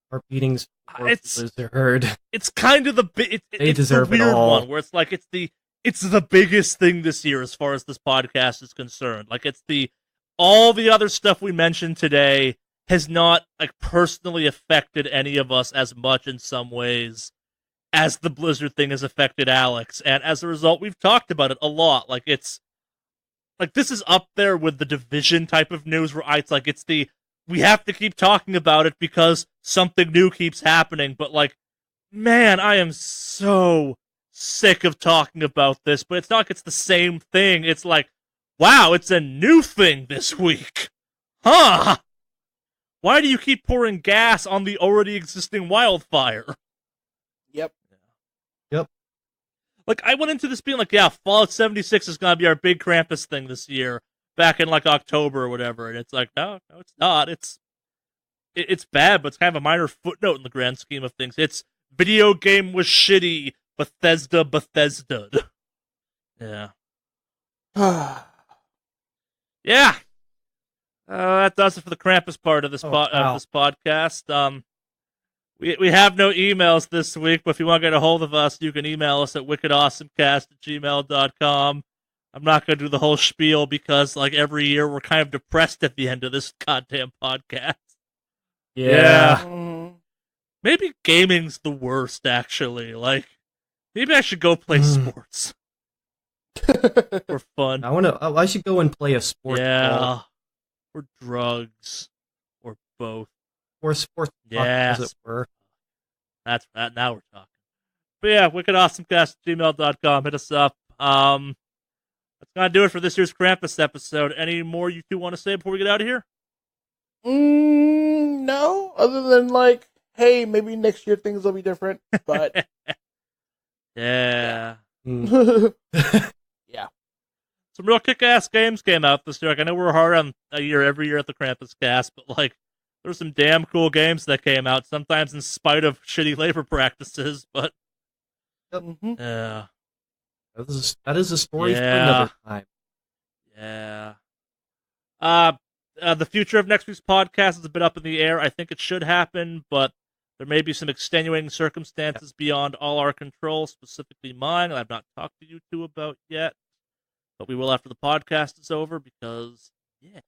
for Blizzard. It's kind of They it's deserve the it weird all. one where it's like it's the biggest thing this year as far as this podcast is concerned. Like, it's all the other stuff we mentioned today has not, like, personally affected any of us as much in some ways as the Blizzard thing has affected Alex, and as a result, we've talked about it a lot. Like, it's like, this is up there with the Division type of news where we have to keep talking about it because something new keeps happening. But, like, man, I am so sick of talking about this. But it's not like it's the same thing. It's like, wow, it's a new thing this week. Huh? Why do you keep pouring gas on the already existing wildfire? Yep. Yep. Like, I went into this being like, yeah, Fallout 76 is going to be our big Krampus thing this year, back in, like, October or whatever. And it's like, no, it's not. It's bad, but it's kind of a minor footnote in the grand scheme of things. It's video game was shitty, Bethesda. Yeah. Yeah. That does it for the Krampus part of this this podcast. We have no emails this week, but if you want to get a hold of us, you can email us at wickedawesomecast@gmail.com. I'm not going to do the whole spiel because, like, every year we're kind of depressed at the end of this goddamn podcast. Yeah. Mm. Maybe gaming's the worst, actually. Like, maybe I should go play sports. For fun. I should go and play a sport. Yeah. Or drugs. Or both. Or sports. Yes. As it were. That's that. Now we're talking. But yeah, wickedawesomecast@gmail.com. Hit us up. That's gonna do it for this year's Krampus episode. Any more you two want to say before we get out of here? No, other than, like, hey, maybe next year things will be different. But yeah. Yeah. Some real kick-ass games came out this year. Like, I know we're hard on a year every year at the Krampuscast, but, like, there's some damn cool games that came out, sometimes in spite of shitty labor practices, but yeah. That is a story for another time. Yeah. The future of next week's podcast is a bit up in the air. I think it should happen, but there may be some extenuating circumstances beyond all our control, specifically mine, that I've not talked to you two about yet. But we will after the podcast is over because, yeah.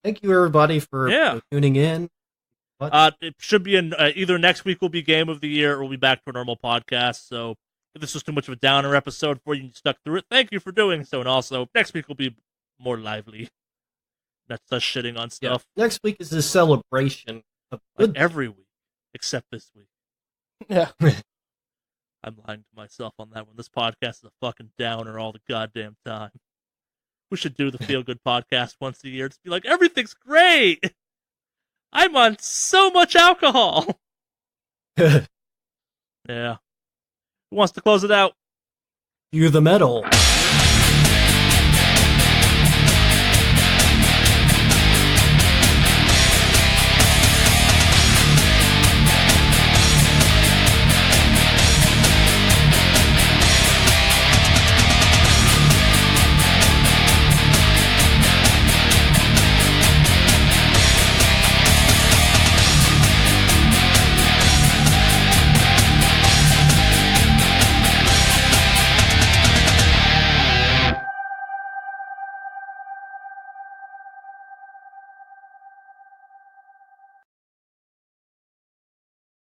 Thank you, everybody, for tuning in. It should be either next week will be Game of the Year or we'll be back to a normal podcast. So if this was too much of a downer episode for you and you stuck through it, thank you for doing so. And also, next week will be more lively. That's us shitting on stuff. Yeah. Next week is a celebration of like every week, except this week. Yeah. I'm lying to myself on that one. This podcast is a fucking downer all the goddamn time. We should do the Feel Good podcast once a year. Just be like, everything's great. I'm on so much alcohol. Yeah. Who wants to close it out? Cue the metal.